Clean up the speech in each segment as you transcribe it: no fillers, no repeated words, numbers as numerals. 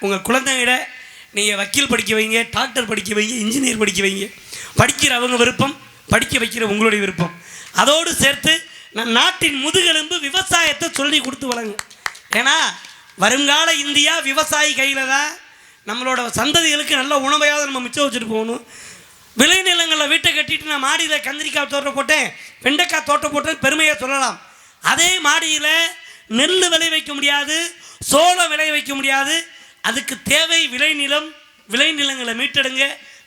உங்கள் குழந்தைகிட்ட நீங்கள் வக்கீல் படிக்க வைங்க, டாக்டர் படிக்க வைங்க, இன்ஜினியர் படிக்க வைங்க. படிக்கிற அவங்க விருப்பம், படிக்க வைக்கிற உங்களுடைய விருப்பம். அதோடு சேர்த்து நான் நாட்டின் முதுகெலும்பு விவசாயத்தை சொல்லி கொடுத்து வளங்க. ஏன்னா வருங்கால இந்தியா விவசாயி கையில் தான். நம்மளோட சந்ததிகளுக்கு நல்ல உணவையாவது நம்ம மிச்சம் வச்சுட்டு போகணும். விளைநிலங்களில் வீட்டை கட்டிட்டு நான் மாடியில் கந்திரிக்காய் தோட்டம் போட்டேன், வெண்டைக்காய் தோட்டம் போட்டேன் பெருமையாக சொல்லலாம். அதே மாடியில் நெல் விளை வைக்க முடியாது, சோளம் விளை வைக்க முடியாது. அதுக்கு தேவை விளைநிலம். விளைநிலங்களை மீட்டெடுங்க,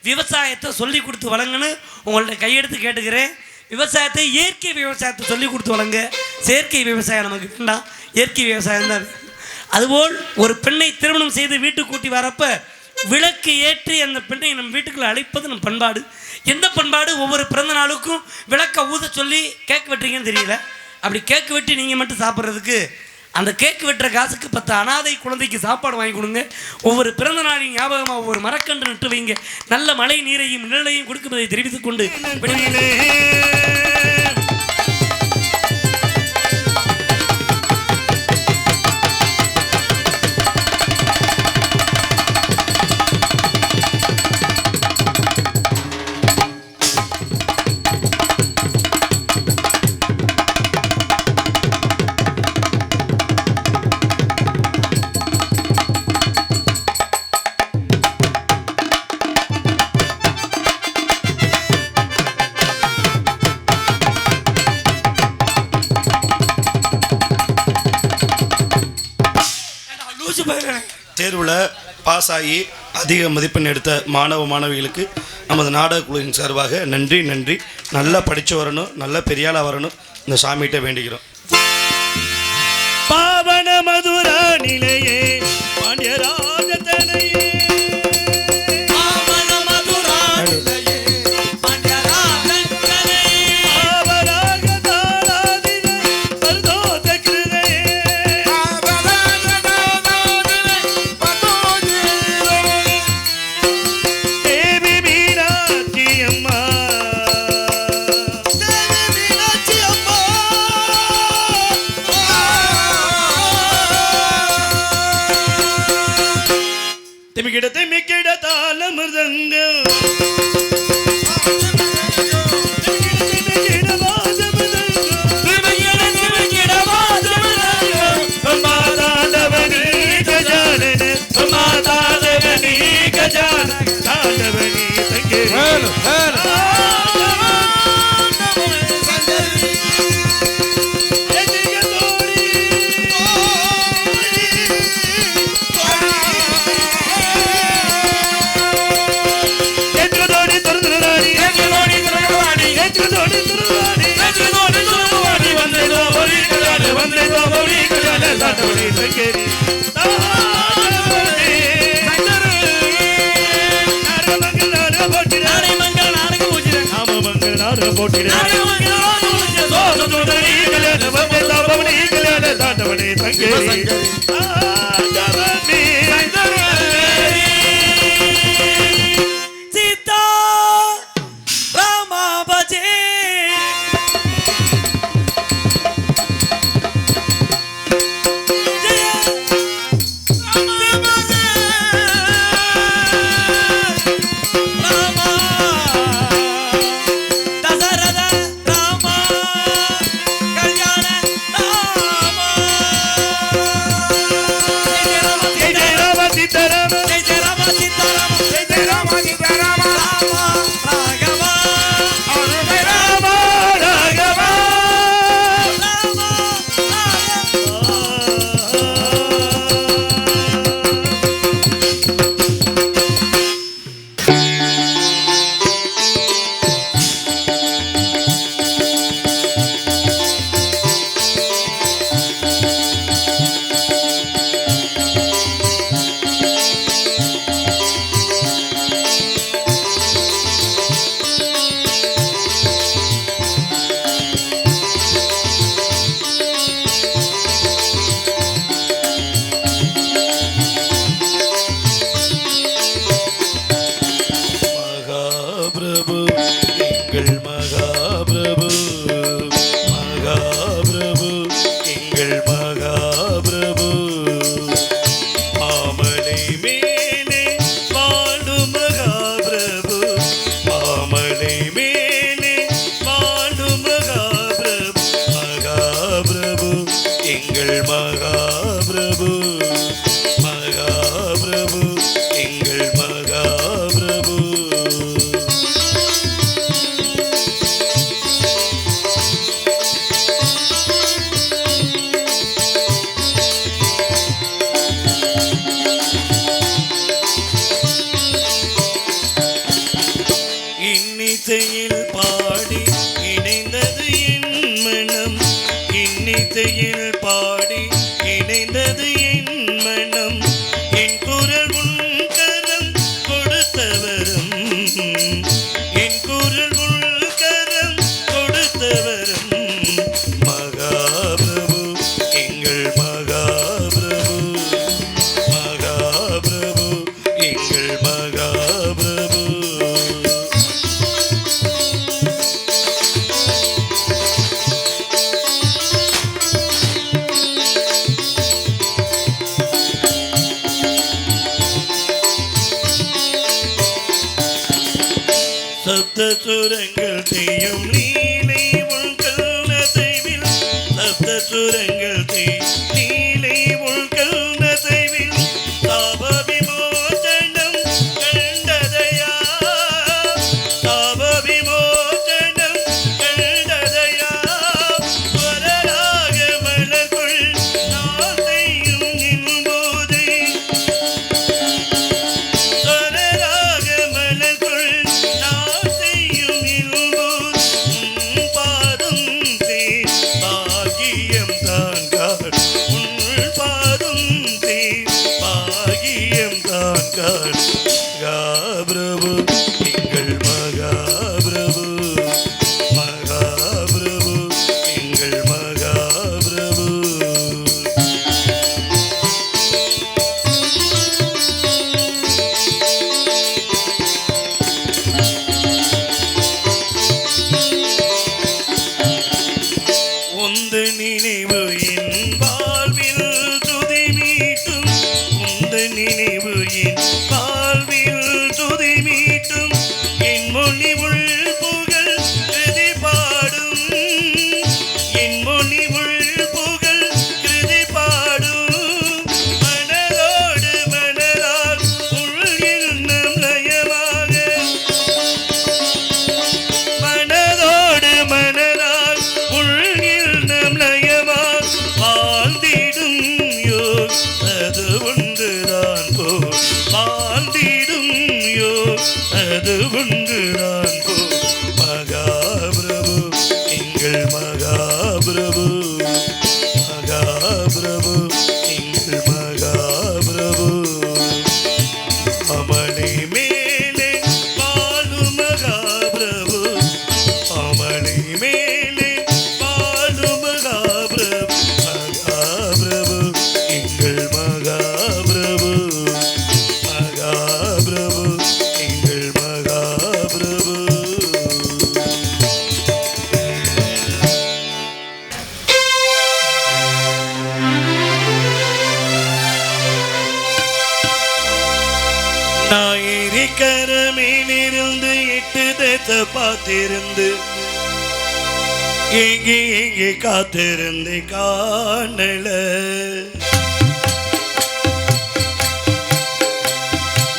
விவசாயத்தை சொல்லி கொடுத்து வழங்குன்னு உங்கள்ட்ட கையெடுத்து கேட்டுக்கிறேன். விவசாயத்தை இயற்கை விவசாயத்தை சொல்லி கொடுத்து வழங்க. செயற்கை விவசாயம் நமக்கு வேண்டாம், இயற்கை விவசாயம் தான். அதுபோல் ஒரு பெண்ணை திருமணம் செய்து வீட்டுக்கு கூட்டி வரப்ப விளக்கு ஏற்றி அந்த பெண்ணை நம் வீட்டுக்குள்ள அழைப்பது நம் பண்பாடு. எந்த பண்பாடு? ஒவ்வொரு பிறந்த நாளுக்கும் விளக்க ஊத சொல்லி கேக் வெட்டுறீங்கன்னு தெரியல. அப்படி கேக்கு வெட்டி நீங்கள் மட்டும் சாப்பிட்றதுக்கு அந்த கேக்கு வெட்டுற காசுக்கு 10 அனாதை குழந்தைக்கு சாப்பாடு வாங்கி கொடுங்க. ஒவ்வொரு பிறந்த நாளையும் ஞாபகமாக ஒவ்வொரு மரக்கன்று நட்டு வைங்க. நல்ல மழை நீரையும் நிழலையும் கொடுக்கும்பதை தெரிவித்துக் கொண்டு தேர்வில் பாஸ் ஆகி அதிக மதிப்பெண் எடுத்த மாணவ மாணவிகளுக்கு நமது நாடக குழுவின் சார்பாக நன்றி. நல்லா படித்து வரணும், நல்ல பெரியாளாக வரணும் இந்த சாமிகிட்ட வேண்டிக்கிறோம். பாவன மதுரா நிலையே பாண்டியராஜ தனையே திமிக்கிட தாள மிருதங்கம் சீதா ராமா பஜே சப்த சுரங்கள் செய்யும் நீலை உள்கல் நசைவில் சப்த சுரங்கள் செய்யும் நீலை உள்கல் நசைவில் தாப விமோசனம் கண்டதையா தாப விமோசனம் கண்டதையா வரராக மலர்குள் நான் செய்யும் நின்போதை வரராக மலர்குள் நான் செய்யும் நின்போது உன் பாதம் தேன் பாகியம் தான் கார் உன் பாதம் தேன் பாகியம் தான் கார் மகாபிரபு எங்கள் மகாபிரபு மகாபிரபு எங்கள் மகாபிரபு உந்த நினைவு என் வாழ்வில் துதி மீட்டும் உந்த நினைவு என் வாழ்வில் துதி மீட்டும் என் மொழி உள் புகழ் கிருதி பாடும் என் மொழி உள் புகழ் கிருதி பாடும் மனதோடு மனதால் உள் எண்ணம் லயமாக மனதோடு மனதால் உள் எண்ணம் லயமாக வாழ்ந்திடும் யோக் அது ஒன்றுதான் போ வாழ்ந்திடும் யோக் அது ஒன்றுதான் போ மகாபிரபு எங்கள் மகாபிரபு மகாபிரபு எங்கள் மகாபிரபு அமளி மேலே வாழும் மகாபிரபு அமளி மேலே வாழும் மகாபிரபு மகாபிரபு எங்கள் மகாபிரபு மகாபிரபு எங்கள் மகாபிரபு நாயரி கரமேலிருந்து 8 தேச பார்த்திருந்து எங்கே எங்கே காத்திருந்து காணல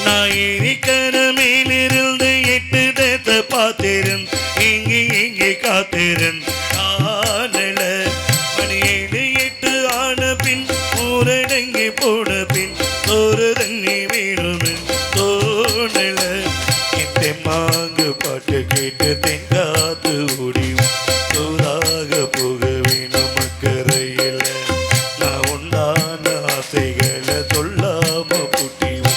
நாயரி கரமேலிருந்து 8 தேச பார்த்திருந்து எங்கே எங்கே காத்திருந்து காணல மணி 7 8 ஆன பின் ஊரடங்கி போன பின் ஒரு தண்ணி வேணும் தோணல இந்த மாங்கு பாட்டு கேட்டு தெங்காத்து ஓடியும் தூதாக போக வேணும் அக்கறையில் நான் உண்டான ஆசைகளை சொல்லாம புட்டியும்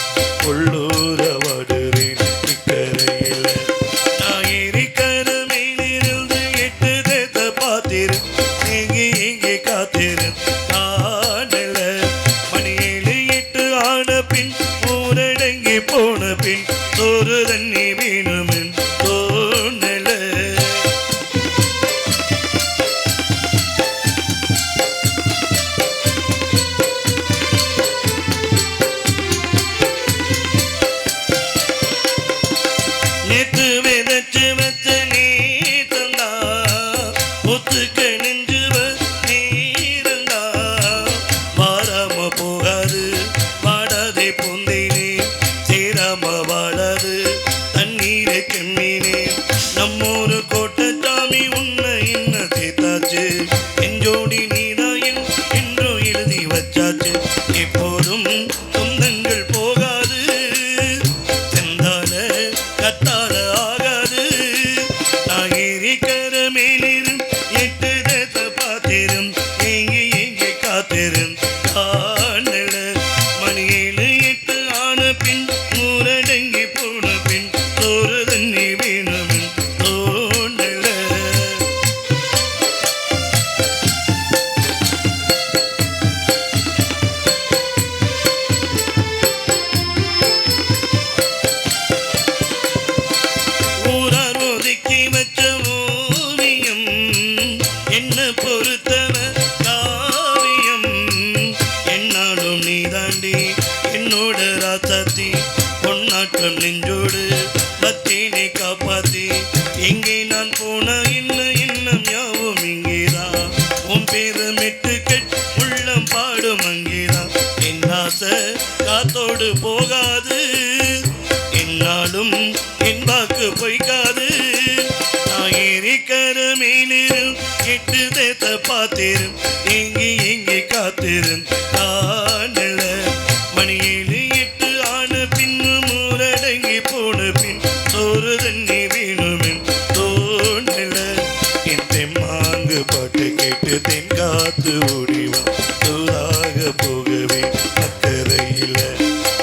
உள்ளூர வாடுறேன் இக்கரையில் நான் எரிக்கிற மேலிருந்து 8 தேச பார்த்திரு எங்கே எங்கே காத்திரு காணல மணி 7 8 ஆன பின் ஊரடங்கி போன பின் ஒரு தண்ணி வேணும் தோணல நேத்து விதைச்சு வச்ச நீத்தந்தா ஒத்துக்க நெஞ்சு நீரந்தா வாராம போகாது வாடாதே பொந்தினே சேராம வாடாது தண்ணீரை கெம்மினே நம்மூரு கோட்டச்சாமி உன்னை என்ன சேர்த்தாச்சு எஞ்சோடி நீதாயின் என்றோ எழுதி வச்சாச்சு எப்போதும் சொந்தங்கள் போகாது செந்தால கத்தால ஆகாது நான் எரிக்கிற மேலிரும் 8 தேச பார்த்திரும் எங்கே எங்கே காத்திரும் காணல மணி 7 8 ஆன பின் ஊரடங்கி போன பின் ஒரு தண்ணி வேணும் தோணல ஊரார் ஒதுக்கி வச்ச ஓவியம் என்ன பொறுத்தவ காவியம் என்னாலும் நீ தாண்டி என்னோட ராசாத்தி பொன்னாற்றம் நெஞ்சோடு பத்தினை காப்பாத்தி எங்கே நான் போன இன்னும் யாவும் இங்கேதான் உன் பேரமிட்டு உள்ளம் பாடும் அங்கேதான் என் ஆசை காத்தோடு போகாது என்னாலும் என் வாக்கு பொய்க்காது நான் ஏறிக்கர மேலிரும் எட்டு தேத்த பார்த்திரும் எங்கே காத்திரும் காணல மணி 7 8 ஆன பின்னு மூரடங்கி போன பின் சோறு தண்ணி வீணுமின் தோணல என் தெம்மாங்கு பாட்டு கேட்டு தென்காத்து ஓடிவா தூதாக போகவே அக்கறையில்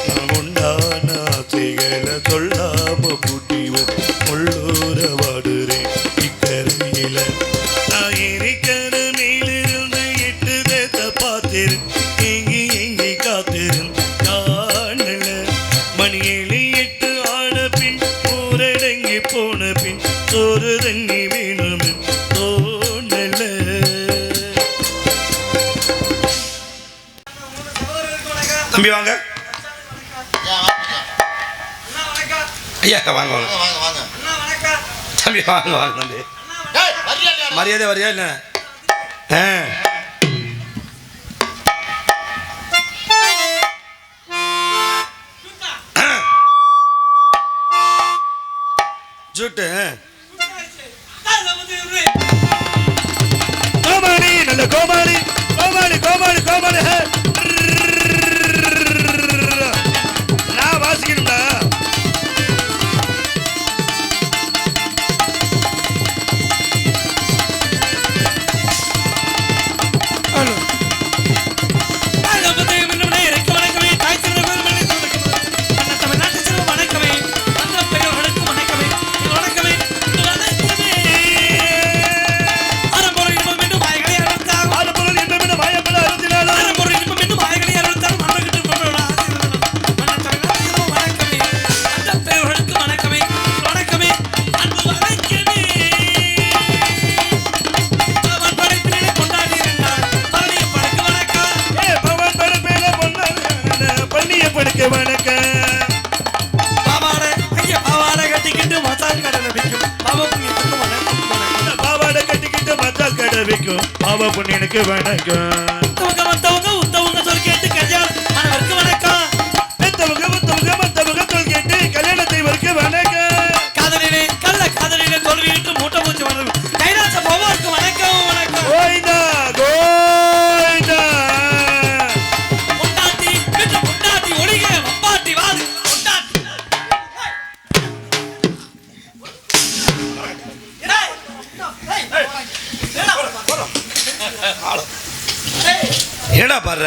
நான் உண்டான ஆசைகளை சொல்லாம பூட்டிவன் உள்ளூர வாடுறேன் இக்கரையில் நான் இருக்கிற மேலிருந்து 8 தேத்த பார்த்திரு எங்கே காத்திரும் காணல மணி 7 8 ஆன பின் ஊரடங்கி போன பின் சோறு தண்ணி வேணும் தோணல. தம்பி வாங்க ஐயா வாங்க வாங்க தம்பி வாங்க வாங்க தம்பி மரியாதை வரியா இல்லை ஜூட்டு கோமாளி நல்ல கோமாளி கோமாளி கோமாளி கோமாளி நான் வாசிக்கணும்டா. பாவ புண்ணியனுக்கு வணக்கம். உத்தவங்க சொல் கேட்டு கல்யாணம் வணக்கம். மத்தவங்க சொல் கேட்டு கல்யாணத்தை வரைக்கு வணக்கம். காதலிலே கள்ள காதலிலே தோல்வியிட்டு மூட்டை பூச்சி வரும் கைலாச போவாருக்கு வணக்கம் வணக்கம். கோயிந்தா கோயிந்தா பொண்டாட்டி வீட்டு பொண்டாட்டி ஒளிக வப்பாட்டி வாது பொண்டாட்டி என்னடா பாடுற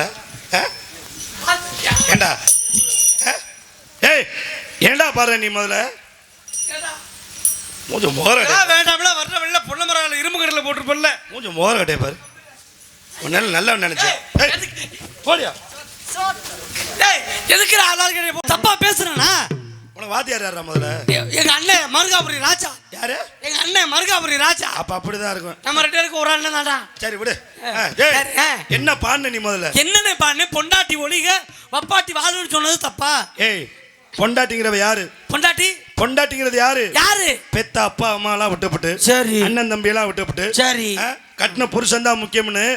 ஏண்டா ஏய் ஏண்டா பாடுற நீ முதல்ல கொஞ்சம் மோர வேண்டாம்ல வர்ற வெளில பொண்ண மரம் இரும்பு கடல போட்டுருப்பல்ல கொஞ்சம் மோர கட்டே பாரு உன்னால நல்லா நினைச்சேன் போடியா எதுக்கு ஆளாளுக்கு தப்பா பேசுறேன்னா உனக்கு வாத்தியார் யாரா முதல்ல எங்க அண்ணன் மருகாபுரி ராஜா. யாரு எங்க அண்ணன் மருகாபுரி ராஜா. அப்ப அப்படிதான் இருக்கும். நம்ம 2 பேருக்கு ஒரு அண்ணன் தான்டா. சரி விடு. என்ன பாடுன நீ முதல்ல என்னன்னு பாடுன பொண்டாட்டி ஒளிக வப்பாட்டி வாதுன்னு சொன்னது தப்பா? ஏய் பொண்டாட்டிங்கிறவ யாரு? பொண்டாட்டிங்கிறது யாரு? பெத்த அப்பா அம்மா எல்லாம் விட்டுப்பட்டு சரி அண்ணன் தம்பி எல்லாம் விட்டுப்பட்டு சரி கட்டின புருஷன் தான் முக்கியம்னு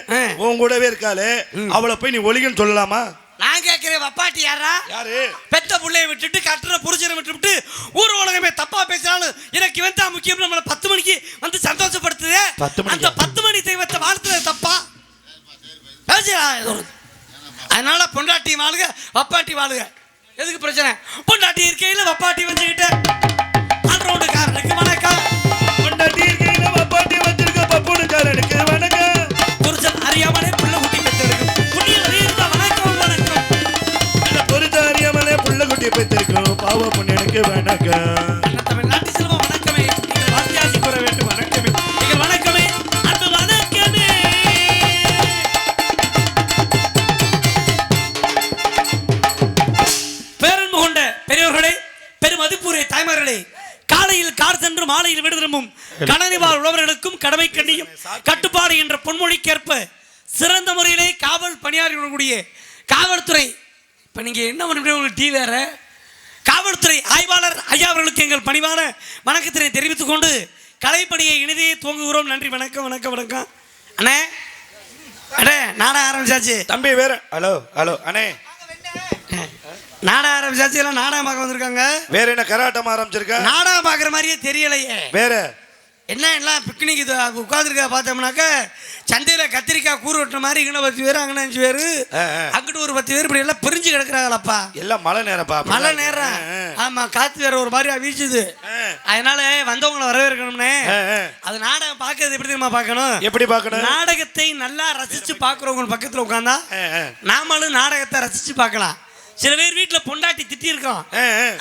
உன் கூடவே இருக்காளே அவளை போய் நீ ஒளிகன்னு சொல்லலாமா? நான் கேட்கிறேன் வப்பாட்டி யாரா? யாரு? பெத்த புள்ளைய விட்டுட்டு கட்டுற புருஷனை விட்டுவிட்டு ஊர் உலகமே தப்பா பேசுறாலும் எனக்கு இவன் தான் முக்கியம் நம்மளை 10 மணிக்கு வந்து சந்தோஷப்படுத்துது. அந்த 10 மணி தெய்வத்தை வாழ்த்துறது தப்பா? அதனால பொண்டாட்டி வாழுக வப்பாட்டி வாழுக. எதுக்கு பிரச்சனை? பொண்டாட்டி இருக்கையில வப்பாட்டி வச்சுக்கிட்ட ஆல்ரவுண்டுக்காரனுக்கு வணக்கம். பொண்டாட்டி இருக்கையில வப்பாட்டி வச்சிருக்க பப்புனுக்காரனுக்கு வணக்கம். புருஷன் அறியாமலே புள்ள குட்டி பெற்றெடுக்கும் புண்ணியம் அறியிருந்தா வணக்கம் வணக்கம். பொருத்த அறியாமலே புள்ள குட்டி பெற்றிருக்கும் பாவ புண்ணியனுக்கு வணக்கம். தமிழ்நாட்டு செல்வம் வணக்கமே. நீங்கள் வாத்தியாசி கூற வேண்டும் வணக்கமே. நீங்கள் வணக்கமே அன்பு வணக்கமே. பேரன்பு கொண்ட பெரியவர்களே, பெருமதிப்புரிய தாய்மார்களே, காலையில் கார் சென்று மாலையில் வீடு திரும்பும் கணனிவார் உழவர்களுக்கும் கடமை கண்ணியும் கட்டுப்பாடு என்ற பொன்மொழிக்கேற்ப சிறந்த முறையிலே காவல் பணியாற்றி வரக்கூடிய காவல்துறை. இப்போ நீங்கள் என்ன பண்ணுறீங்க? உங்களுக்கு டீ வேற காவல் காவல்துறை ஆய்வாளர் ஐயா அவர்களுக்கு எங்கள் பணிவான வணக்கத்தினை தெரிவித்துக் கொண்டு கலைப்பணியை இனிதையே துவங்குகிறோம். நன்றி. வணக்கம் வணக்கம் வணக்கம். அண்ணே அண்ணே நாடகம் ஆரம்பிச்சாச்சு. தம்பி வேற ஹலோ ஹலோ அண்ணே நாடகம் ஆரம்பிச்சாச்சு. எல்லாம் நாடகம் பார்க்க வந்திருக்காங்க. வேற என்ன கராட்டம் ஆரம்பிச்சிருக்கா? நாடகம் பார்க்குற மாதிரியே தெரியலையே. வேற என்ன எல்லாம் பிக்னிக் இது உட்காந்துருக்கா பார்த்தோம்னாக்க சந்தையில் கத்திரிக்காய் கூறு வெட்டுற மாதிரி இங்கே 10 பேர் அங்கே 5 பேர் அங்கிட்டு ஒரு 10 பேர் இப்படி எல்லாம் பிரிஞ்சு கிடக்குறாங்களப்பா. எல்லாம் மழை நேரப்பா. மழை நேரம். ஆமா, காத்து வேற ஒரு மாதிரியா வீசுது. அதனால வந்தவங்களை வரவேற்கணும்னே. அது நாடகம் பார்க்கறது எப்படி தெரியுமா பார்க்கணும்? எப்படி பார்க்கணும்? நாடகத்தை நல்லா ரசிச்சு பார்க்குறவங்க பக்கத்தில் உட்காந்தா நாமளும் நாடகத்தை ரசிச்சு பார்க்கலாம். சில பேர் வீட்டில் பொண்டாட்டி திட்டி இருக்கோம்,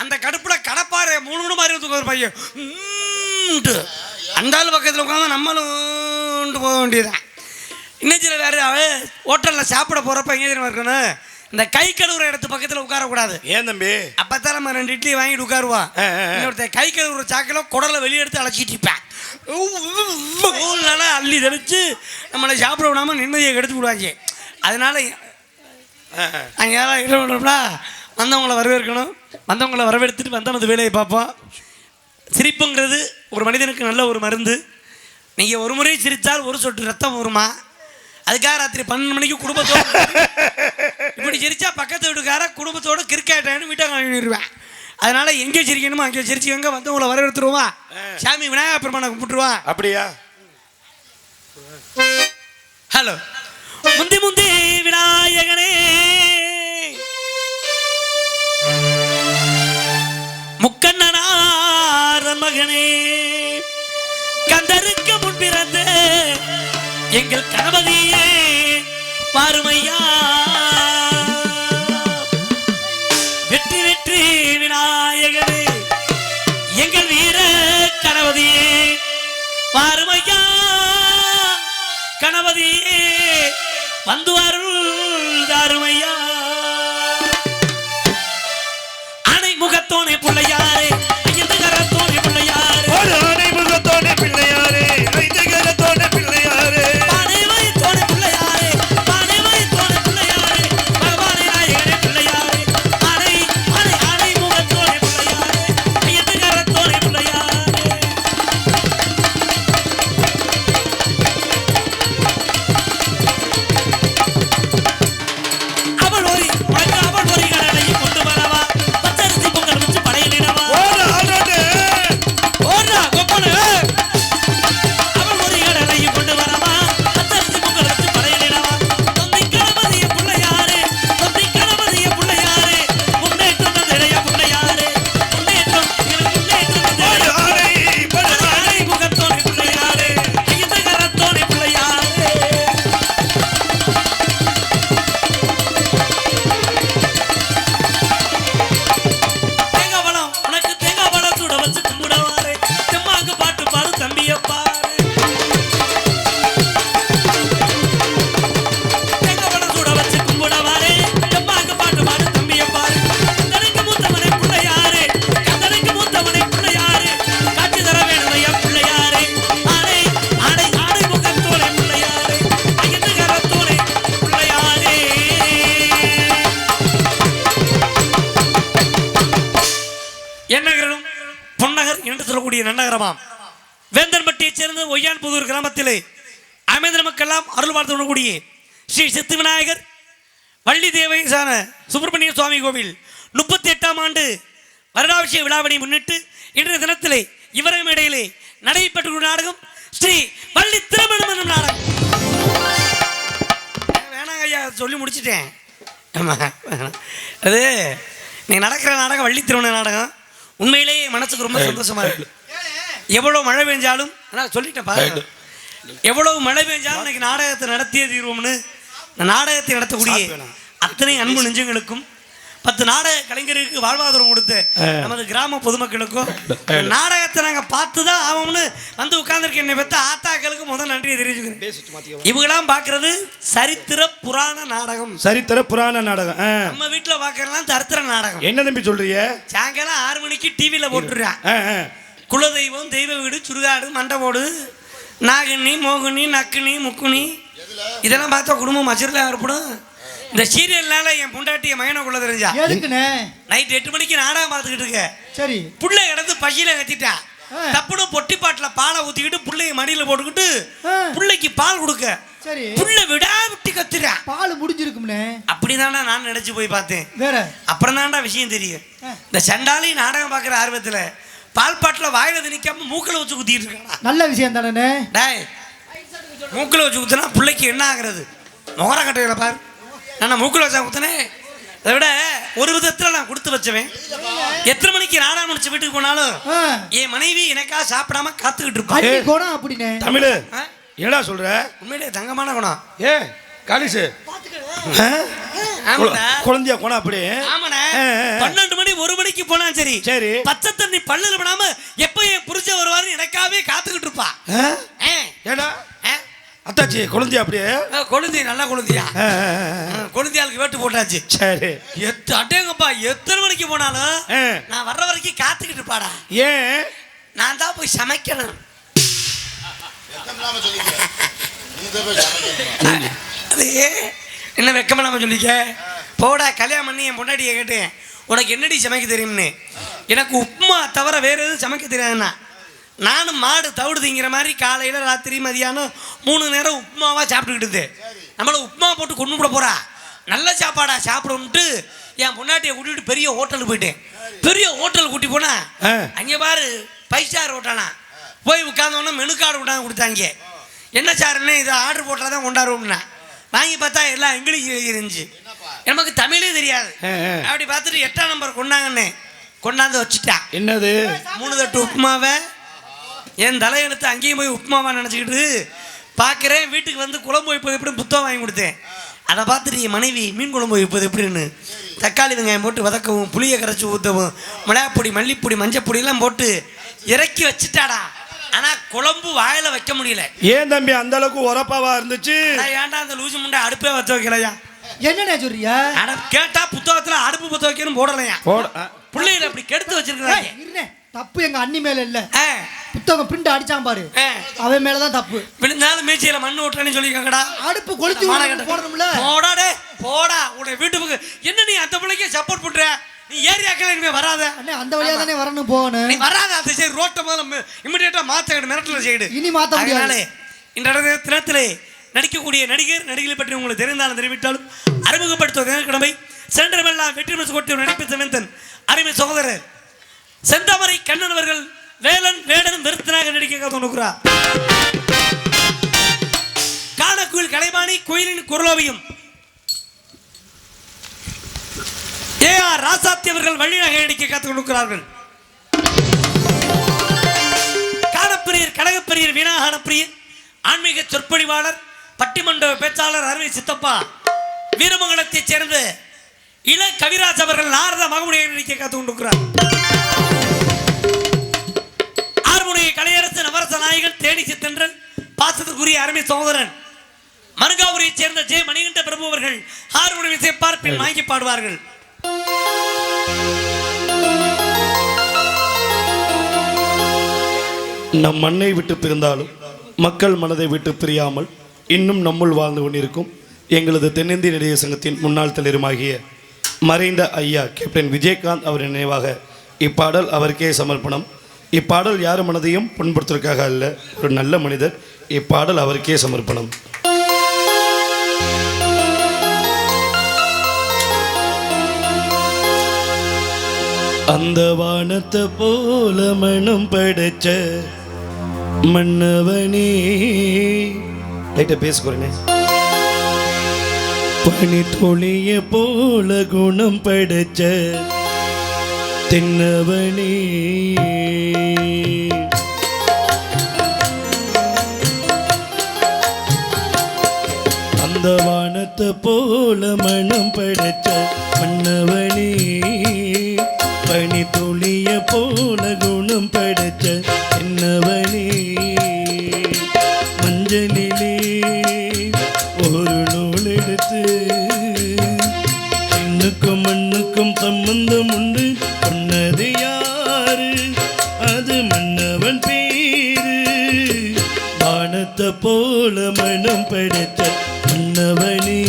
அந்த கடுப்புல கடப்பாறை 3 மணி மாதிரி தூக்க ஒரு பையன் அந்த ஆள் பக்கத்தில் உட்காந்து நம்மளும் போக வேண்டியதுதான். இன்னும் சில வேறு ஹோட்டலில் சாப்பிட போகிறப்ப எங்கே தெரியுமா இருக்கணும், இந்த கை கழுவுற இடத்து பக்கத்தில் உட்காரக்கூடாது. ஏன் தம்பி? அப்போத்தான் நம்ம 2 இட்லி வாங்கிட்டு உட்காருவோம். இன்னொருத்தர் கை கழுவுற சாக்கில் குடலை வெளியே எடுத்து அழைச்சிட்டு இருப்பேன். அள்ளி தெளிச்சு நம்மளை சாப்பிட விடாமல் நிம்மதியை எடுத்து விடுவாங்க. அதனால அங்கேயாவது என்ன பண்ணுறோம்னா வந்தவங்களை வரவேற்கணும். வந்தவங்களை வரவேற்றுட்டு வந்தவனது வேலையை பார்ப்போம். சிரிப்புங்கிறது ஒரு மனிதனுக்கு நல்ல ஒரு மருந்து. நீங்கள் ஒரு முறை சிரித்தால் ஒரு சொட்டு ரத்தம் வருமா? அதுக்காக ராத்திரி 12 மணிக்கு குடும்பத்தோடு இப்படி சிரித்தா பக்கத்து வீட்டுக்கார குடும்பத்தோடு கிரிக்கெட்டான்னு வீட்டை கழுவிடுவேன். அதனால் எங்கே சிரிக்கணுமோ அங்கே சிரிச்சு எங்கே வந்தவங்களை வரவேற்றுருவா. சாமி விநாயகர் பெருமானை கும்பிட்டுருவா. அப்படியா? ஹலோ முந்தி முந்தி விநாயகனே முக்கண்ணனார் மகனே கந்தருக்கு முன் பிறந்த எங்கள் கணபதியே பாருமையா. வெற்றி வெற்றி விநாயகனே எங்கள் வீர கணபதியே பாருமையா. கணபதியே வந்து அருள் தாருமையா. அணை முகத்தோனே பிள்ளையாரே ஐந்து கரத்தோனே பிள்ளையாரே அணை முகத்தோனே பிள்ளையாரே ஐந்து கரத்தோனே பிள்ளையாரே பானை வயிற்றோனே பிள்ளையாரே பானை வயிற்றோனே பிள்ளையாரே பகவானே நாயகனே பிள்ளையாரே அணை அணை அணை முகத்தோனே பிள்ளையாரே ஐந்து கரத்தோனே பிள்ளையாரே. நன்னகரமாம் வேந்தன்பட்டியைச் சேர்ந்த ஒய்யான்புதூர் கிராமத்திலே அமைந்த மக்களெல்லாம் அருள் வாழ்த்து வரக்கூடிய ஸ்ரீ சித்து விநாயகர் வள்ளி தேவசான சுப்பிரமணிய சுவாமி கோவில் 38ஆம் ஆண்டு வருடாபிஷேக விழாவினை முன்னிட்டு இன்றைய தினத்திலே இவரை மேடையிலே நடைபெற்ற நாடகம் ஸ்ரீ வள்ளி திருமணம் என்னும் நாடகம். வேணாங்க ஐயா, சொல்லி முடிச்சிட்டேன். அது நீ நடக்கிற நாடகம் வள்ளி திருமண நாடகம். உண்மையிலேயே மனசுக்கு ரொம்ப சந்தோஷமா இருக்கு. எவ்வளவு மழை பெஞ்சாலும் சொல்லிட்டேன் பாருங்க, எவ்வளவு மழை பெஞ்சாலும் இன்னைக்கு நாடகத்தை நடத்தியே தீர்வோம்னு நாடகத்தை நடத்தக்கூடிய அத்தனை அன்பு நெஞ்சங்களுக்கும் 10 நாடக கலைஞருக்கு வாழ்வாதாரம் கொடுத்த நமது கிராம பொதுமக்களுக்கும் நாடகத்தை நாங்கள் பார்த்து தான் ஆகும்னு வந்து உட்கார்ந்துருக்க என்னை பெற்ற ஆத்தாக்களுக்கு முதல் நன்றியை தெரிவிச்சுக்கிறேன். இவங்களாம் பார்க்கறது சரித்திர புராண நாடகம். சரித்திர புராண நாடகம். நம்ம வீட்டில் பார்க்கறலாம் சரித்திர நாடகம். என்ன தம்பி சொல்றீங்க? சாயங்காலம் 6 மணிக்கு டிவியில் போட்டுடுறேன். குலதெய்வம், தெய்வ வீடு, சுடுகாடு, மண்டபோடு, நாகினி, மோகினி, நக்கினி, முக்குனி இதெல்லாம் பார்த்தா குடும்பம் மச்சரில் ஏற்படும். இந்த சீரியல்னால என் பொண்டாட்டிய மயனை கொள்ள தெரிஞ்சா. எதுக்குண்ணே? நைட் 8 மணிக்கு நாடகம் பார்த்துக்கிட்டு இருக்க. சரி. புள்ளை கிடந்து பசியில கத்திட்டா. தப்புன்னு பொட்டி பாட்டில பாலை ஊத்திக்கிட்டு புள்ளைய மடியில போட்டுக்கிட்டு புள்ளைக்கு பால் கொடுக்க. சரி. புள்ள விடாவிட்டு கத்துறா. பால் முடிஞ்சிருக்கும்னே. அப்படிதான்டா நான் நினைச்சு போய் பார்த்தேன். வேற அப்புறம் தான்டா விஷயம் தெரியும். இந்த சண்டாளி நாடகம் பார்க்குற ஆர்வத்துல பால் பாட்டில் வாயில திணிக்காம மூக்கில் வச்சு குத்திட்டு இருக்கானா. நல்ல விஷயம் தானே. டாய் மூக்கில் வச்சு குத்துனா பிள்ளைக்கு என்ன ஆகுறது? முகர கட்டையில பாரு. நான் மூக்கில் வச்சா குத்துனேன். அதை விட ஒரு விதத்தில் நான் கொடுத்து வச்சவேன். எத்தனை மணிக்கு நாடகம் முடிச்சு வீட்டுக்கு போனாலும் என் மனைவி எனக்காக சாப்பிடாம காத்துக்கிட்டு இருப்பான். அப்படின்னு தமிழ் என்னடா சொல்ற? உண்மையிலே தங்கமான குணம். ஏ காலிசு குழந்தையா போனா அப்படி. ஆமாண்ணே. 12 மணி 1 மணிக்கு போனா சரி சரி பச்சை தண்ணி பல்லுல படாம எப்ப என் புரிச்ச வருவாரு எனக்காவே காத்துக்கிட்டு இருப்பா. ஏடா அத்தாச்சி குழந்தையா அப்படியே? கொழுந்தி நல்ல கொழுந்தியா. கொழுந்தியாளுக்கு வேட்டு போட்டாச்சு. சரி. அட்டேங்கப்பா எத்தனை மணிக்கு போனாலும் நான் வர்ற வரைக்கும் காத்துக்கிட்டு இருப்பாடா. ஏன்? நான் தான் போய் சமைக்கணும். அது என்ன வெக்கமில்லாம சொல்லிக்க போடா. கல்யாணம் பண்ணி என் பொண்டாட்டியை கேட்டேன் உனக்கு என்னடி சமைக்க தெரியும்னு. எனக்கு உப்புமா தவிர வேற எதுவும் சமைக்க தெரியாதுண்ணா. நானும் மாடு தவிடு திங்கிற மாதிரி காலையில் ராத்திரி மதியானம் 3 நேரம் உப்புமாவாக சாப்பிட்டுக்கிட்டு நம்மளை உப்புமா போட்டு கொண்டு விட போகிறா. நல்ல சாப்பாடா சாப்பிடும்ட்டு என் பொண்டாட்டியை கூட்டிகிட்டு பெரிய ஹோட்டலுக்கு போயிட்டேன். பெரிய ஹோட்டலுக்கு கூட்டி போனா அங்கே பாரு 5 ஸ்டார் ஹோட்டலா. போய் உட்காந்தோன்னா மெனு கார்டு கொண்டாந்து கொடுத்தாங்க. என்ன சாருன்னு இதை ஆர்டர் போட்டால் தான் கொண்டாடுவோம்னா வாங்கி பார்த்தா எல்லாம் இங்கிலீஷ் இருந்துச்சு. நமக்கு தமிழே தெரியாது. அப்படி பார்த்துட்டு 8ஆம் நம்பர் கொண்டாங்கன்னு கொண்டாந்து வச்சுட்டா. என்னது? 3 தட்டு உப்புமாவை என் தலையெழுத்து அங்கேயும் போய் உப்புமாவா நினச்சிக்கிட்டு பார்க்குறேன். வீட்டுக்கு வந்து குழம்பு வைப்பது எப்படி புத்தகம் வாங்கி கொடுத்தேன். அதை பார்த்துட்டு என் மனைவி மீன் குழம்பு வைப்பது எப்படின்னு தக்காளி வெங்காயம் போட்டு வதக்கவும் புளியை கரைச்சி ஊற்றவும் மிளகாப்பொடி மல்லிப்பொடி மஞ்சப்பொடியெல்லாம் போட்டு இறக்கி வச்சுட்டாடா. ஆனால் குழம்பு வாயில வைக்க முடியல. ஏன் தம்பி அந்த அளவுக்கு உரப்பாவா இருந்துச்சு? ஏன்டா அந்த லூசு முண்டை அடுப்பே வச்சு வைக்கலையா? என்னண்ணே சொல்றியா? கேட்டா புத்தகத்தில் அடுப்பு பற்ற வைக்கணும் போடலையா? பிள்ளைகளை அப்படி கெடுத்து வச்சிருக்காங்க. தப்பு எங்க அண்ணி மேல இல்ல. புத்தகம் பிரிண்ட் அடிச்சான் பாரு அவன் மேலதான் தப்பு. விழுந்தாலும் மேய்ச்சியில மண்ணு ஓட்டலன்னு சொல்லிருக்காங்கடா. அடுப்பு கொளுத்தி போடணும்ல. போடாடே போடா. உடைய வீட்டுக்கு என்ன நீ அந்த பிள்ளைக்கு சப்போர்ட் பண்ற? நீ ஏரியாக்கள் இனிமே வராத. அண்ணே அந்த வழியா தானே வரணும் போகணும். நீ வராத. அந்த சைடு ரோட்டை முதல்ல இமிடியேட்டா மாத்த மிரட்டல சைடு இனி மாத்த முடியாது. இந்த தினத்திலே நடிக்கக்கூடிய நடிகர் நடிகளை பற்றி உங்களுக்கு தெரிந்தாலும் தெரிவித்தாலும் அறிமுகப்படுத்துவது கடமை. சென்றமெல்லாம் வெற்றி பெற்று கொட்டி நடிப்பு செவந்தன் அருமை சகோதரர் செந்தாமரை கண்ணன் அவர்கள் வேலன் வேடன் விருத்தனாக நடிக்க தோணுகிறார். காணக்குயில் கலைவாணி கோயிலின் குரலோவியம் ஏஆர் ராசாத்தி அவர்கள் வழியாக நடிக்க காத்துக் கொண்டிருக்கிறார்கள். காணப்பிரியர் கனகப்பிரியர் வீணாகானப்பிரியர் ஆன்மீக சொற்பொழிவாளர் பட்டிமன்ற பேச்சாளர் அருமை சித்தப்பா வீரமங்கலத்தைச் சேர்ந்த இள கவிராஜ் அவர்கள் நாரத மகமுடியை நடிக்க காத்துக் கொண்டிருக்கிறார். ஆறுமுனைய கலையரசு நவரச நாயகன் தேனி சித்தன்றன் பாசத்துக்குரிய அருமை சகோதரன் மருங்காவூரைச் சேர்ந்த ஜெய மணிகண்ட பிரபு அவர்கள் ஆறுமுனை இசை பார்ப்பில் வாங்கி பாடுவார்கள். நம் மண்ணை விட்டு பிரிந்தாலும் மக்கள் மனதை விட்டு பிரியாமல் இன்னும் நம்முள் வாழ்ந்து கொண்டிருக்கும் எங்களது தென்னிந்திய நடிகர் சங்கத்தின் முன்னாள் தலைவருமாகிய மறைந்த ஐயா கேப்டன் விஜயகாந்த் அவரின் நினைவாக இப்பாடல் அவருக்கே சமர்ப்பணம். இப்பாடல் யார் மனதையும் புண்படுத்துவதற்காக அல்ல, ஒரு நல்ல மனிதர். இப்பாடல் அவருக்கே சமர்ப்பணம். அந்த வானத்தை போல மனம் படைச்ச மன்னவனே லைட்டா பேசுகிறேனே. பனி தொழிய போல குணம் படைச்ச தென்னவனே. அந்த வானத்தை போல மனம் படைச்ச மன்னவனே. பனி துளிய போல குணம் படைச்ச என்னவனே. மஞ்சளிலே ஒரு நூல் எடுத்து பெண்ணுக்கும் மண்ணுக்கும் சம்பந்தம் உண்டு சொன்னது யாரு? அது மன்னவன் பேரு. வானத்தை போல மனம் படைத்த மன்னவனே.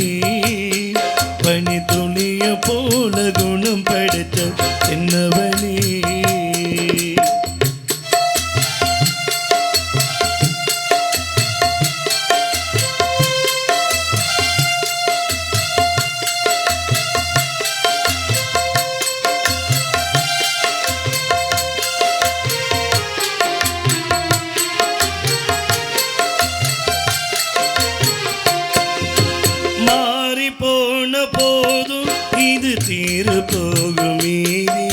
என்னவனே மாறி போன போதும் இது தீரு போகும் மீதி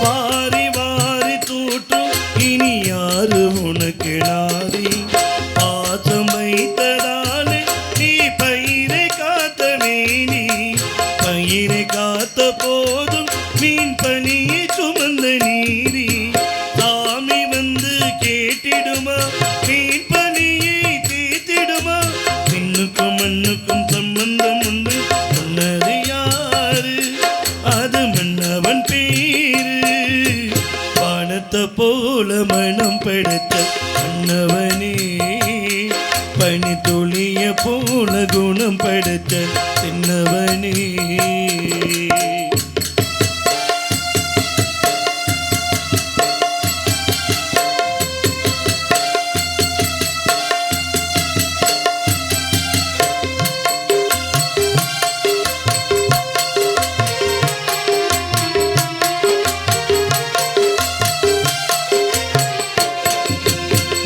வாரி வாரி தூட்டும் இனி யாரு உனக்கு நாதி பாசம் வைத்ததாலே நீ பயிரை காத்த மேனி பயிரை காத்த போதும் மீன் பனியை சுமந்த நீதி சாமி வந்து கேட்டிடுமா மீன் பனியை தீத்திடுமா மின்னுக்கும் மண்ணுக்கும் சம்பந்தம் உண்டு சொன்னது யாரு அது மன்னவன் பேரு வானத்தை போல மனம் படைத்த மன்னவனே பனி துளிய போல குணம் படைத்த சின்னவனே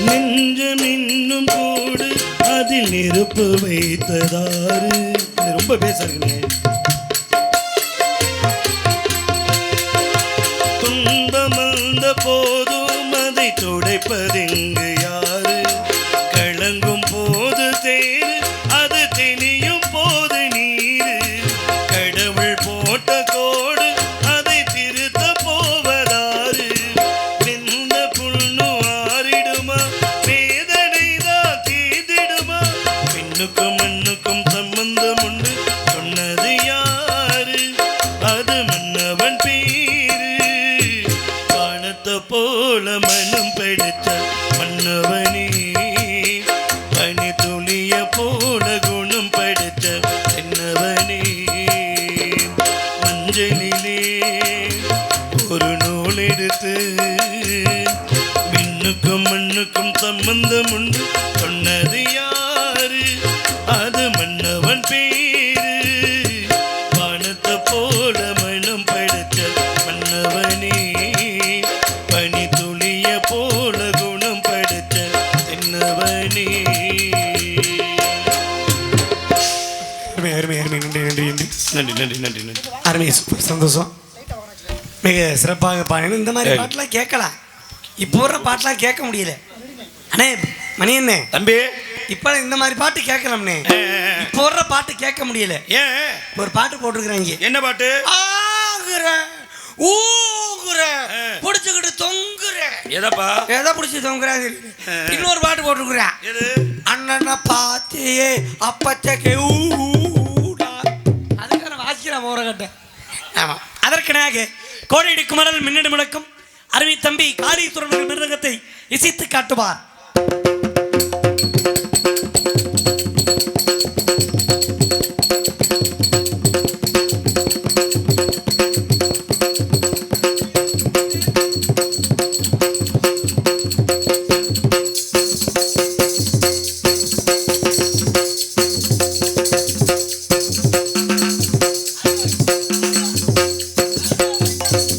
நெஞ்சம் இன்னும் கூடு அதில் நெருப்பு வைத்ததாரு ரொம்ப பேசுறீங்க துன்பம் வந்த போதும் அதை துடைப்பதெங்கு யாரு கலங்கும் போது தேரு அது தெளியும் போது நீரு கடவுள் போட்ட கோடு அதை திருத்த போவதாரு வெந்த புண்ணு ஆறிடுமா வேதனை தான் தீதிடுமா பெண்ணுக்கும் மண்ணுக்கும் சம்பந்தம் உண்டு சொன்னது யாரு அது மன்னவன் பேரு வானத்தை போல மனம் படைத்த மன்னவனே பனி துளிய போல குணம் படைத்த என்னவனே மஞ்சளிலே ஒரு நூல் எடுத்து மின்னுக்கும் மண்ணுக்கும் சம்பந்தம் உண்டு சொன்னது யாரு அது மன்னவன் பேரு வானத்தை போல மனம் படைத்த மன்னவனே பனி துளிய போல குணம் படைத்த என்னவனே அருமை அருமை அருமை நன்றி நன்றி நன்றி நன்றி நன்றி நன்றி நன்றி அருமை சூப்பர் சந்தோஷம் மிக சிறப்பாக பாருங்க இந்த மாதிரி பாட்டெலாம் கேட்கலாம் இப்போ வர்ற பாட்டெலாம் கேட்க முடியல அண்ணே மணி அண்ணே தம்பி இப்போ இந்த மாதிரி பாட்டு கேட்கலாம்ண்ணே இப்போ வர்ற பாட்டு கேட்க முடியல ஏன் ஒரு பாட்டு போட்டிருக்கிறாங்க என்ன பாட்டு ஆகுற ஊகுற புடிச்சுக்கிட்டு தொங்குற எதப்பா எதை பிடிச்சி தொங்குறாங்க இன்னொரு பாட்டு போட்டிருக்கிறேன் எது அண்ணனை பார்த்தியே அப்பச்சக்கே ஊடா அதுக்கான வாசிக்கிறேன் மோரகட்டை ஆமாம் அதற்கனாக கோடையடி குமரல் மின்னடி முழக்கம் அருமை தம்பி காளீஸ்வரன் மிருதகத்தை இசைத்து காட்டுவார்.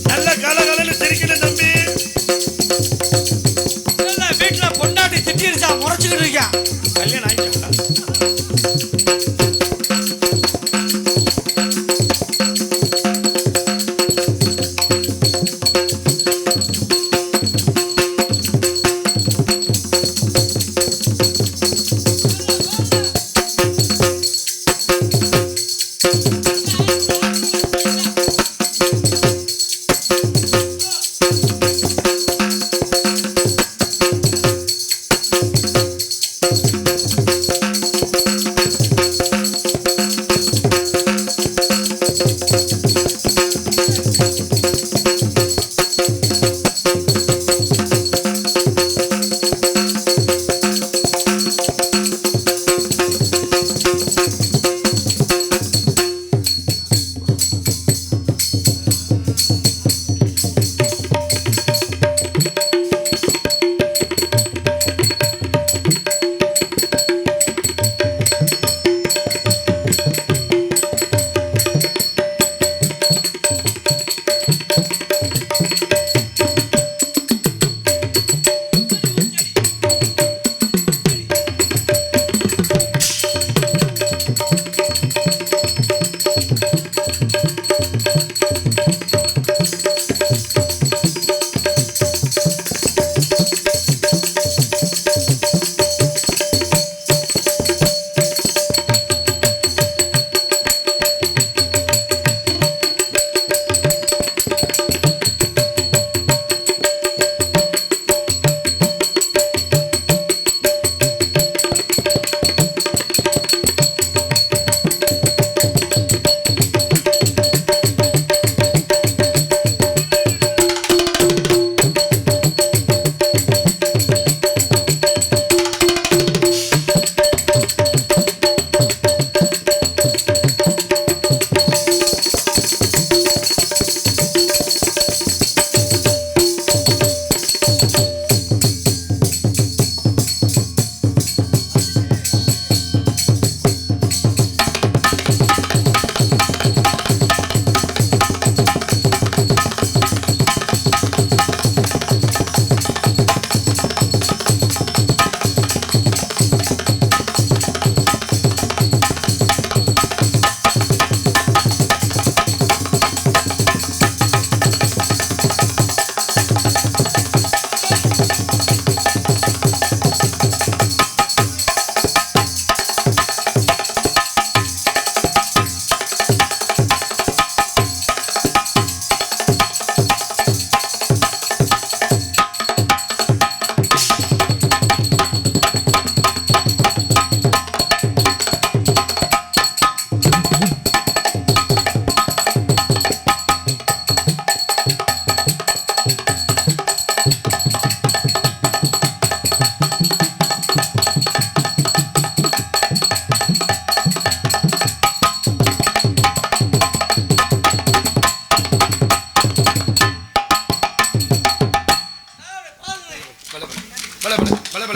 நல்ல காலகாலன்னு சிரிக்கல தம்பி வீட்டில்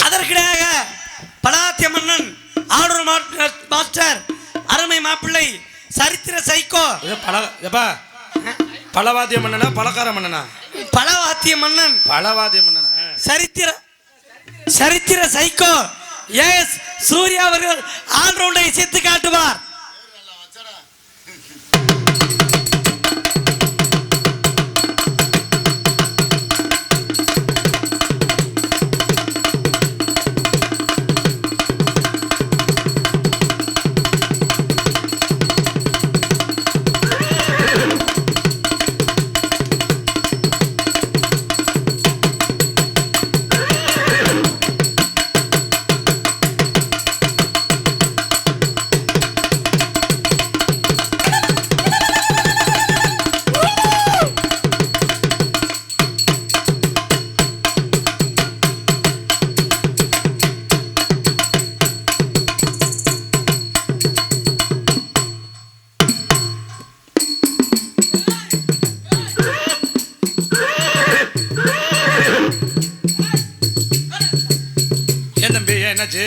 அதற்கிடையாக பலாத்திய மன்னன் ஆடூர் மாஸ்டர் அருமை மாப்பிள்ளை சரித்திர சைக்கோ பலவாத்திய மன்னனா பலகார மன்னனா பலவாத்திய மன்னன் பலவாத்திய மன்னனா சரித்திர சைக்கோ எஸ் சூர்யா அவர்கள் ஆல்ரவுண்டை இசைத்து காட்டுவார். என்னாச்சு?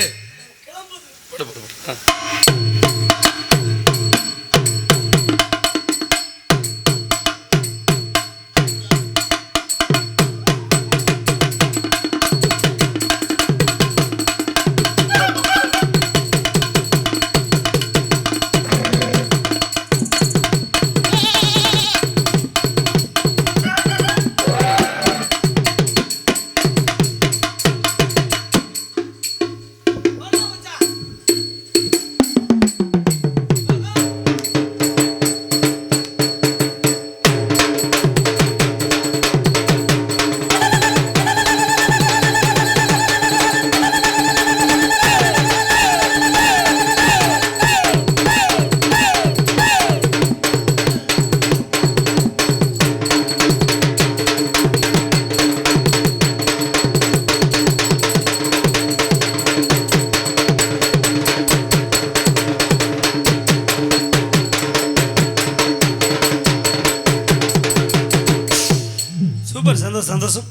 சந்தோஷம்.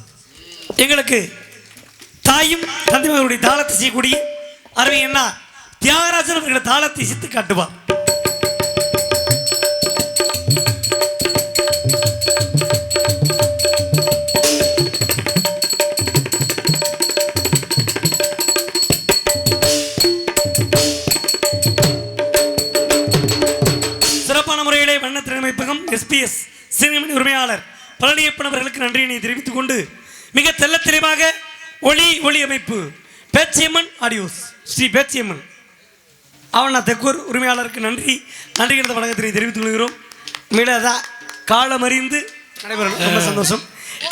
எங்களுக்கு தாயும் தந்தையுடைய தாளத்தை செய்யக்கூடிய அருமை என்ன தியாகராஜன் அவர்களை தாளத்தை இசைத்து காட்டுவார். சிறப்பான முறையிலே வண்ண திறமைப்பகம் SP டிவிஎஸ் சிறுமணி உரிமையாளர் பழனியப்பன் அவர்களுக்கு நன்றியினை தெரிவித்துக் கொண்டு மிக தெள்ள தெளிவாக ஒளி அமைப்பு பேச்சியம்மன் ஆடியோஸ் ஸ்ரீ பேச்சியம்மன் அவனா தெக்கூர் உரிமையாளருக்கு நன்றி என்ற வணக்கத்தினை தெரிவித்துக் கொள்கிறோம். மீளதான் காலமறிந்து நடைபெறும். ரொம்ப சந்தோஷம்.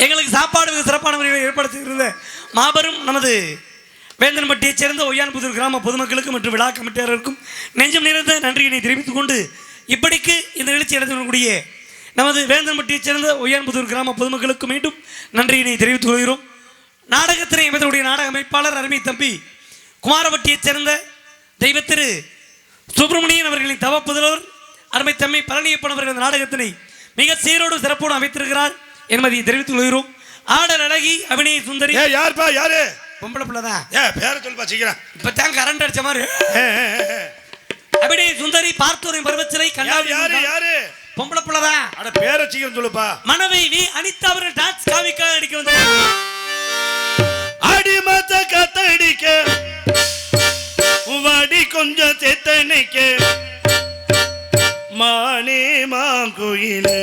எங்களுக்கு சாப்பாடு மிக சிறப்பான முறையில் ஏற்படுத்தியிருந்த மாபெரும் நமது வேந்தன்பட்டியைச் சேர்ந்த ஒய்யான்புதூர் கிராம பொதுமக்களுக்கு மற்றும் விழா கமிட்டியாளருக்கும் நெஞ்சம் நிறைந்த நன்றியினை தெரிவித்துக் கொண்டு இப்படிக்கு இந்த நிகழ்ச்சி நடத்தக்கூடிய நமது வேந்தன்பட்டியைச் சேர்ந்த ஒய்யான்புதூர் கிராம பொதுமக்களுக்கு மீண்டும் நன்றியினை தெரிவித்துக் கொள்கிறோம். நாடகத்தினை அமைத்தவுடைய நாடக அமைப்பாளர் அருமை தம்பி குமாரவட்டியைச் சேர்ந்த தெய்வத்திரு சுப்பிரமணியன் அவர்களின் தவப்புதல்வர் அருமை தம்பி பழனியப்பன் அவர்கள் நாடகத்தினை மிக சீரோடு சிறப்போடு அமைத்திருக்கிறார் என்பதை தெரிவித்துக் கொள்கிறோம். ஆடல் அழகி அபிநய சுந்தரி யாருப்பா யாரு பொம்பளை பிள்ளைதான். பேர சொல்லுப்பா சீக்கிரம். இப்பதான் கரண்ட் அடிச்ச மாதிரி அபிநய சுந்தரி பார்த்தோரை பருவச்சிலை யாரு பொம்பளை பிள்ளைதான். அட பேர சீக்கிரம் சொல்லுப்பா. மனைவி அனிதா அவர்கள் டான்ஸ் காமிக்க அடிக்க வந்து அடி மத்த கத்தடிக்க வாடி கொஞ்சம் செத்தனைக்க மானே மாங்குயிலே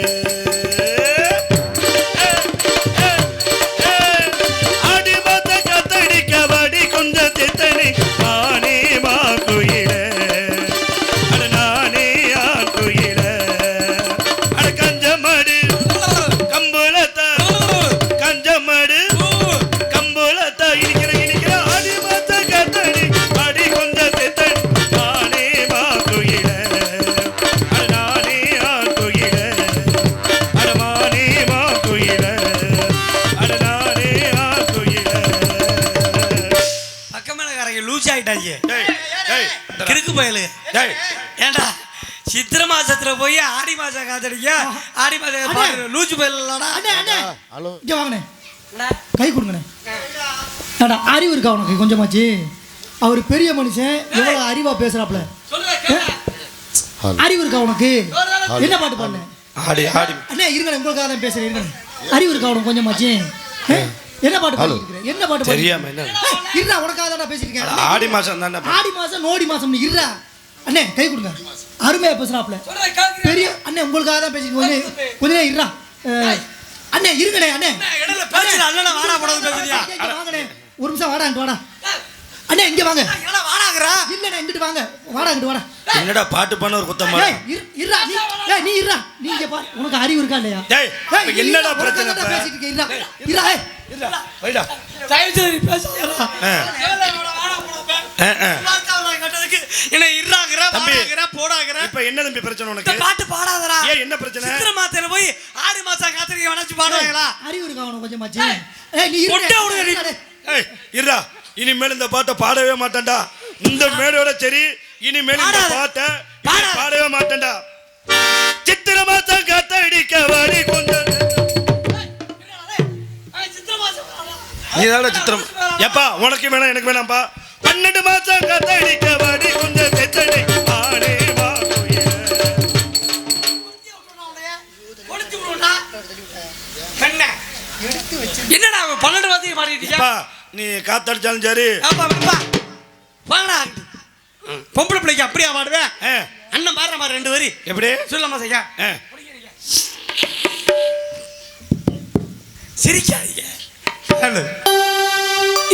அடி மத்த கத்தடிக்க வாடி கொஞ்சம் செத்தனை மானே மாங்குயிலே அட நானே ஆங்குயிலே அட கஞ்சமடு கம்புலத்த கஞ்சமடு கம்புலத்த இனிக்கிற அடி மத்த கத்தடி அடி கொஞ்சம் செத்தனை மானே மாங்குயிலே அட நானே ஆங்குயிலே அட மானே மாங்குயிலே அட நானே ஆங்குயிலே. பக்கமேலக்காரங்க லூஸ் ஆயிட்டாங்க. டேய் டேய் கிறுக்கு பயலு. டேய் ஏண்டா சித்திரை மாசத்துல போய் ஆடி மாசம் காத்தடிக்க ஆடி மாசம் லூச்சு பயலடா. இங்க வாங்கண்ணே, கை கொடுங்கண்ணே. ஏடா அறிவு இருக்கா உனக்கு கொஞ்சமாச்சு? அவர் பெரிய மனுஷன், எவ்வளவு அறிவா பேசுறாப்ல. அறிவு இருக்கா உனக்கு? என்ன பாட்டு பாடுன? ஆடி ஆடி அண்ணே இருங்கண்ணே, உங்களுக்காக தான் பேசுறேன். இருங்கண்ணே, அறிவு இருக்கா உனக்கு கொஞ்சமாச்சு? என்ன பாட்டு பாடிருக்கிறேன்? என்ன பாட்டு பாடி? தெரியாம என்ன இருடா, உனக்காக தான் பேசிருக்கேன். ஆடி மாசம் தானே. ஆடி மாசம் நோடி மாசம் இருடா. அண்ணே கை கொடுங்க, அருமையா பேசுறாப்ல. பெரிய அண்ணே உங்களுக்காக தான் பேசிருக்கேன். கொஞ்ச நேரம் இருடா. அண்ணே இருங்கண்ணே. அண்ணே வாடா போடாது பேசுறியா? வாங்கண்ணே, ஒரு நிமிஷம் வாடா, இங்க வாடா. அண்ணே இங்க வாங்க. வாடாங்கறா இல்லண்ணே, இங்கிட்டு வாங்க. வாடா, இங்கிட்டு வாடா. என்னடா பாட்டு பண்ண ஒரு குத்தமா? ஏய் இருடா, நீ இருடா. நீ இங்க பாரு, உனக்கு அறிவு இருக்கா இல்லையா? டேய் என்னடா பிரச்சனை இப்ப? பேசிட்டு இருக்க. இருடா இருடா. இருடா வைடா. தயவு செய்து பேசாதடா. என்ன இறாங்கற வாடாங்கற போடாங்கற. இப்ப என்ன தம்பி பிரச்சனை உனக்கு? பாட்டு பாடாதடா. ஏய் என்ன பிரச்சனை? சித்திரை மாசத்துல போய் ஆடி மாசம் காத்திரிக்க வளைச்சு பாடுவாங்களா? அறிவு இருக்கா உனக்கு கொஞ்சமாச்சு? ஏய் நீ பொட்டை விடுங்க நீ. ஏய் இருடா, இனிமேல் இந்த பாட்டை பாடவே மாட்டேன்டா. இந்த மேடையோட சரி, இனிமேல் இந்த பாட்டை பாடவே மாட்டேன்டா. சித்திரை மாசம் காத்தடிக்க வாடி கொஞ்சம். நீதான சித்திரம். எப்பா உனக்கு வேணாம் எனக்கு வேணாம்ப்பா. 12 மாசம் காத்தடிக்க வாடி கொஞ்சம் செத்தடி ஆடே வா குயிலே. என்னடா 12 வாத்தியம் பாடிட்டீங்க? அப்பா நீ காத்தடிச்சாலும் சரி. வாங்கடா. பொம்பளை பிள்ளைக்கு அப்படியே பாடுவேன். அண்ணன் பாடுற மாதிரி 2 வரி எப்படி சொல்லாமா செய்யா? சிரிக்காதீங்க.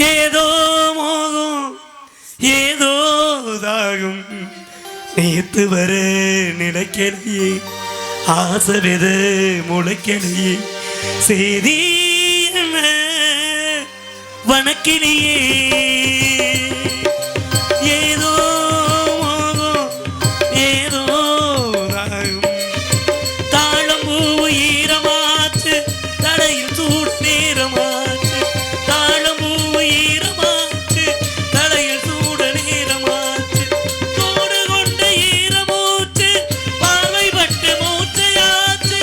ஏதோ மோகம் ஏதோ தாகும் நேத்து வர நினைக்கலையே ஆசை வித முளைக்கலையே செய்தி என்ன வணக்கிலேயே ஏதோ மோகம் ஏதோ தாகும் தாழம் பூ ஈரமாச்சு தடையில் சூடு நேரமாச்சு தாழம் பூ ஈரமாச்சு தலையில் சூட நேரமாச்சு சூடு கொண்ட ஈரமூச்சு பார்வை பட்டு மூச்சையாச்சு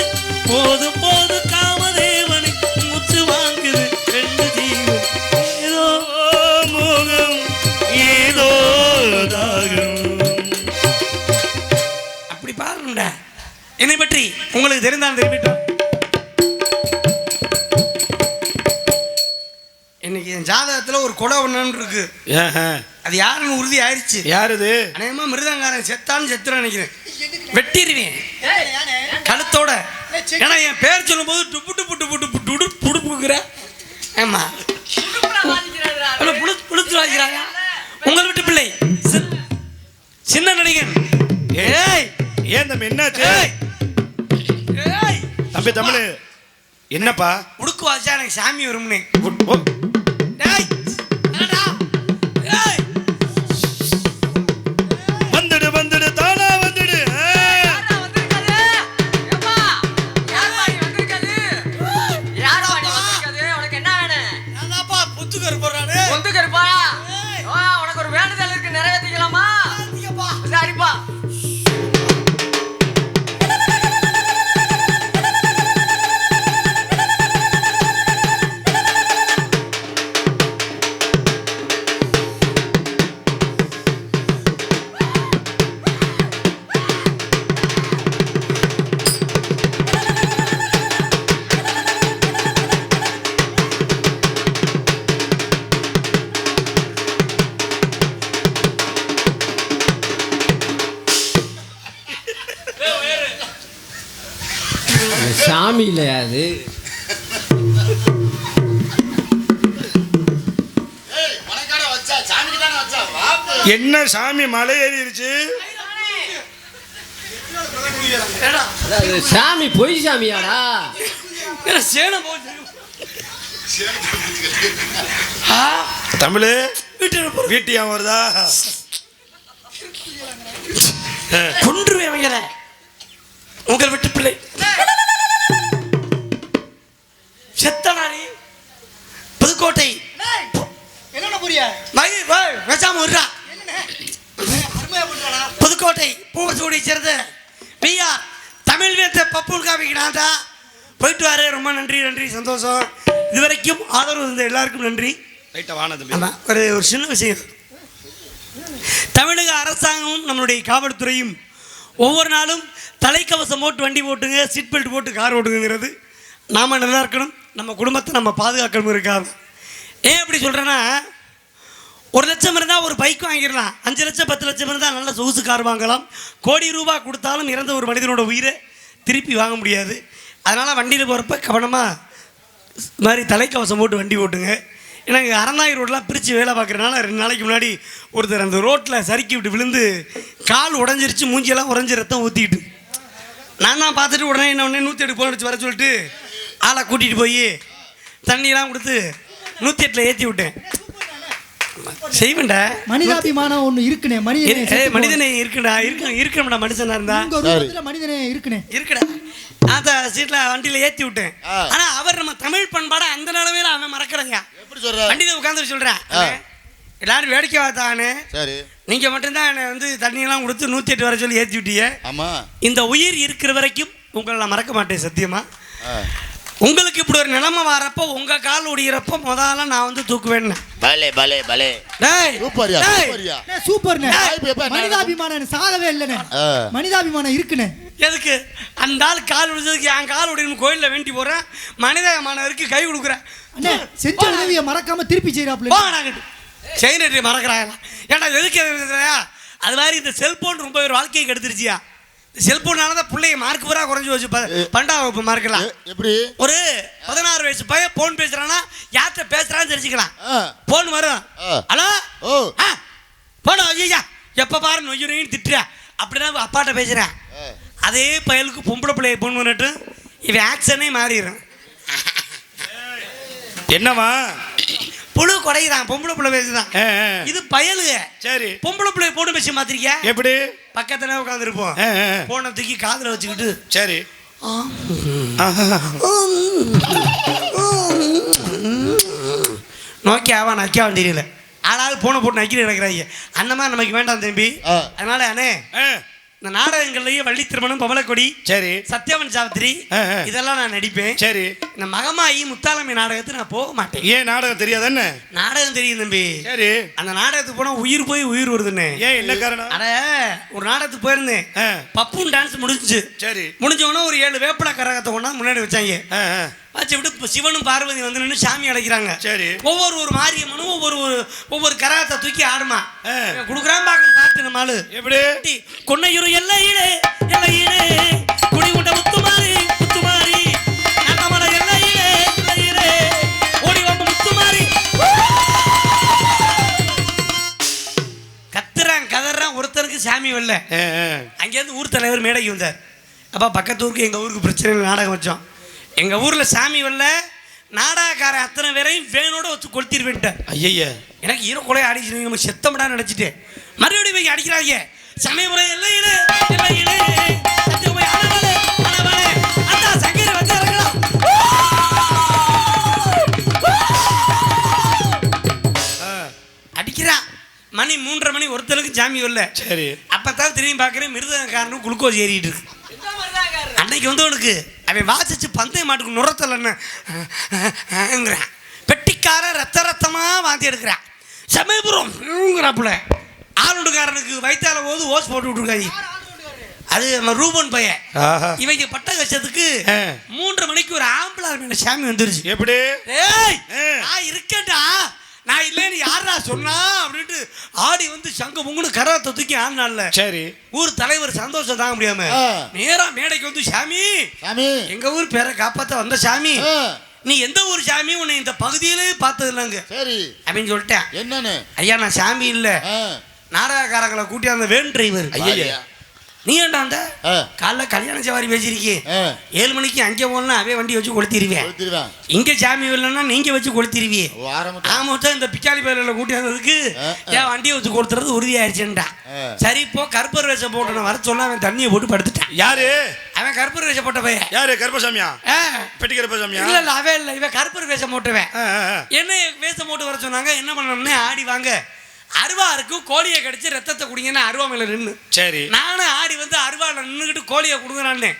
போதும் போது காமதேவனை மூச்சு வாங்குது 2 ஜீவன் ஏதோ மோகம் ஏதோ தாகம். அப்படி பாருங்கடா. என்னை பற்றி உங்களுக்கு தெரிந்தாலும் தெரிவிட்டோம். இன்னைக்கு என் ஜாதகத்துல ஒரு கொடை ஒண்ணு இருக்கு. அது யாருன்னு உறுதி ஆயிடுச்சு. யாருது? அநேகமா மிருதங்காரன் செத்தான்னு செத்துறேன் நினைக்கிறேன். வெட்டிடுவேன் கழுத்தோட. ஏன்னா என் பேர் சொல்லும்போது டுப்பு டுப்பு டுப்பு டுப்பு டுடு புடுப்புக்குற. ஆமா புளுத்து வாங்கிறாங்க. உங்கள் வீட்டு பிள்ளை சின்ன நடிகன். ஏய் ஏன் தம்பி என்னாச்சு? ஏய் தம்பி தமிழ் என்னப்பா? உடுக்கு வாச்சா எனக்கு சாமி வரும்னு. ஓ, ஏய் என்னடா? ஏய் வந்துடு வந்துடு தானா வந்துடு. அதான்ப்பா புத்துக்கரு போறானே. உனக்கு ஒரு வேண்டுதல் இருக்கு, நிறைவேற்றிக்கலாமா? சரிப்பா. சாமி இல்லையா அது? என்ன சாமி மலை ஏறிடுச்சு? அது சாமி பொய் சாமியாடா? சேனை போச்சு. தமிழ் வீட்டு வீட்டியா வருதா? கொன்றுவேன் அவங்கள. உங்கள் வீட்டு பிள்ளை செத்தனாரி புதுக்கோட்டை என்ன புரிய வச்சாம விடுறா. புதுக்கோட்டை பூவசூடியை சேர்ந்த பிஆர் தமிழ் வேத்த பப்புன் காமிக்கிறாண்டா. போயிட்டு வாரு. ரொம்ப நன்றி நன்றி சந்தோஷம். இதுவரைக்கும் ஆதரவு இருந்த எல்லாருக்கும் நன்றி. ரைட்டா வான தம்பி. ஆமாம், ஒரு சின்ன விஷயம். தமிழக அரசாங்கமும் நம்மளுடைய காவல்துறையும் ஒவ்வொரு நாளும் தலைக்கவசம் போட்டு வண்டி போட்டுங்க, சீட் பெல்ட் போட்டு கார் ஓட்டுங்கிறது நாம் நல்லா இருக்கணும், நம்ம குடும்பத்தை நம்ம பாதுகாக்கணும் இருக்காது. ஏன் அப்படி சொல்கிறேன்னா, 1 லட்சம் இருந்தால் ஒரு பைக் வாங்கிடலாம், 5 லட்சம் 10 லட்சம் இருந்தால் நல்ல சொகுசு கார் வாங்கலாம். கோடி ரூபாய் கொடுத்தாலும் இறந்த ஒரு மனிதனோட உயிரை திருப்பி வாங்க முடியாது. அதனால் வண்டியில் போகிறப்ப கவனமாக இது மாதிரி தலைக்கவசம் போட்டு வண்டி ஓட்டுங்க. ஏன்னா இங்கே அறந்தாங்கி ரோடெலாம் பிரித்து வேலை பார்க்குறதுனால 2 நாளைக்கு முன்னாடி ஒருத்தர் அந்த ரோட்டில் சறுக்கி விட்டு விழுந்து கால் உடஞ்சிருச்சு, மூஞ்சியெல்லாம் உறைஞ்சி ரத்தம் ஊற்றிக்கிட்டு. நான் தான் பார்த்துட்டு உடனே 108 போன் அடிச்சு வர சொல்லிட்டு ஆளை கூட்டிகிட்டு போய் தண்ணியெல்லாம் கொடுத்து 108 ஏற்றி விட்டேன். செய்வேன்டா. மனிதாபிமானம் ஒண்ணு இருக்குனே. மனிதனே இருக்குடா, இருக்கணும்டா. மனுஷனா இருந்தா மனிதனே இருக்குடா. அந்த சீட்ல வண்டியில ஏற்றி விட்டேன். ஆனா அவர் நம்ம தமிழ் பண்பாடை அந்த நிலமையில அவன் மறக்கிறாங்க. வண்டியில உட்காந்து சொல்றேன், எல்லாரும் வேடிக்கை பார்த்தானே, நீங்க மட்டும்தான் என்னை வந்து தண்ணியெல்லாம் கொடுத்து 108 வர சொல்லி ஏற்றி விட்டீங்க. இந்த உயிர் இருக்கிற வரைக்கும் உங்களை நான் மறக்க மாட்டேன் சத்தியமா. உங்களுக்கு இப்படி ஒரு நிலைமை வரப்போ உங்க கால் ஒடிகிறப்போ முதல்ல நான் வந்து தூக்குவேன். மனிதாபிமானம் சாகவே இல்லைண்ணே. மனிதாபிமானம் இருக்குண்ணே. எதுக்கு அந்த ஆள் கால் விழுந்ததுக்கு என் கால் ஒடினு கோயிலில் வேண்டி போறேன். மனிதாபிமானம் இருக்கு, கை கொடுக்குறேன். செஞ்ச உதவியை மறக்காம திருப்பி செய்யறாப்ல. செயினட்டி மறக்கிறாங்க. ஏன்னா எதுக்கு அது மாதிரி இந்த செல்போன் ரொம்ப ஒரு வாழ்க்கையை கெடுத்துருச்சியா. செல்போனால தான் பிள்ளைங்க மார்க் பூரா குறைஞ்சி வச்சு 12ஆம் வகுப்பு மார்க்கலாம். எப்படி ஒரு 16 வயசு பையன் போன் பேசுறான்னா யார்கிட்ட பேசுறான்னு தெரிஞ்சுக்கலாம். போன் வரும், ஹலோ போன ஐயா எப்ப பாரு நொய்யுன்னு திட்டுற அப்படிதான் அப்பாட்ட பேசுறேன். அதே பயலுக்கு பொம்பளை பிள்ளைய போன் பண்ணிட்டு இவன் ஆக்ஷனே மாறிடுறான். என்னவா புழு கொடைதான், பொம்பளை பிள்ளை பேசுதான். இது பயலுக. சரி, பொம்பளை பிள்ளை போன பேசி மாத்திரிக்க எப்படி? பக்கத்துல உட்காந்துருப்போம், போன தூக்கி காதுல வச்சுக்கிட்டு சரி நோக்கி ஆவா நக்கா தெரியல. ஆளாவது போன போட்டு நக்கி கிடக்குறாங்க. அந்த மாதிரி நமக்கு வேண்டாம் தம்பி. அதனால அண்ணே இந்த நாடகங்கள்லயே வள்ளி திருமணம், பவளக்கொடி, சரி, சத்யவன் சாவித்திரி இதெல்லாம் நான் நடிப்பேன். சரி, இந்த மகமாயி முத்தாலமை நாடகத்துக்கு நான் போக மாட்டேன். ஏன் நாடகம் தெரியாது? என்ன நாடகம் தெரியும் தம்பி. சரி, அந்த நாடகத்துக்கு போனா உயிர் போய் உயிர் வருதுன்னு. ஏன் என்ன காரணம்? அட ஒரு நாடகத்துக்கு போயிருந்தேன், பப்புன் டான்ஸ் முடிஞ்சுச்சு. சரி, முடிஞ்சவொடனே ஒரு 7 வேப்பிலை கரகத்தை கொண்டாந்து முன்னாடி வச்சாங்க. வச்சு விட்டு சிவனும் பார்வதி வந்து நின்று சாமி அடைக்கிறாங்க. சரி, ஒவ்வொரு மாரியம்மனும் ஒவ்வொரு கரகத்தை தூக்கி ஆடுமா கொடுக்குறான். பார்த்து நம்ம ஆளு எப்படி கொன்னையூர் எல்லையிலே குடி உண்ட முத்துமாரி வரல. அங்கேருந்து ஊர் தலைவர் மேடைக்கு வந்தார். அப்போ பக்கத்து ஊருக்கு எங்கள் ஊருக்கு பிரச்சனை நாடகம் வச்சோம். எங்கள் ஊரில் சாமி வரல, நாடகக்காரன் அத்தனை பேரையும் வேனோட வச்சு கொளுத்திருவேன்ட்டார். ஐயா எனக்கு ஈரோக்குலையே அடிச்சு நம்ம செத்தமிடா நினச்சிட்டேன். மறுபடியும் போய் அடிக்கிறாங்க. சமயபுரம் எல்லையிலே எல்லையிலே சத்தியமாய் ஆனவளே ஆனவளே அந்த சங்கீர வந்து இறங்கலாம். அடிக்கிறான். மணி 3:30 மணி, ஒருத்தருக்கு ஜாமி வரல. சரி. அப்பதான் திரும்பி பார்க்குறேன், மிருதகாரனும் குளுக்கோஸ் ஏறிட்டு இருக்கு. அன்னைக்கு வந்து உனக்கு அவன் வாசிச்சு பந்தய மாட்டுக்கு நுரத்தலன்னுங்கிறான். பெட்டிக்கார ரத்த ரத்தமா வாந்தி எடுக்கிறான். சமயபுரம்ங்கிறாப்புல ஆளுண்டுக்காரனுக்கு வயிற்றால போது ஓஸ் போட்டு விட்டுருக்காங்க. அது நம்ம ரூபன் பையன். இவங்க பட்ட கஷ்டத்துக்கு 3:30 மணிக்கு ஒரு ஆம்பளார் மேல சாமி வந்துருச்சு. எப்படி? ஏய் நான் இருக்கேன்டா, நான் இல்லைன்னு யாரா சொன்னா அப்படின்ட்டு ஆடி வந்து சங்க பொங்குன்னு கரத்தை தூக்கி ஆடினால. சரி. ஊர் தலைவர் சந்தோஷம் தாங்க முடியாம நேரா மேடைக்கு வந்து, சாமி எங்க ஊர் பேரை காப்பாத்த வந்த சாமி, நீ எந்த ஊர் சாமி, உன்னை இந்த பகுதியிலே பார்த்தது இல்லைங்க அப்படின்னு சொல்லிட்டேன். என்னன்னு? ஐயா நான் சாமி இல்ல, நாடகக்காரங்களை கூட்டி அந்த வேன் டிரைவர். ஐயா நீ ஏன்டா அந்த காலைல கல்யாண சவாரி பேசிருக்கே, 7 மணிக்கு அங்கே போனா அவே வண்டி வச்சு கொளுத்திடுவேன், இங்க சாமி இல்லைன்னா நீங்க வச்சு கொளுத்திடுவியே. ஆமா, இந்த பிச்சாலி பயிரில் கூட்டி வந்ததுக்கு என் வண்டியை வச்சு கொடுத்துறது உறுதியாயிருச்சுட்டா. சரி இப்போ கருப்பர் வேஷம் போட்டு நான் வர சொன்னா அவன் தண்ணியை போட்டு படுத்துட்டான். யாரு அவன்? கருப்பர் வேஷம் போட்ட பையன். யாரு? கருப்பசாமியா? பெட்டி கருப்பசாமியா? இல்ல இல்ல அவன் இல்ல, இவன் கருப்பர் வேஷம் போட்டுவேன். என்ன வேஷம் போட்டு வர சொன்னாங்க. என்ன பண்ணணும்னு ஆடி வாங்க அருவா இருக்கு, கோழியை கடிச்சு ரத்தத்தை குடிங்கன்னு அருவா மேல நின்று. சரி. நானும் ஆடி வந்து அருவால நின்றுக்கிட்டு கோழியை கொடுக்குறான்னு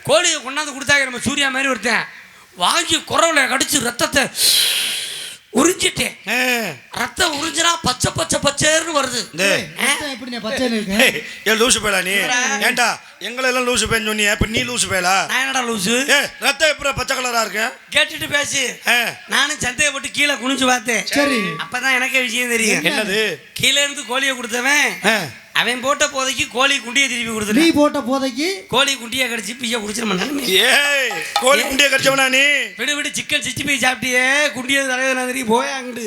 கோழியை கொண்டாந்து கொடுத்தாங்க. நம்ம சூர்யா மாதிரி ஒருத்தன் வாங்கி குறவுல கடிச்சு ரத்தத்தை உறிஞ்சிட்டேன். ரத்தம் உறிஞ்சினா பச்சை பச்சை பச்சைன்னு வருது. லூசு பேலா நீ? ஏண்டா எங்களெல்லாம் லூசு பேன்னு சொன்னியா, இப்ப நீ லூசு பேலா? நான் என்னடா லூசு? ரத்தம் எப்படி பச்சை கலரா இருக்கு? கேட்டுட்டு பேசு. நானும் சந்தையை போட்டு கீழே குனிஞ்சு பார்த்தேன். சரி. அப்பதான் எனக்கே விஷயம் தெரியும். என்னது? கீழே இருந்து கோழியை கொடுத்தவன் அவன் போட்ட போதைக்கு கோழி குண்டியை திருப்பி கொடுத்து, நீ போட்ட போதைக்கு கோழி குண்டியை கடிச்சு பிய்ய குடிச்சிட. ஏய் கோழி குண்டியை கடிச்சவனா நீ? விடு விடு, சிக்கன் 65 சாப்பிட்டியே, குண்டியை தலைவர் போயாங்கிட்டு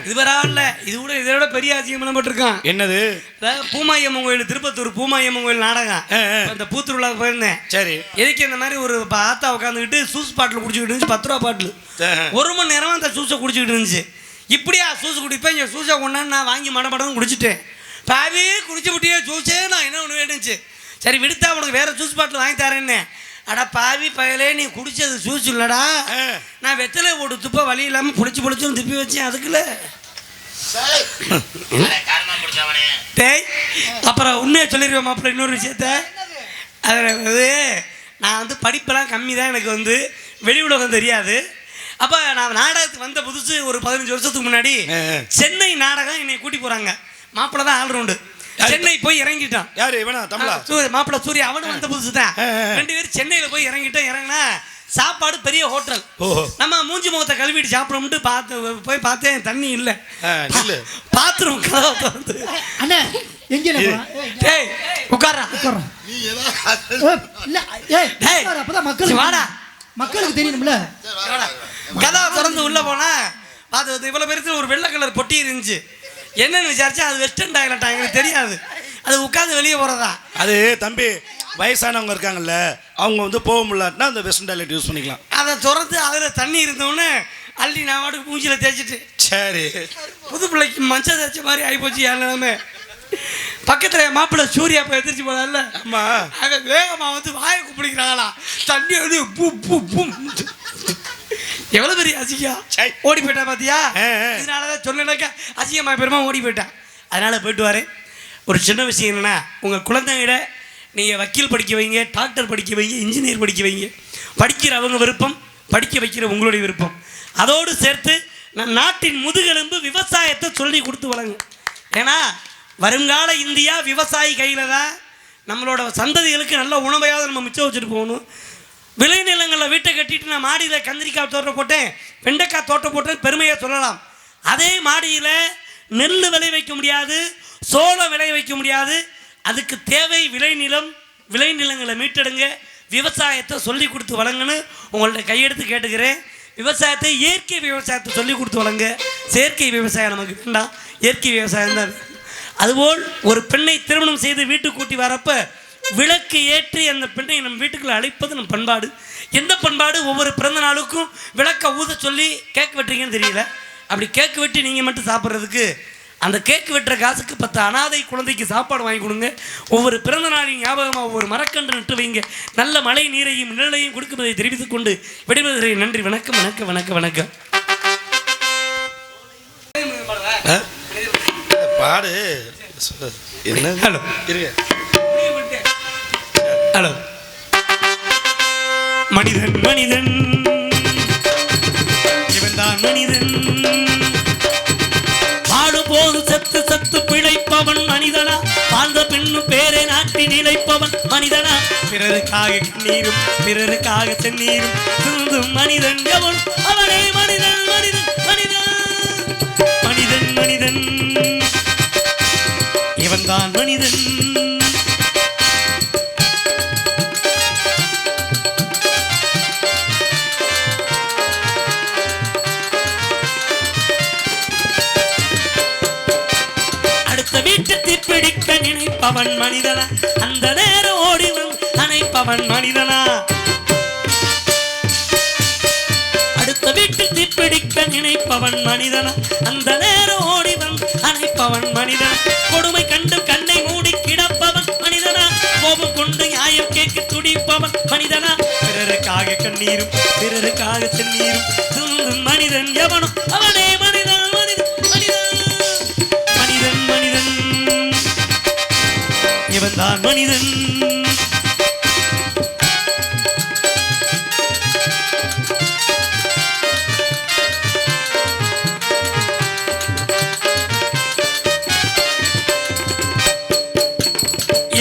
இது வரால. இது கூட இதோட பெரிய ஆச்சரியம் போட்டிருக்கான். என்னது? பூமாயம்மன் கோயில், திருப்பத்தூர் பூமாயம்மன் கோயில் நாடகம். அந்த பூத்துருவிழாவுக்கு போயிருந்தேன். சரி. எதுக்கு இந்த மாதிரி ஒரு ஆத்தா உட்காந்துக்கிட்டு ஜூஸ் பாட்டில் குடிச்சுக்கிட்டு இருந்துச்சு, 10 ரூபா பாட்டில். 1 மணி நேரமா அந்த ஜூஸை குடிச்சுக்கிட்டு இருந்துச்சு. இப்படியா ஜூஸ் குடிப்பேன், இங்கே ஜூஸை கொண்டாந்து நான் வாங்கி மடமடம் குடிச்சிட்டேன். பாவி குடிச்சு விட்டியே ஜூஸே, நான் என்ன ஒன்று வேணுச்சு. சரி விடுத்தா உனக்கு வேற ஜூஸ் பாட்டில் வாங்கி தரேன்னு. அடா பாவி பயலே, நீ குடிச்சது ஜூஸ் இல்லடா, நான் வெத்தலை போட்டு துப்ப வழி இல்லாமல் புளிச்சுன்னு துப்பி வச்சேன். அதுக்குள்ள டேய் அப்புறம் உண்மையை சொல்லிடுவேன் மாப்பிள்ள. இன்னொரு விஷயத்த, அது நான் வந்து படிப்பெல்லாம் கம்மி தான், எனக்கு வந்து வெளி உலகம் தெரியாது. அப்போ நான் நாடகத்துக்கு வந்த புதுசு ஒரு 15 வருஷத்துக்கு முன்னாடி சென்னை நாடகம் என்னை கூட்டி போகிறாங்க. மாப்பிள்ள தான் ஆல்ரவுண்டு. சென்னை போய் இறங்கிட்டான். யாரு? இவனா? தமிழா? மாப்பிள்ள சூர்யா. அவனு வந்த புதுசு தான். 2 பேரும் சென்னையில் போய் இறங்கிட்டோம். இறங்கினா சாப்பாடு பெரிய ஹோட்டல். நம்ம மூஞ்சி முகத்தை கழுவிட்டு சாப்பிடணும்ட்டு போய் பார்த்தேன், தண்ணி இல்லை. பாத்ரூம் கதவை திறந்து, அண்ணே எங்க டேய் உட்கார்றா உட்கார்றா. அப்பதான் மக்களுக்கு வாடா, மக்களுக்கு தெரியணும்ல. கதவை திறந்து உள்ள போனா பார்த்து இவ்வளோ பேருக்கு ஒரு வெள்ளை கலர் பொட்டி இருந்துச்சு. என்னன்னு விசாரிச்சா அது வெஸ்டர்ன் டாய்லெட்டா, எங்களுக்கு தெரியாது. அது உட்காந்து வெளியே போகிறதா. அது தம்பி வயசானவங்க இருக்காங்கல்ல, அவங்க வந்து போக முடியலன்னா அந்த வெஸ்டர்ன் டாய்லெட் யூஸ் பண்ணிக்கலாம். அதை திறந்து அதில் தண்ணி இருந்தோடனே அள்ளி நான் வாட்டுக்கு மூஞ்சியில் தேய்ச்சிட்டு. சரி. புது பிள்ளைக்கு மஞ்சள் தேய்ச்ச மாதிரி ஆகிப்போச்சு என் நிலைமை. பக்கத்தில் மாப்பிள்ளை சூர்யா போய் எதிர்த்து போனால, ஆமாம், அங்கே வேகமாக வந்து வாயை குப்பிடிக்கிறாங்களா, தண்ணி வந்து பூ பூ பூ. எவ்வளவு பெரிய அசிங்கம். ஓடி போயிட்டா பாத்தியா? இதனாலதான் சொன்னாக்கா அசிங்கமா பெருமா ஓடி போயிட்டான். அதனால போயிட்டு வரேன். ஒரு சின்ன விஷயம் என்னன்னா, உங்க குழந்தைகிட்ட நீங்க வக்கீல் படிக்க வைங்க, டாக்டர் படிக்க வைங்க, இன்ஜினியர் படிக்க வைங்க. படிக்கிற அவங்க விருப்பம், படிக்க வைக்கிற உங்களுடைய விருப்பம். அதோடு சேர்த்து நாட்டின் முதுகெலும்பு விவசாயத்தை சொல்லி கொடுத்து வளங்க. ஏன்னா வருங்கால இந்தியா விவசாயி கையில தான். நம்மளோட சந்ததிகளுக்கு நல்ல உணவையாவது நம்ம மிச்சம் வச்சுட்டு போகணும். விளைநிலங்களில் வீட்டை கட்டிட்டு நான் மாடியில் கந்திரிக்காய் தோட்டம் போட்டேன், வெண்டைக்காய் தோட்டம் போட்டேன் பெருமையாக சொல்லலாம். அதே மாடியில் நெல் விளை வைக்க முடியாது, சோளம் விளை வைக்க முடியாது. அதுக்கு தேவை விளைநிலம். விளைநிலங்களை மீட்டெடுங்க, விவசாயத்தை சொல்லி கொடுத்து வழங்கன்னு உங்கள்ட்ட கையெடுத்து கேட்டுக்கிறேன். விவசாயத்தை இயற்கை விவசாயத்தை சொல்லி கொடுத்து வழங்க. செயற்கை விவசாயம் நமக்கு வேண்டாம், இயற்கை விவசாயம் தான். அதுபோல் ஒரு பெண்ணை திருமணம் செய்து வீட்டுக்கு கூட்டி வரப்ப விளக்கு ஏற்றி அந்த பெண்ணை நம் வீட்டுக்குள்ள அழைப்பது நம் பண்பாடு. எந்த பண்பாடு? ஒவ்வொரு பிறந்த நாளுக்கும் விளக்க ஊத சொல்லி கேக் வெட்டுறீங்கன்னு தெரியல. அப்படி கேக் வெட்டி நீங்கள் மட்டும் சாப்பிட்றதுக்கு அந்த கேக் வெட்டுற காசுக்கு 10 அனாதை குழந்தைக்கு சாப்பாடு வாங்கி கொடுங்க. ஒவ்வொரு பிறந்த நாளின் ஞாபகமாக ஒவ்வொரு மரக்கன்று நட்டு வைங்க. நல்ல மழை நீரையும் நிழலையும் கொடுக்கும்பதை தெரிவித்துக் கொண்டு விடைபெறுகிறே. நன்றி. வணக்கம் வணக்கம் வணக்கம் வணக்கம். பாடு என்ன? ஹலோ இருங்க. ஹலோ. மனிதன் மனிதன் இவன்தான் மனிதன். வாழும்போது செத்து செத்து பிழைப்பவன் மனிதனா? வாழ்ந்த பின்னும் பேரை நாட்டி நிலைப்பவன் மனிதனா? பிறருக்காக கண்ணீரும் பிறருக்காக செந்நீரும் சிந்தும் மனிதன் எவன்? அவனே மனிதன் மனிதன் மனிதன் மனிதன் மனிதன் இவன்தான் மனிதன். பிடிக்க நினைப்பவன் மனிதனா? அந்த நேரம் ஓடிவன் அணைப்பவன் மனிதனா? அடுத்த வீட்டில் தீப்பிடிக்க நினைப்பவன் மனிதனா? அந்த நேரம் ஓடிவன் அணைப்பவன் மனிதனா? கொடுமை கண்டு கண்ணை மூடி கிடப்பவன் மனிதனா? கோபம் கொண்டு நியாயம் கேட்க துடிப்பவன் மனிதனா? பிறருக்காக கண்ணீரும் பிறருக்காக செந்நீரும் சிந்தும் மனிதன் எவனோ? அவனே மனிதன் மனிதன் மனிதன் மனிதன் இவன்தான் மனிதன்.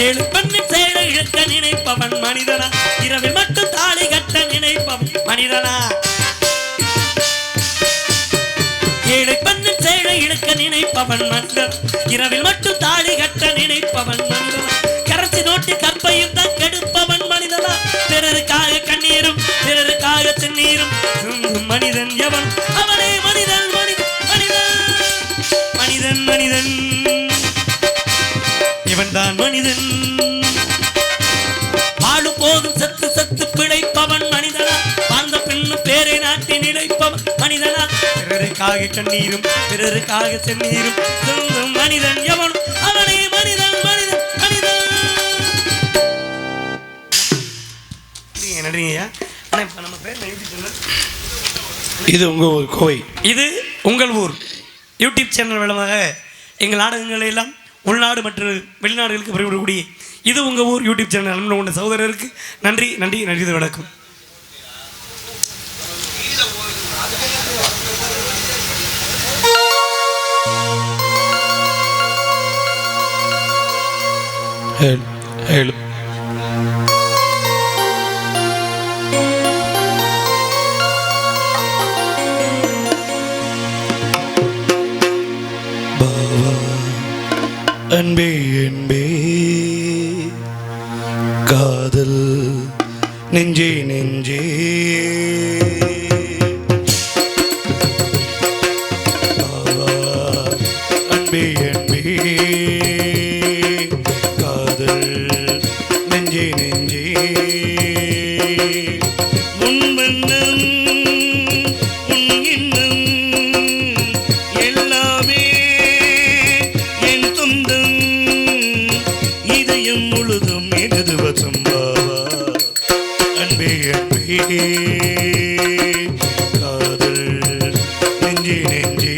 ஏழு பெண்ணின் செயலை இழக்க நினைப்பவன் மனிதனா? இரவில் மட்டும் தாலி கட்ட நினைப்பவன் மனிதனா? ஏழை பெண்ணின் செயலை இழக்க நினைப்பவன் மனிதன். இரவில் மட்டும் தாலி கட்ட நினைப்பவன் மனிதனா? கரைச்சி நோட்டி கற்பையும் தான் கெடுப்பவன் மனிதனா? பிறருக்காக கண்ணீரும் பிறருக்காக செந்நீரும் மனிதன் எவன்? அவனே மனிதன் மனிதன் மனிதன் மனிதன் இவன்தான் மனிதன். வாழும் போதும் சத்து சத்து பிழைப்பவன் மனிதனா? வாழ்ந்த பின்னும் பேரை நாட்டி நிலைப்பவன் மனிதனா? பிறருக்காக கண்ணீரும் பிறருக்காக செந்நீரும் சொல்லும் மனிதன் எவனும்? அவனே மனிதன் மனிதன் மனிதன். நன்றிங்கய்யா. ஆனால் இப்போ நம்ம பேர் இது உங்கள் ஊர் கோவை. இது உங்கள் ஊர் யூடியூப் சேனல் மூலமாக எங்கள் நாடகங்களை எல்லாம் உள்நாடு மற்றும் வெளிநாடுகளுக்கு பரிவிடக்கூடிய இது உங்கள் ஊர் யூடியூப் சேனல் நண்பன் கொண்ட சகோதரருக்கு நன்றி நன்றி நன்றி. வணக்கம். ஹலோ. அன்பே அன்பே காதல் நெஞ்சே நெஞ்சே அன்பே அன்பே காதல் நெஞ்சே நெஞ்சே உன் வண்ணம் உன் எண்ணம் எல்லாமே என் சொந்தம் இதயம் முழுதும் எனது வசம் பாவா அன்பே அன்பே காதல் நெஞ்சே நெஞ்சே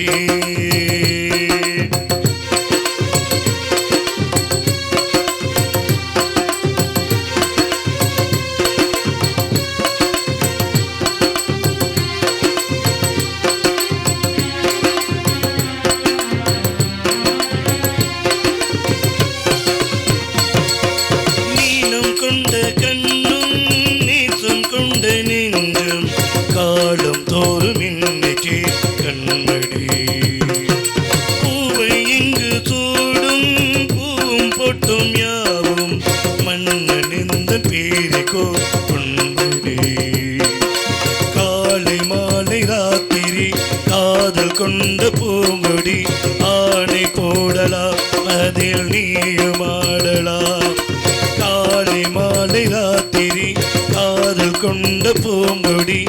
காலம் தோறும் இன்னைக்கு கண்மடி பூவை இங்கு சூடும் பூவும் பொட்டும் யாவும் மன்னன் இந்த பேரிக்கோ கொண்டடி காலை மாலை ராத்திரி காதல் கொண்ட பூங்கொடி ஆணை போடலாம் அதில் நீயும் ஆடலாம். காலை மாலை ராத்திரி காதல் கொண்ட பூங்கொடி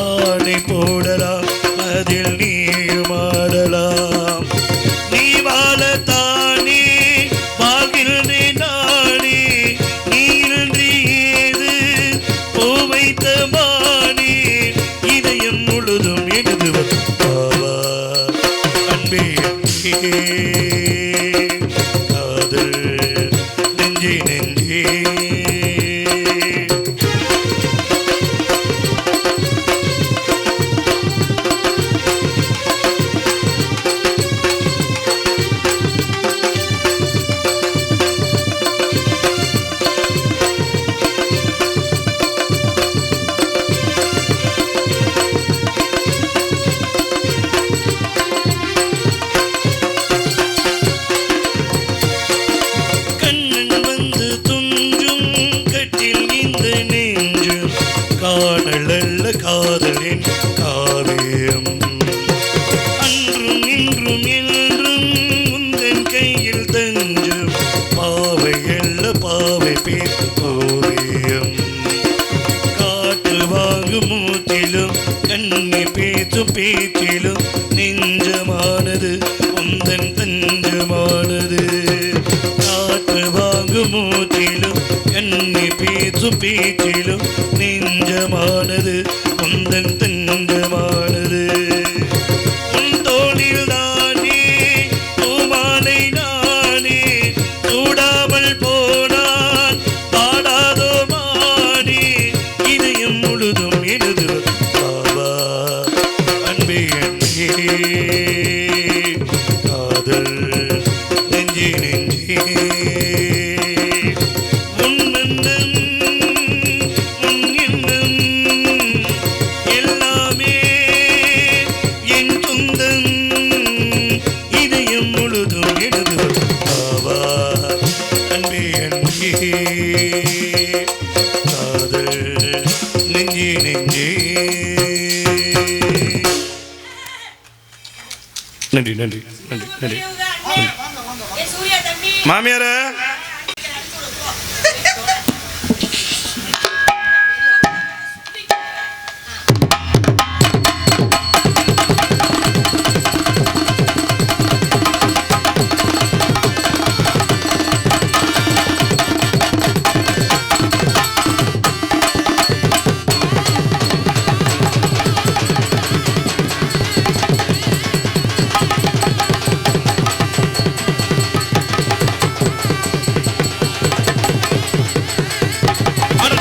ஆடை போடலாம், அதில் நீயும் ஆடலாம். நீ வாழத்தானே வாழ்கின்றேன் நானே, நீ இன்றி ஏது பூ வைத்த மானே, இதயம் முழுதும் எழுதுவது பாவா அன்பே காதல் நெஞ்சே நெஞ்சே. கண்ணன் வந்து துஞ்சும் கட்டில் இந்த நெஞ்சும் காணல் அல்ல காதலின் காவியம். அன்றும் இன்றும் என்றும் உந்தன் கையில் தஞ்சும் பாவை அல்ல பாவை பேர் ஓவியம். காற்று வாங்கும் மூச்சிலும் கண்ணி பேச்சும் பேச்சிலும் நெஞ்சமானது உந்தன் தஞ்சமானது. காற்று வாங்கும் மூச்சிலும் கண்ணி பேச்சும் பேச்சிலும் நெஞ்சமானது உந்தன் தஞ்சமானது. உன் தோளில் தானே பூமாலை நானே, சூடாமல் போனான் பாடாதோ மானே, இதயம் முழுதும் எழுதுவது பாவா அன்பே அன்பே காதல் நெஞ்சே நெஞ்சே. உன் மன்னன் உன் எண்ணம் எல்லாமே என் சொந்தம், இதயம் முழுதும் எழுதுவது பாவா அன்பே அன்பே காதல் நெஞ்சே நெஞ்சே. நன்றி நன்றி நன்றி நன்றி. மாமியார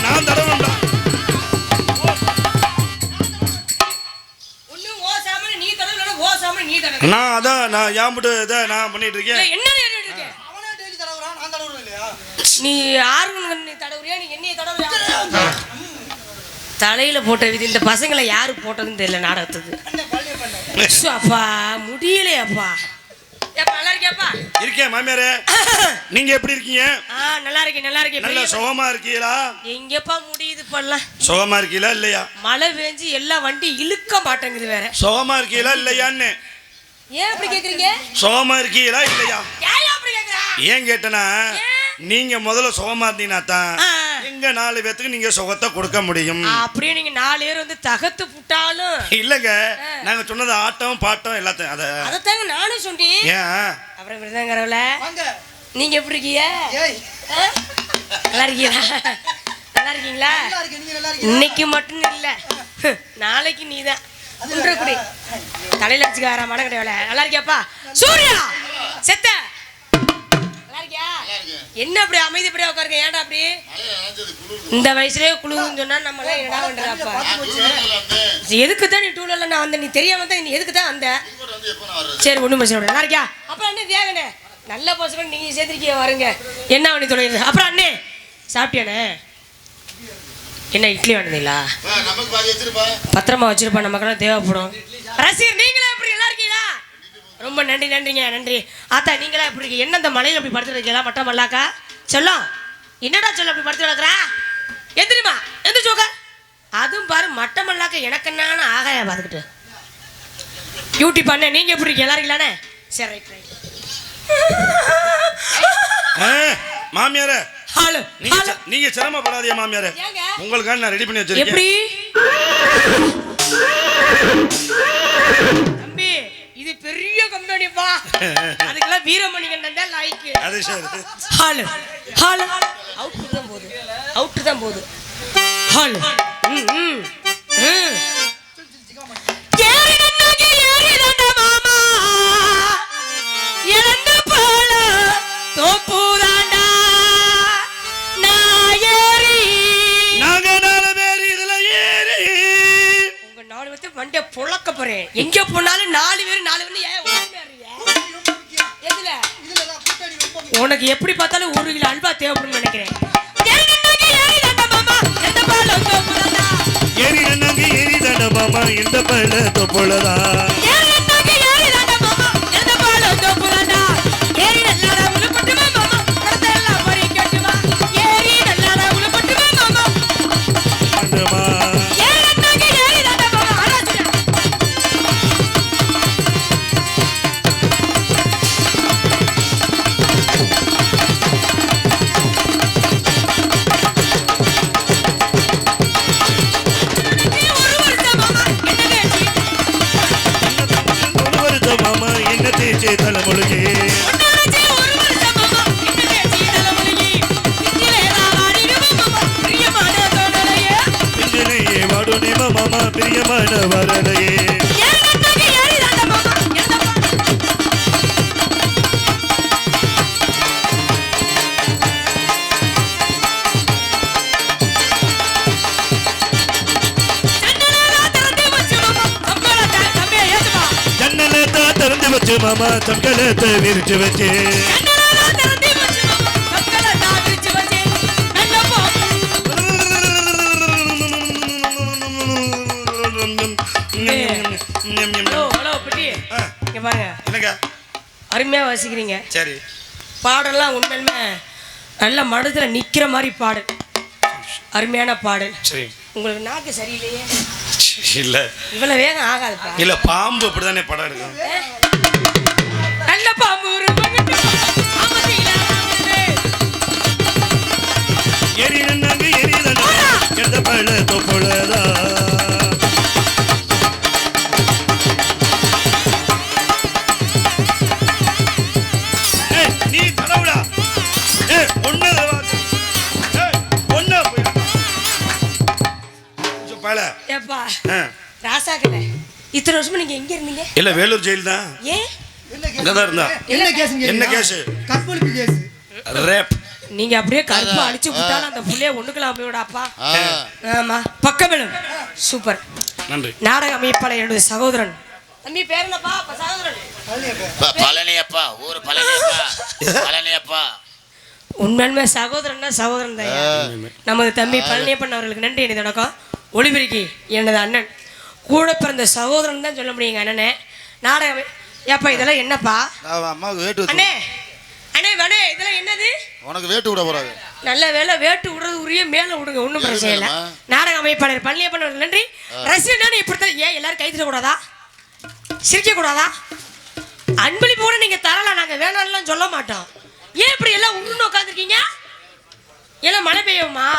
நான் தடவுண்டா. நான் அதான் நான் யாம்பிட்டு இதை நான் பண்ணிட்டு இருக்கேன். நீ ஆர்வம் நீ தடவுறியா, நீ என்னைய தடவுறியா? தலையில போட்ட விதி இந்த பசங்களை யாரு போட்டதுன்னு தெரியல நாடகத்துக்கு. சு, அப்பா முடியலையாப்பா. ஏப்பா நல்லா இருக்கியாப்பா? இருக்கேன் மாமியாரே. நீங்க எப்படி இருக்கீங்க? நல்லா இருக்கேன் நல்லா இருக்கேன். நல்ல சுகமா இருக்கீங்களா? எங்கப்பா முடியுது பண்ணலாம். சுகமா இருக்கீங்களா இல்லையா? மழை பெஞ்சு எல்லா வண்டி இழுக்க மாட்டேங்குது வேற. சுகமா இருக்கீங்களா இல்லையான்னு. ஏன் அப்படி கேக்குறீங்க? சுகமா இருக்கீங்களா இல்லையா ஏன் அப்படி கேக்குறா? ஏன் கேட்டனா, நீங்க முதல்ல சுகமா இருந்தீங்கன்னா தான் எங்க 4 பேத்துக்கு நீங்க சுகத்தை கொடுக்க முடியும். அப்படியே நீங்க 4 பேர் வந்து தகத்து புட்டாலும் இல்லங்க, நாங்க சொன்னது ஆட்டம் பாட்டம் எல்லாத்தையும் அதத்தாங்க நானும் சொன்னேன். ஏன் அப்புறம் விருதாங்கரவல நீங்க எப்படி இருக்கீங்க? நல்லா இருக்கீங்களா? நல்லா இருக்கீங்களா? இன்னைக்கு மட்டும் இல்ல, நாளைக்கு நீதான் குன்றக்குடி தலையில வச்சுக்கார மன கிடையாது. நல்லா இருக்கியாப்பா? சூர்யா செத்த நல்லா இருக்கியா? என்ன அப்படி அமைதிப்படியா உட்காருங்க? ஏன்டா அப்படி இந்த வயசுலயே குழுன்னு சொன்னா நம்ம எல்லாம் என்னடா பண்றாப்பா? எதுக்கு தான் நீ டூலர்ல நான் வந்தேன்? நீ தெரியாம தான் நீ எதுக்கு தான் வந்த? சரி ஒண்ணும் பிரச்சனை இல்லை. நல்லா இருக்கியா? அப்புறம் அண்ணே தியாகனே நல்ல பசங்க நீங்க சேர்த்துருக்கீங்க வருங்க. என்ன பண்ணி தொலைகிறது? அப்புறம் அண்ணே சாப்பிட்டியானே? என்ன இட்லி வேணுங்களா? பத்திரமா வச்சிருப்பா, நமக்கெல்லாம் தேவைப்படும். ரசிகர் நீங்களே எப்படி நல்லா இருக்கீங்களா? ரொம்ப நன்றி நன்றிங்க நன்றி. ஆத்தா நீங்களா எப்படி இருக்கீங்க? என்ன இந்த மலையில் அப்படி படுத்துட்டு இருக்கீங்களா? மட்டம் மல்லாக்கா சொல்லும் என்னடா சொல்ல அப்படி படுத்து கிடக்குறா? எந்திரிமா எந்த சோக்கா? அதுவும் பாரு மட்டம் மல்லாக்க எனக்கு என்னன்னு ஆகாயா பார்த்துக்கிட்டு டியூட்டி பண்ண. நீங்க எப்படி இருக்கீங்க? நல்லா இருக்கீங்களானே? சரி ரைட் ரைட். மாமியார ஹலோ நீங்க சிரமப்படாதீங்க மாமியார. ஏங்க? உங்களுக்காக நான் ரெடி பண்ணி வச்சிருக்கேன். எப்படி தம்பி இது பெரிய கம்பெனிப்பா, அதுக்கெல்லாம் வீரமணிகண்டன் தான் லாய்க்கு. அது சரி. ஹலோ ஹலோ அவுட் தான் போகுது, அவுட் தான் போகுது. ஹலோ இழந்து போல தோப்புதாண்டா நான் ஏறி. நாங்க 4 பேர் இதுல ஏறி உங்க 4 பேர்த்த வண்டியை புழக்க போறேன். எங்க போனாலும் 4 பேர் ஏன் எதுல உனக்கு எப்படி பார்த்தாலும் 1 கிலோ அல்வா தேவைப்படும் நினைக்கிறேன். ஏறி நன்னாங்க ஏறி தாண்ட மாமா இந்த பல தொப்புளதா. தலைமுழுகி வாடுனே மாமா பிரியமான வரலையே. திறந்து வச்சு மாமா தங்களத்தை விரிச்சு வச்சு அருமையா வாசிக்கிறீங்க. சரி. பாடலாம் உண்மையுமே நல்ல மனதுல நிக்கிற மாதிரி பாடல், அருமையான பாடல். சரி. உங்களுக்கு நாக்கு சரியில்லையே? இல்ல இவ்வளவு வேகம் ஆகாதுப்பா. இல்ல பாம்பு அப்படிதானே படம் எடுக்கும். நல்ல பாம்பு ஏறி நன்னாங்க ஏறி தாண்டா எந்த பல தொப்புளதா. நீ தலைவிடா ஒன்னு ஏப்பா ராசாக்கல இத்தனை வருஷமா நீங்க எங்க இருந்தீங்க? இல்ல வேலூர் ஜெயில் தான். ஏன் இங்கதான் இருந்தா. என்ன கேஸ்? என்ன கேஸ்? கற்பழிப்பு கேஸ். ரேப். நீங்க அப்படியே கருப்பு அழிச்சு விட்டாலும் அந்த புள்ளைய ஒண்ணுக்கலாம் போய்டாப்பா. ஆமா பக்கமேலும் சூப்பர். நன்றி. நாடக அமைப்பாளர் என்னுடைய சகோதரன். தம்பி பேர் என்னப்பா? சகோதரன் பழனியப்பா. ஊர் பழனியப்பா. பழனியப்பா. உண்மையுமே சகோதரன்னா சகோதரன் தான். நமது தம்பி பழனியப்பன் அவர்களுக்கு நன்றி. எனது வணக்கம். ஒளிபெருக்கி எனது அண்ணன் கூட பிறந்த சகோதரன் தான் சொல்ல முடியுங்க அண்ணனே. நாடகம் ஏப்பா இதெல்லாம் என்னப்பா? அம்மாவுக்கு வேட்டு அண்ணே அண்ணே வேணே இதெல்லாம் என்னது? உனக்கு வேட்டு விட போறாங்க. நல்ல வேலை வேட்டு விடுறது உரிய மேல விடுங்க, ஒன்றும் பிரச்சனை இல்லை. நாடக அமைப்பாளர் பழனியப்பன் அவர்கள் நன்றி. ரசிகன் இப்படித்தான். ஏன் எல்லாரும் கை தரக்கூடாதா? சிரிக்க கூடாதா? அன்பளிப்பு கூட நீங்க தரலாம், நாங்க வேணாம்லாம் சொல்ல மாட்டோம். ஏன் இப்படி எல்லாம் உருன்னு உட்காந்துருக்கீங்க? எல்லாம் மழை பெய்யுமா?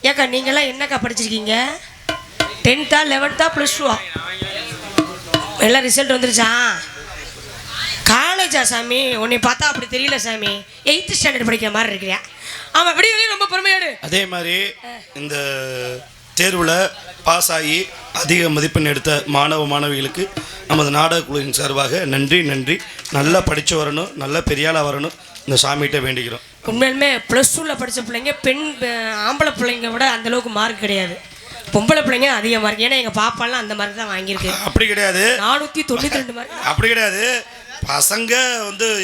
ஏக்கா நீங்களாம் என்னக்கா படிச்சிருக்கீங்க? 10th 11th +2 எல்லாம் ரிசல்ட் வந்துருச்சா? காலேஜா சாமி? உன்னை பார்த்தா அப்படி தெரியல சாமி, 8th ஸ்டாண்டர்ட் படிக்கிற மாதிரி இருக்கிறியா. ஆமாம் விடியலையும் ரொம்ப பெருமையோடு. அதே மாதிரி இந்த தேர்வில் பாஸ் ஆகி அதிக மதிப்பெண் எடுத்த மாணவ மாணவிகளுக்கு நமது நாடக குழுவின் சார்பாக நன்றி நன்றி. நல்லா படித்து வரணும், நல்லா பெரியாளாக வரணும், இந்த சாமிகிட்ட வேண்டிக்கிறோம். உண்மையிலுமே +2 படித்த பிள்ளைங்க ஆம்பளை பிள்ளைங்க விட அந்தளவுக்கு மார்க் கிடையாது. பொம்பளை பிள்ளைங்க அதிக மார்க். ஏன்னா எங்கள் பாப்பாலாம் அந்த மார்க் தான் வாங்கியிருக்கு. அப்படி கிடையாது. 492 மார்க். அப்படி கிடையாது. பசங்க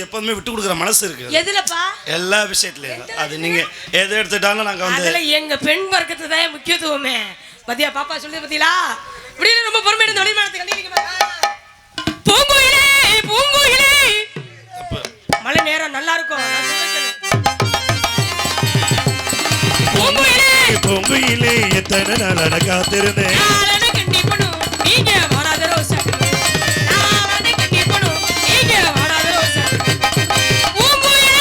எப்போதுமே விட்டு கொடுக்குற மனசு இருக்கு. எதுலப்பா? எல்லா விஷயத்துலையும். அது நீங்கள் எதை எடுத்துட்டாலும் நாங்கள் அதில் எங்கள் பெண் வர்க்கத்து தான் முக்கியத்துவமே. பத்தியா பாப்பா சொல்லுது பத்தியா? இப்படின்னு ரொம்ப பொறுமை எடுத்து வழிமானத்தை கண்டிப்பாங்க. பூங்குயிலே பூங்குயிலே மழை நேரம் நல்லா இருக்கும். பூங்குயிலே எத்தனை நாள் காத்திருந்தேன். பூங்குயிலே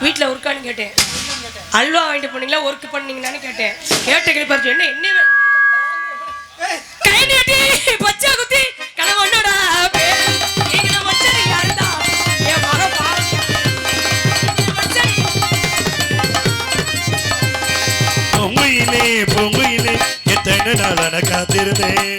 வீட்டில் ஒர்க்கான்னு கேட்டேன். அல்வா வாங்கிட்டு போனீங்களா ஒர்க் பண்ணீங்களான்னு கேட்டேன். கேட்ட கேள்வி என்ன என்ன கை நீட்டி பச்சை குத்தி கணவனோட யாருதா என் மக பொங்குயிலே பொங்குயிலே எத்தனை நாளான காத்திருந்தேன்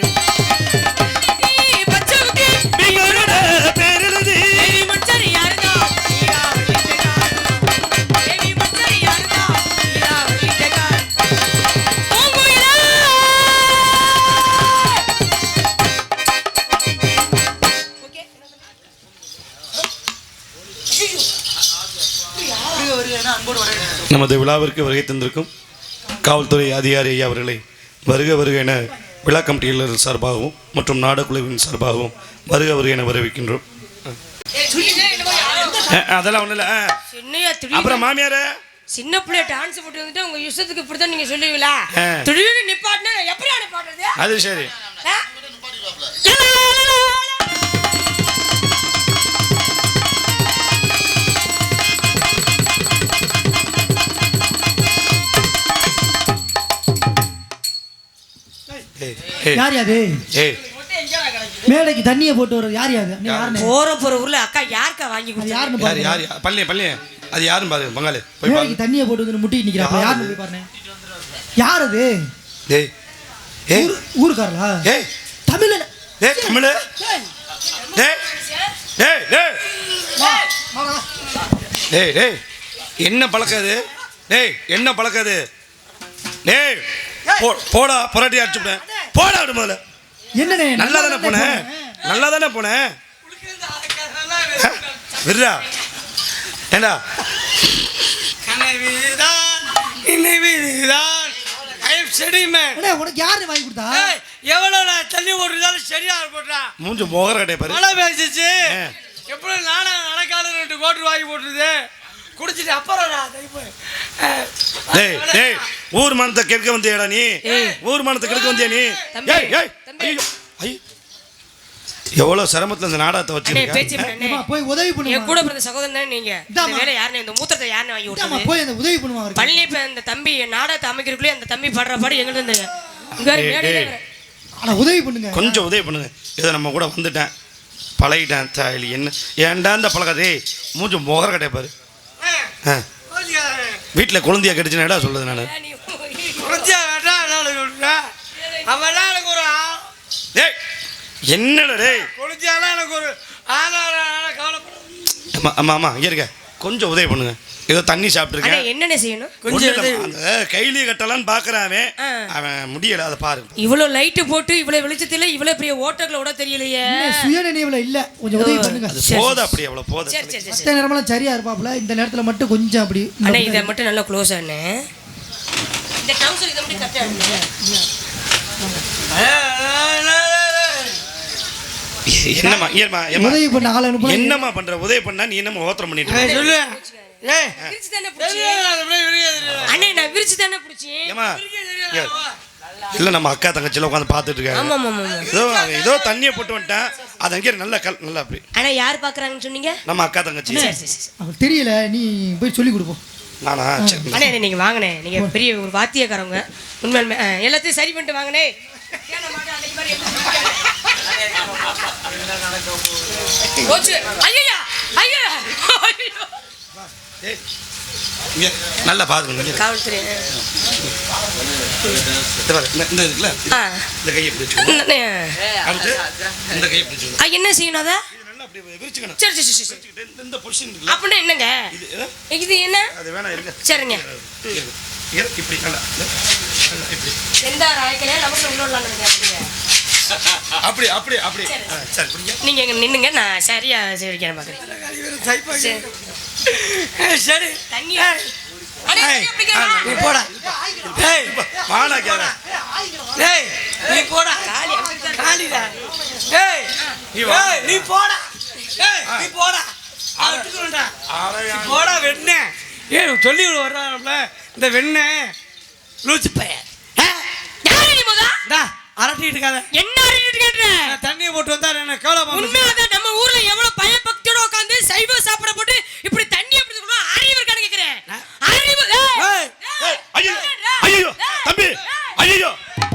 நமது விழாவிற்கு வருகை தந்திருக்கும் காவல்துறை அதிகாரி ஐயா அவர்களை வருக வருக என விழா கமிட்டியாளர் சார்பாகவும் மற்றும் நாடகுழுவின் சார்பாகவும் வருக வருக என வரவேற்கின்றோம். அதெல்லாம் ஒன்றும் இல்லை. அப்புறம் மாமியார சின்ன பிள்ளைய டான்ஸ் போட்டு வந்துட்டு உங்க இஷ்டத்துக்கு இப்படிதான் நீங்க சொல்லுவீங்களா? திடீர்னு நிப்பாட்டினா எப்படி நிப்பாட்டுறது? அது சரி. யார் யாது மேடைக்கு தண்ணியை போட்டு வர்றது யார் யாது? போற ஊர்ல அக்கா யாருக்கா வாங்கி யாருன்னு யார் யார் பள்ளி பள்ளி அது யாரும் பாரு பங்காளி போய் மேடைக்கு தண்ணியை போட்டு வந்து முட்டி நிக்கிறாப்ப யாருன்னு போய் பாருங்க. யார் அது? டேய் ஏய் ஊர்காரலா? ஏய் தமிழ். டேய் தமிழ். டேய் டேய் டேய் டேய் டேய் என்ன பழக்காது? டேய் என்ன பழக்காது? டேய் போடா புரட்டி அடிச்சுட்டேன். போடா விடு முதல்ல. என்னடே நல்லா தானே போனேன், நல்லா தானே போனேன். விடுறா ஏண்டா உனக்கு யாரு வாங்கி கொடுத்தா? எவ்வளவு தண்ணி போட்டுருந்தாலும் சரியா போட்டா மூஞ்சு மோகர கட்டை பாரு. மழை பேசிச்சு எப்படி நானும் நடக்காத 2 கோட்டு வாங்கி போட்டுருது குடிச்சிட்டு அப்புறம் டேய் டேய் ஊர் மனத்தை கெடுக்க வந்தியாடா நீ? ஊர் மனத்தை கெடுக்க வந்தியா நீ? ஏய் ஏய் ஐயோ எவ்வளவு சிரமத்துல இந்த நாடகத்தை வச்சிருக்க. போய் உதவி பண்ணுங்க. என் கூட பிறந்த சகோதரன் தான் நீங்க. இந்த வேலை யாருன்னு இந்த மூத்திரத்தை யாருன்னு வாங்கி விட்டாங்க? போய் அந்த உதவி பண்ணுவாங்க. பள்ளி இப்ப அந்த தம்பி நாடகத்தை அமைக்கிறதுக்குள்ளே அந்த தம்பி படுற பாடு எங்க இருந்து இங்க ஆனா உதவி பண்ணுங்க, கொஞ்சம் உதவி பண்ணுங்க. ஏதோ நம்ம கூட வந்துட்டேன் பழகிட்டேன் தாயலி என்ன ஏன்டா இந்த பழக்கதே மூஞ்சு மோகர கட்டை பாரு. வீட்டில் குழந்தையா கிடைச்சுன்னா என்ன சொல்றது நான்? டேய் என்னடா டேய் எனக்கு ஒரு ஆமா ஆமா ஆமா இங்கே இருக்க கொஞ்சம் உதவி பண்ணுங்க. ஏதோ தண்ணி சாப்பிட்டுருக்கேன். என்னென்ன செய்யணும்? கொஞ்சம் அந்த கைலியே கட்டலான்னு பாக்குறான் அவன் முடியல. அதை பாரு. இவ்வளவு லைட் போட்டு இவ்வளவு வெளிச்சத்துல இவ்வளவு பெரிய ஓட்டங்களை விட தெரியலையே. சுய நினைவுல இல்ல, கொஞ்சம் உதவி பண்ணுங்க. போத அப்படி அவ்வளவு போத. சரி சரி சரி. மத்த நேரமெல்லாம் சரியா இருப்பாப்ல, இந்த நேரத்துல மட்டும் கொஞ்சம் அப்படி. அண்ணா இதை மட்டும் நல்லா க்ளோஸ் ஆனே. இந்த டவுசர் இதை மட்டும் கரெக்டா இருங்க. என்னம்மா ஏமா உதவி பண்ண ஆள அனுப்பு. என்னம்மா பண்ற? உதவி பண்ணா நீ என்னம்மா ஓத்திரம் பண்ணிட்டு இருக்க? சொல்லு. விரிச்சு தானே புடிச்சி. அண்ணே நான் விரிச்சு தானே புடிச்சி. ஏமா இல்ல நம்ம அக்கா தங்கச்சில உட்காந்து பாத்துட்டு இருக்காங்க. ஆமா ஆமா ஆமா. ஏதோ தண்ணியை போட்டு வந்துட்டேன். அது அங்கே நல்லா நல்லா அப்படி. அண்ணா யார் பாக்குறாங்கன்னு சொன்னீங்க? நம்ம அக்கா தங்கச்சி. சரி சரி சரி. அவங்களுக்கு தெரியல, நீ போய் சொல்லி கொடுப்போம். நானா சரி. அண்ணே நீங்க வாங்கனே, நீங்க பெரிய ஒரு வாத்தியக்காரங்க. உண்மையிலுமே எல்லாத்தையும் சரி பண்ணிட்டு வாங்கனே. போச்சு. ஐயா ஐயா நல்லா பாருங்க. காவல்துறை இந்த இருக்குல்ல இந்த கையை பிடிச்சுக்கணும். இந்த கையை பிடிச்சுக்கணும். என்ன செய்யணும்? அதை நல்லா அப்படி விரிச்சுக்கணும். சரி சரி சரி. இந்த பொசிஷன் இருக்குல்ல அப்படின்னா என்னங்க இது? என்ன அது வேணா இருங்க. சரிங்க. இப்படி நல்லா இப்படி எந்த ராய்க்கலே நமக்கு உள்ளோடலாம் நினைக்கிறேன். அப்படி அப்படி அப்படி சரி புரியுங்க. நீங்க எங்க நின்னுங்க, நான் சரியா சரிக்கிறேன் பாக்குறேன். சரி தண்ணி நீ போடா. டேய் வாடா கேடா. டேய் நீ போடா. காலிடா. டேய் நீ போடா. டேய் நீ போடா. அவட்டுக்குறடா. போடா வெண்ணே. சொல்லி வர்றாங்கல இந்த வெண்ணே லூச்சு பையன். யாரு நீ மொத? டா அரட்டிட்டு இருக்காத. என்ன அரட்டிட்டு இருக்கற? தண்ணி போட்டு வந்தா என்ன கேவலமா? உண்மையாதான் நம்ம ஊர்ல எவ்வளவு பயபக்தியோட உட்கார்ந்து சைவ சாப்பிட போட்டு இப்படி தண்ணி எப்படி சொல்றோம்? அறிவு தம்பி ஐயோ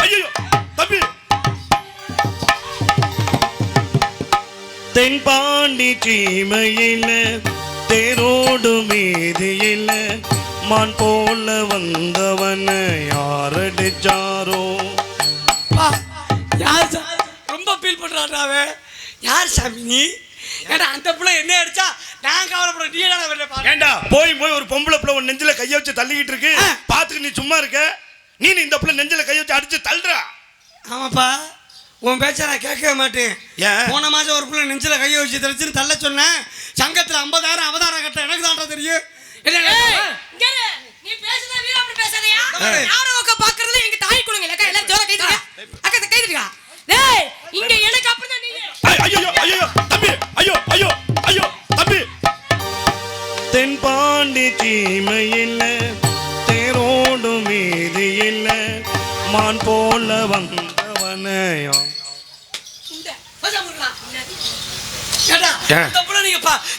ஐயோ தம்பி தென்பாண்டி சீமையில தேரோடு மீதியில மான் போல வந்தவன யாரடிச்சாரோ யார் ரொம்ப ஃபீல் பண்றாடாவே யார் சாமி நீ ஏடா அந்த புள்ள என்ன அடிச்சா நான் கவலைப்பட நீ என்ன பண்ண ஏண்டா போய் ஒரு பொம்பளை புள்ள உன் நெஞ்சில கைய வச்சு தள்ளிக்கிட்டு இருக்கு பாத்துக்கு நீ சும்மா இருக்க நீ இந்த புள்ள நெஞ்சில கைய வச்சு அடிச்சு தள்ளுறா ஆமாப்பா உன் பேச்ச நான் கேட்கவே மாட்டேன் போன மாசம் ஒரு புள்ள நெஞ்சில கைய வச்சு தெளிச்சு தள்ள சொன்னேன் சங்கத்துல 50,000 அவதாரம் கட்ட எனக்கு தான்டா தெரியும் நீ பேசுறத வீர அப்படி பேசாதயா யாரோ உக்க பாக்குறதுல எங்க தாய் குடுங்க இல்ல எல்லாம் ஜோர கைதுங்க அக்கா கைதுங்க டேய் இங்க எனக்கு அப்புறம் தான் நீங்க ஐயோ ஐயோ தம்பி ஐயோ ஐயோ ஐயோ தம்பி தென்பாண்டி சீமையில தேரோடு மீதியில மான் போல வந்தவனையோ இந்த பசமுறா ஏடா அந்த புள்ள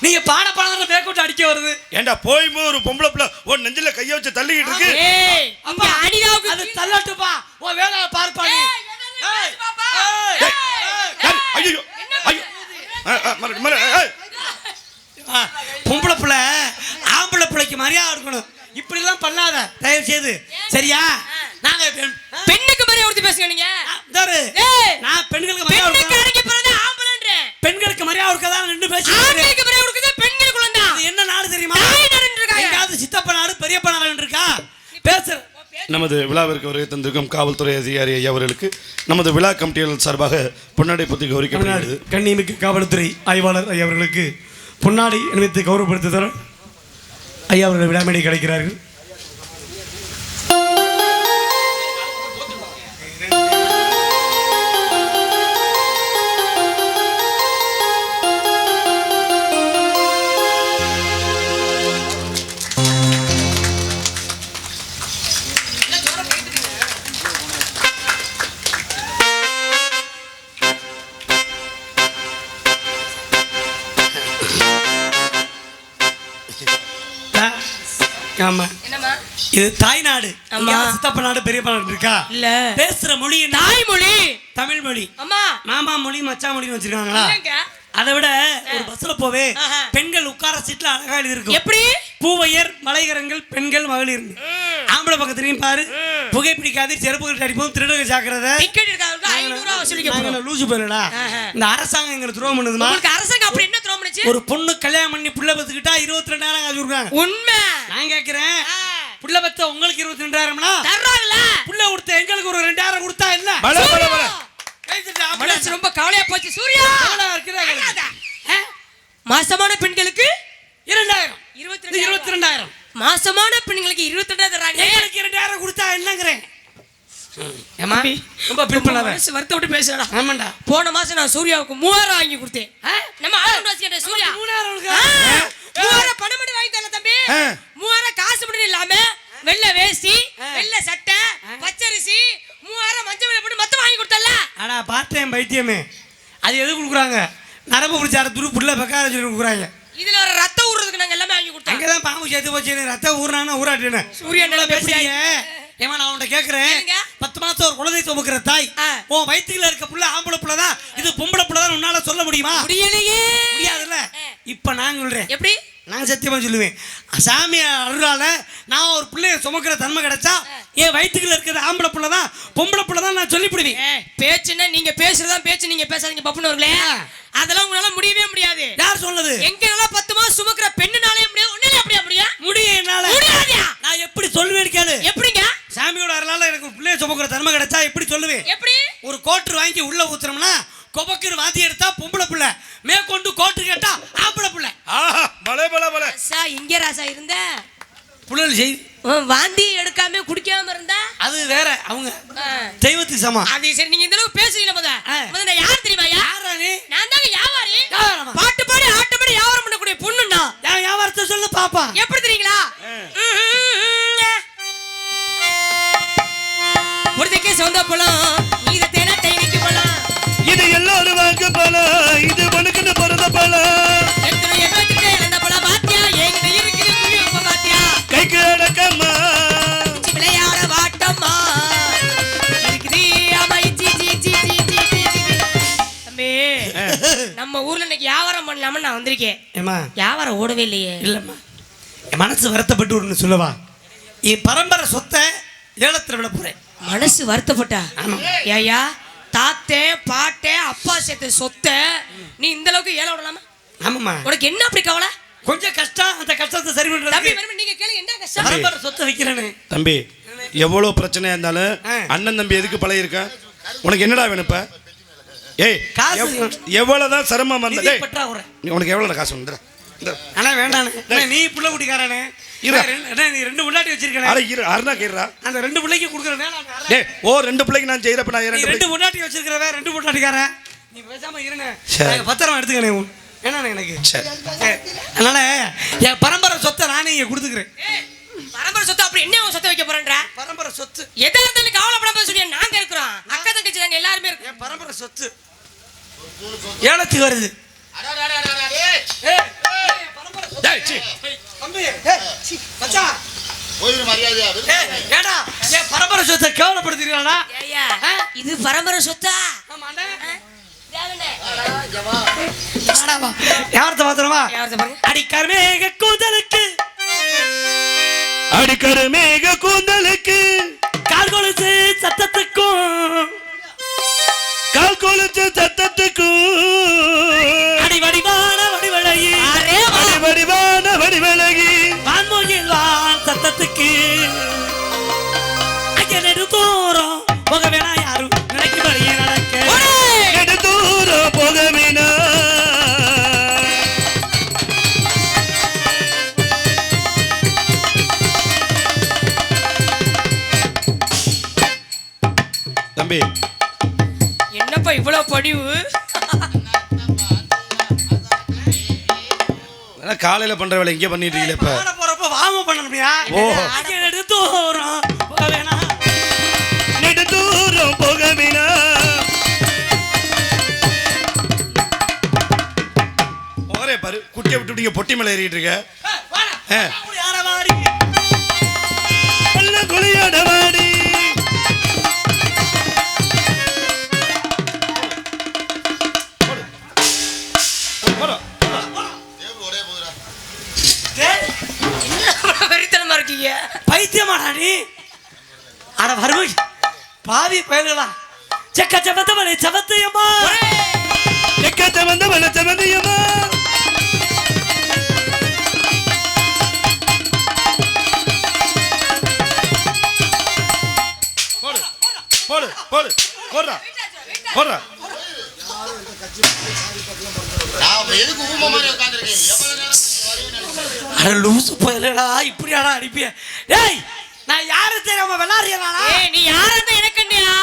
நீங்க பாட பாடற பேக்கோட் அடிக்க வருது ஏண்டா போய் ஒரு பொம்பளை புள்ள உன் நெஞ்சில கைய வச்சு தள்ளிக்கிட்டு இருக்கு ஏய் அங்க அடிடாவுக்கு அது தள்ளட்டுப்பா உன் வேலைய பார்ப்பா நீ ஏய் பாப்பா ஐயோ ஐயோ பொம்பளை புள்ள ஆம்பளை பிள்ளைக்கு மரியாதை இருக்கணும் இப்படி எல்லாம் பண்ணாத தயவு செய்து சரியா நாங்க பெண்ணுக்கு மரியாதை கொடுத்து பேசுங்க நீங்க நான் பெண்களுக்கு மரியாதை பெண்ணுக்கு அடங்கி பிறந்த ஆம்பளன்றேன் பெண்களுக்கு மரியாதை கொடுக்கதா நின்னு பேசிட்டு ஆண்களுக்கு மரியாதை கொடுக்கறது பெண்களுக்கு தான் இது என்ன நாடு தெரியுமா நாய் நடந்து இருக்காங்க எங்காவது சித்தப்ப நாடு பெரியப்ப நாடு இருக்கா பேசு நமது விழாவிற்கு வருகை தந்திருக்கும் காவல்துறை அதிகாரி ஐயா அவர்களுக்கு நமது விழா கமிட்டிகள் சார்பாக பொன்னாடை பற்றி கௌரவிக்கப்படுகிறது. கண்ணியமிக்க காவல்துறை ஆய்வாளர் ஐயா அவர்களுக்கு பொன்னாடை அணிவித்து கௌரவப்படுத்துதல் ஐயா அவர்கள் விழாமேடை கிடைக்கிறார்கள். ஆமா என்னமா இது தாய்நாடு சித்தப்ப நாடு பெரியப்ப நாடு இருக்கா இல்ல பேசுற மொழி தாய் மொழி தமிழ் மொழி அம்மா மாமா மொழி மச்சா மொழின்னு வச்சிருக்காங்களா இல்லங்க அதை விட ஒரு பஸ்ல போவே பெண்கள் உட்கார சீட்ல அழகா எழுதி இருக்கும் எப்படி பூவையர் மலைகரங்கள் பெண்கள் மகளிர் ஆம்பளை பக்கத்துலயும் பாரு புகைப்பிடிக்காது செருப்பு கட்டி அடிப்போம் திருடங்க ஜாக்கிரதை டிக்கெட் இருக்காங்க 500 ரூபாய் வசூலிக்க போறோம் லூசு போயிடா இந்த அரசாங்கம் எங்களை துரோகம் பண்ணுதுமா உங்களுக்கு அரசாங்கம் அப்படி என்ன துரோகம் பண்ணுச்சு ஒரு பொண்ணு கல்யாணம் பண்ணி புள்ள பத்துக்கிட்டா 22,000 காசு கொடுக்காங்க உண்மை நான் கேக்குறேன் புள்ள பத்த உங்களுக்கு 22,000னா தர்றாங்கல புள்ள கொடுத்த எங்களுக்கு ஒரு 2,000 கொடுத்தா இல்ல மனசு ரொம்ப கவலையா போச்சு சூர்யா மாசமான பெண்களுக்கு 22,000 மாசமான பெண்களுக்கு 22,000 தராங்க எங்களுக்கு 2,000 கொடுத்தா என்னங்கறேன் ஏமா ரொம்ப பில் பண்ணாத மனசு வருத்த விட்டு பேசுறடா ஆமாண்டா போன மாசம் நான் சூர்யாவுக்கு 3000 வாங்கி கொடுத்தேன் நம்ம ஆளுநர் சூர்யா 3000 பணம் மட்டும் வாங்கி தரல தம்பி 3000 காசு மட்டும் இல்லாம வெள்ளை வேஷ்டி வெள்ளை சட்டை பச்சரிசி 3000 மஞ்சள் வெள்ளை போட்டு மொத்தம் வாங்கி கொடுத்தல அடா பார்த்தேன் பைத்தியமே அது எது கொடுக்குறாங்க நரம்பு பிடிச்சார துரு புள்ள பக்கார சொல்லி கொடுக்குறாங்க இதுல ஒரு ரத்த ஊறதுக்கு நாங்க எல்லாமே வாங்கி கொடுத்தோம் அங்கதான் பாம்பு சேர்த்து போச்சு ரத்த ஊறானா ஊராட்டுன்னு சூரியன் நல்லா பேசுறீங்க ஏமா நான் உன்கிட்ட கேட்கிறேன் 10 மாசம் ஒரு குழந்தை சுமக்கிற தாய் உன் வயிற்றுல இருக்க புள்ள ஆம்பளை புள்ள தான் இது பொம்பளை புள்ள தான் உன்னால சொல்ல முடியுமா முடியலையே முடியாதுல்ல இப்ப நான் சொல்றேன் எப்படி நான் சத்தியமா சொல்லுவேன் சாமி அருளால நான் ஒரு பிள்ளைய சுமக்கிற தன்மை கிடைச்சா என் வயிற்றுக்குள்ள இருக்கிற ஆம்பளை புள்ள தான் பொம்பளை புள்ள தான் நான் சொல்லிவிடுவேன் பேச்சுன்னா நீங்க பேசுறதா பேச்சு நீங்க பேசாதீங்க பப்புனவர்களே அதெல்லாம் உங்களால முடியவே முடியாது யார் சொன்னது எங்கனால 10 மாசம் சுமக்கிற பெண்ணுனாலே முடியாது உன்னால அப்படியே முடியும் என்னால முடியாதா நான் எப்படி சொல்லுவேன்னு கேளு எப்படிங்க சாமியோட அருளால எனக்கு ஒரு பிள்ளைய சுமக்கிற தன்மை கிடைச்சா எப்படி சொல்லுவேன் எப்படி ஒரு கோட்டர் வாங்கி உள்ள ஊத்துறோம்னா கொபக்கர் வாதி எடுத்தா பொம்பளை புள்ள மேற்கொண்டு கோட்டு கேட்டா ஆம்பளை புள்ள ஆஹா பலே பலே பலே ராசா இங்க ராசா இருந்த புள்ளல் செய் வாந்தி எடுக்காம குடிக்காம இருந்தா அது வேற அவங்க தெய்வத்துக்கு சமம் அது சரி நீங்க இந்த அளவுக்கு பேசுறீங்க முத நான் யார் தெரியுமா யாரா நீ நான் தான் வியாபாரி வியாபாரமா? பாட்டு பாடி ஆட்டு பாடி வியாபாரம் பண்ணக்கூடிய பொண்ணுண்ணா என் வியாபாரத்தை சொல்லு பாப்பா எப்படி தெரியுங்களா ஒருத்தக்கே சொந்த பழம் இத தேன தைனிக்கு பழம் இது எல்லாரும் வாங்க பழம் இது உனக்குன்னு பிறந்த பழம் எத்தனை எவ்வளவு அந்த பழம் பாத்தியா எங்க இருக்குது புளியப்ப பாத்தியா கைக்கு அடக்கம்மா விளையாட வாட்டம்மா செய்யலாம நான் வந்திருக்கேன். ஏமா வியாபாரம் ஓடவே இல்லையே. இல்லைம்மா, என் மனசு வருத்தப்பட்டு ஒன்று சொல்லவா? என் பரம்பரை சொத்தை ஏலத்தில் விட போகிறேன். மனசு வருத்தப்பட்டா? ஆமாம். ஏயா தாத்தேன் பாட்டேன் அப்பா சேர்த்த சொத்தை நீ இந்த அளவுக்கு ஏலம் விடலாமா? ஆமாம்மா. உனக்கு என்ன அப்படி கவலை? கொஞ்சம் கஷ்டம், அந்த கஷ்டத்தை சரி தம்பி பண்ணுறது. மறுபடியும் நீங்க கேளுங்க, என்ன கஷ்டம்? பரம்பரை சொத்தை வைக்கிறேன்னு. தம்பி, எவ்வளோ பிரச்சனையா இருந்தாலும் அண்ணன் தம்பி எதுக்கு பழகிருக்கேன்? உனக்கு என்னடா வேணும் இப்ப? ஏய், காசு. எவ்வளவுதான் சிரமம் வந்த? நிதி டேய், பற்றாக்குறை. உனக்கு எவ்வளோ காசு வந்துடுற? அண்ணா வேண்டாண்ணே. அண்ணா, நீ புள்ள குட்டிக்காரனே. அண்ணா, நீ 2 புள்ளாட்டி வச்சிருக்கேன். அட இரு, அருணா கேடுறா. அந்த 2 பிள்ளைக்கு கொடுக்குறேன். டேய், 2 பிள்ளைக்கு நான் செய்யறப்ப நான் நீ 2 புள்ளாட்டி வச்சிருக்கிறவ 2 புள்ளாட்டிக்காரன். நீ பேசாம இருண்ணே. பத்திரமா எடுத்துக்கணே. என்னண்ணே எனக்கு? அதனால என் பரம்பரை சொத்தை நானே இங்க கொடுத்துக்கிறேன். பரம்பரை சொத்து அப்படி என்ன உன் சொத்தை வைக்க போறேன்ற? பரம்பரை சொத்து எதா இருந்தாலும் கவலைப்படாம சொல்லி நாங்க இருக்கிறோம். அக்கா தங்கச்சி நாங்க எல்லாருமே இருக்கோம். என் பரம்பரை சொத்து ஏலத்துக்கு வருது. டேய், சீ. தம்பி, மச்சான், போயிரு மரியாதையா ஏடா என் பரம்பரை சொத்தை கேவலப்படுத்துறீங்களா? ஏய்யா, இது பரம்பரை சொத்தா? ஆமாண்ணே. தேவனே. யார்த்த பாத்திரமா? யார்த்த பாருங்க. அடிக்கருமேக கூந்தலுக்கு அடிக்கருமேக கூந்தலுக்கு கால் கொலுசு சத்தத்துக்கும் கால் கொலுத்து சத்தத்துக்கும் அடிவடிவான வடிவழகி வடிவான வடிவழகி வான்மொழியில் வான் சத்தத்துக்கு அஞ்சனெடு தூரம் போக வேணா யாரும் நினைக்கும்படியே நடக்க நெடு தூரம் போக வேணா. தம்பி, என்னப்பா இவ்வளவு படிவு? காலையில பண்ற வேலை இங்கே பண்ணிட்டு இருக்கீங்களே இப்ப. பாட போறப்ப வாம பண்ணணும்யா. ஓஹோ. அஞ்சனெடு தூரம் போக வேணா நெடு தூரம் போக வேணா. ஒரே பாரு, குட்டியை விட்டு நீங்க பொட்டி மேல ஏறிட்டு இருக்க. நல்ல குளியாட வாடி. வெறித்தனமா இருக்கீங்க. பைத்தியமாடா நீ? அட வருமை பாவி பயலுகளா. செக்க செவத்தவளே செவத்தையம்மா, எக்கத்த வந்த வளத்த வந்தியம்மா. போடு போடு போடு போடுறா போடுறா. நான் எதுக்கு ஊம மாதிரி உட்கார்ந்திருக்கேன்? எவ்வளவு நேரம் அட லூசு பயலுகளா, இப்படியாடா அடிப்பிய? டேய், நான் யாரு தெரியாம விளையாடுறேனா? ஏய், நீ யாருன்னு எனக்கு என்னையா?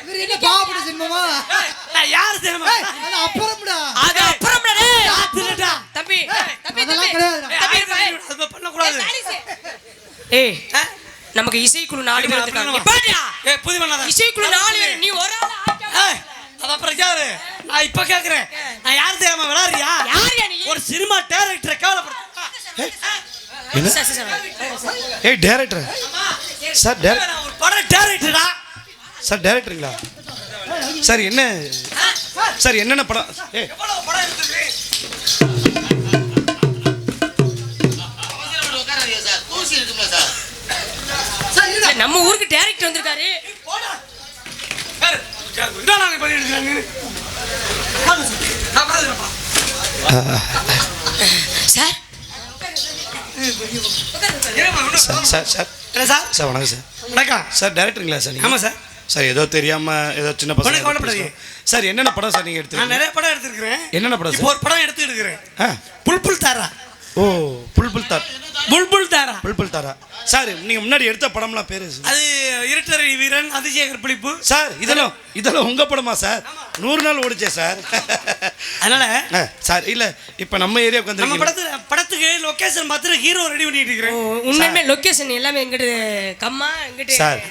இவரு என்ன பாவப்பட்ட ஜென்மமா? நான் யாரு தெரியாம அது அப்புறம்டா. அது அப்புறம்டா டேய். ஆத்துலடா. தம்பி, தம்பி, அதெல்லாம் தம்பி. கிடையாதுடா. அது பண்ண கூடாது. ஏய், நமக்கு இசைக்குழு 4 பேர் இருக்காங்க. பாட்டியா? ஏய், புதி பண்ணாத. இசைக்குழு 4 பேர். நீ ஒரு ஆளா ஆட்டா? ஏய், அது அப்புறம் யாரு? நான் இப்ப கேக்குறேன். நான் யாரு தெரியாம விளையாடுறியா? யாருயா நீ? ஒரு சினிமா டைரக்டரை கேவலப்படுத்த. என்ன? சரி, சரி, சரி. ஏய், டைரக்டர் சார், நான் ஒரு படம் டைரக்டரா. சார் டைரக்டருங்களா? சார் என்ன சார், என்னென்ன படம்? ஏய், எவ்வளவு படம் எடுத்துருக்கு? அவசரப்பட்டு உட்காராதீங்க சார். தூசி இருக்குமே சார். சரி, நம்ம ஊருக்கு டைரக்டர் வந்திருக்காரு. போடா. பாரு, இதான் நாங்க பண்ணி எடுக்கிறாங்க. நான் பாத்துக்கிறேன்ப்பா. சார் சார் சார் சார் என்ன சார்? சார் வணக்கம் சார். வணக்கம். சார் டைரக்டருங்களா சார் நீங்க? ஆமா சார். சார் ஏதோ தெரியாம ஏதோ சின்ன ஒண்ணும் பசங்க கவலைப்படாதீங்க. சார் என்னென்ன படம் சார் நீங்க நான் எடுத்துருக்கீங்க? நிறைய படம் எடுத்துருக்கிறேன். என்னென்ன படம் இப்போ சார்? ஒரு படம் எடுத்துட்டு இருக்கிறேன். ஆ, புல்புல் தாரா. ஓ, புல்புல் தார். புல்புல் தாரா. புல்புல் தாரா. சார் நீங்க முன்னாடி எடுத்த படம்லாம் பேரு சார்? அது இருட்டரை வீரன், அதிசயகர் பிடிப்பு. சார் இதெல்லாம் உங்க படமா சார்? 100 நாள் ஓடிச்சே சார். அதனால சார் இல்ல, இப்ப நம்ம ஏரியாவுக்கு நம்ம வந்து படத்துக்கு லொகேஷன் பார்த்துட்டு ஹீரோ ரெடி பண்ணிட்டு இருக்கிறேன். உண்மையுமே லொகேஷன் எல்லாமே எங்கிட்ட கம்மா எங்கிட்ட. சார்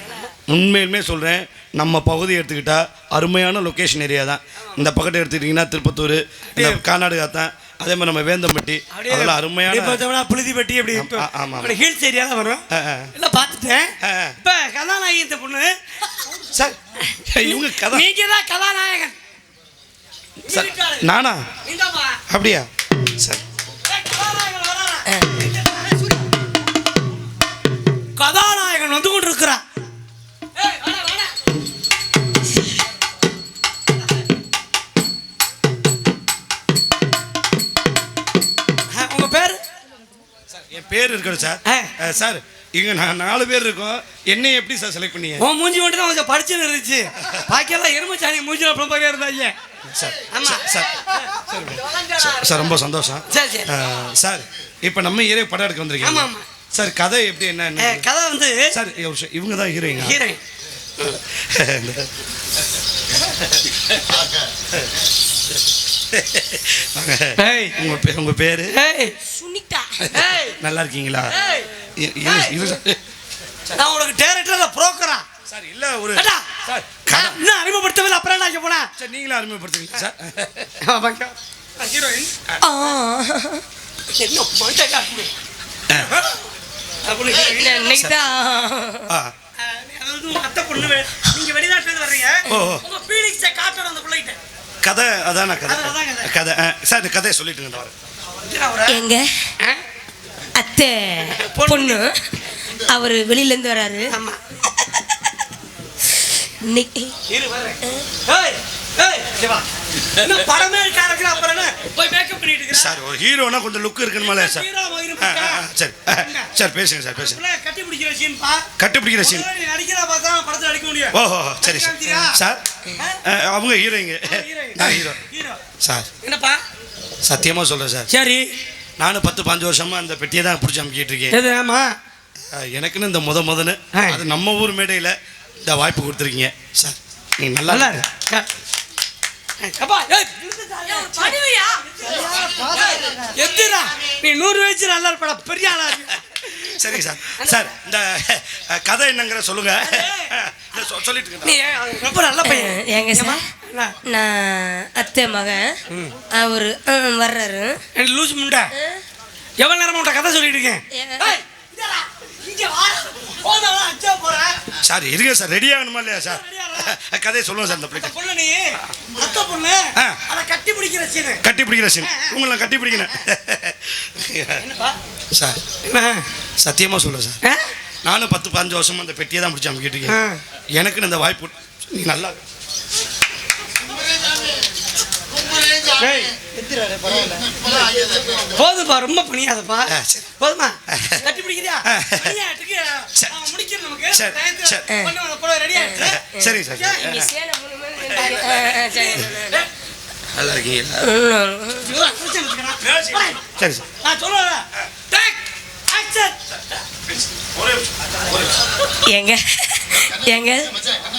உண்மையிலுமே சொல்றேன், நம்ம பகுதி எடுத்துக்கிட்டா அருமையான லொகேஷன் ஏரியா தான். இந்த பக்கத்தை எடுத்துக்கிட்டீங்கன்னா திருப்பத்தூர், இந்த கானாடு தான், அதே மாதிரி நம்ம வேந்தம்பட்டி, அதெல்லாம் அருமையான புழுதிப்பட்டி அப்படி ஆமா. ஹில்ஸ் ஏரியா தான் வரும். எல்லாம் பார்த்துட்டேன். இப்ப கதாநாயகி இந்த பொண்ணு சார், இவங்க கதை நீங்க தான் கதாநாயகன். சார் நானா இந்தாப்பா. அப்படியா சார் ஏய், கதாநாயகன் வந்து கொண்டு இருக்கிறான். உங்க பேரு? என் பேர் இருக்கணும் சார் சார் இங்க நான் 4 பேர் இருக்கோம். என்னை எப்படி சார் செலக்ட் பண்ணீங்க? உன் மூஞ்சி மட்டும் தான் கொஞ்சம் படிச்சுன்னு இருந்துச்சு. பாக்கியெல்லாம் எருமைச்சாணி மூஞ்சில அப்புறம் பாரியா இருந்தாங்க. சார் ஆமா. சார் சார் ரொம்ப சந்தோஷம். சரி சரி. சார் இப்போ நம்ம ஹீரோ படம் எடுக்க ஆமா வந்திருக்கீங்க. ஆமா. சார் கதை எப்படி என்ன கதை வந்து சார் இவங்க தான் ஹீரோயிங்க. ஹீரோயின். ஏய், உங்க பேரு ஏய், சுனிதா. ஏய், நல்லா இருக்கீங்களா? ஏய், சார் நான் உனக்கு டைரக்டரா புரோக்கரா? சார் இல்ல ஒரு அடா, சார் இன்னும் அறிமுகப்படுத்தவே இல்லை, அப்புறம் நான் போனேன். சார் நீங்களும் அறிமுகப்படுத்துறீங்க சார். ஹீரோயின் ஆ. என்ன மண்டக்கா இன்னைக்கு தான் ஆ அதாவது உங்க அத்தை பொண்ணு நீங்க வெளிநாட்டுல இருந்து வர்றீங்க. ஓ. உங்க ஃபீலிங்ஸை காட்டோட அந்த பிள்ளைகிட்ட. கதை அதான கதை அதான் கதை. கதை சார் இந்த கதையை சொல்லிட்டுங்க இந்த வரேன். எங்க அத்தை பொண்ணு அவர் வெளியில இருந்து வராரு. ஆமா. இன்னைக்கு இரு வரேன். ஏய் ஏய் சிவா. என்ன படமே காரக்குற அப்புறம் என்ன போய் மேக்கப் பண்ணிட்டு இருக்கற? சார் ஒரு ஹீரோனா கொஞ்சம் லுக் இருக்கணுமால சார். ஹீரோ இருப்பா. சரி சார் பேசுங்க சார் பேசுங்க. புள்ள கட்டி பிடிக்கிற சீன் பா. கட்டுப்பிடிக்கிற சீன். நீ நடிக்கிறா பார்த்தா படத்துல நடிக்க முடியும். ஓஹோ சரி சார். சார் அவங்க ஹீரோயிங்க நான் ஹீரோ. ஹீரோ. சார் என்னப்பா? சத்தியமா சொல்றேன் சார். சரி. நானும் 10-15 வருஷமா அந்த பெட்டியை தான் பிடிச்சி அமுக்கிட்டு இருக்கேன். எது ஆமா. எனக்குன்னு இந்த முதன்னு அது நம்ம ஊர் மேடையில் இந்த வாய்ப்பு கொடுத்துருக்கீங்க சார். நீங்க நல்லா நல்லா இருக்கு. அப்பா ஏய் பண்ணுவியா? எத்திரா நீ 100 வயசு நல்லா இருப்படா, பெரிய ஆளா இருக்கு. சரிங்க சார். சார் இந்த கதை என்னங்கிற சொல்லுங்க. சொல்லிட்டு நீ ரொம்ப நல்ல பையன். ஏங்க சார், நான் அத்தை மகன் அவரு வர்றாரு. எனக்கு லூஸ் முண்டை எவ்வளவு நேரமா உன்ட்ட கதை சொல்லிட்டு இருக்கேன். ஏய், இதடா, இங்க வாடா. போடா, அச்சா போறேன். சார் இருங்க சார். ரெடி ஆகணுமா இல்லையா சார்? கதையை சொல்லுங்க சார். இந்த பிள்ளை பொண்ணு நீ அத்தை பொண்ணு அத கட்டி பிடிக்கிற சீனு. கட்டி பிடிக்கிற சீன் உங்களை கட்டி பிடிக்கணும் என்னப்பா? சார். என்ன? சத்தியமா சொல்லுங்க சார். நானும் 10-15 வருஷமா அந்த பெட்டியை தான் பிடிச்சி அமுக்கிட்டு இருக்கேன். எனக்குன்னு இந்த வாய்ப்பு நீ நல்லா போதுப்பா, ரொம்ப பணியாதப்பா. சரி. போதுமா? கட்டி பிடிக்கிறியா? முடிக்கணும் நமக்கு. சரி. ரெடியா சரி சார். இங்க சேலை சரி. நல்லா இருக்கீங்களா? சரி சார். நான் சொல்லுவேன். ஏங்க ஏங்க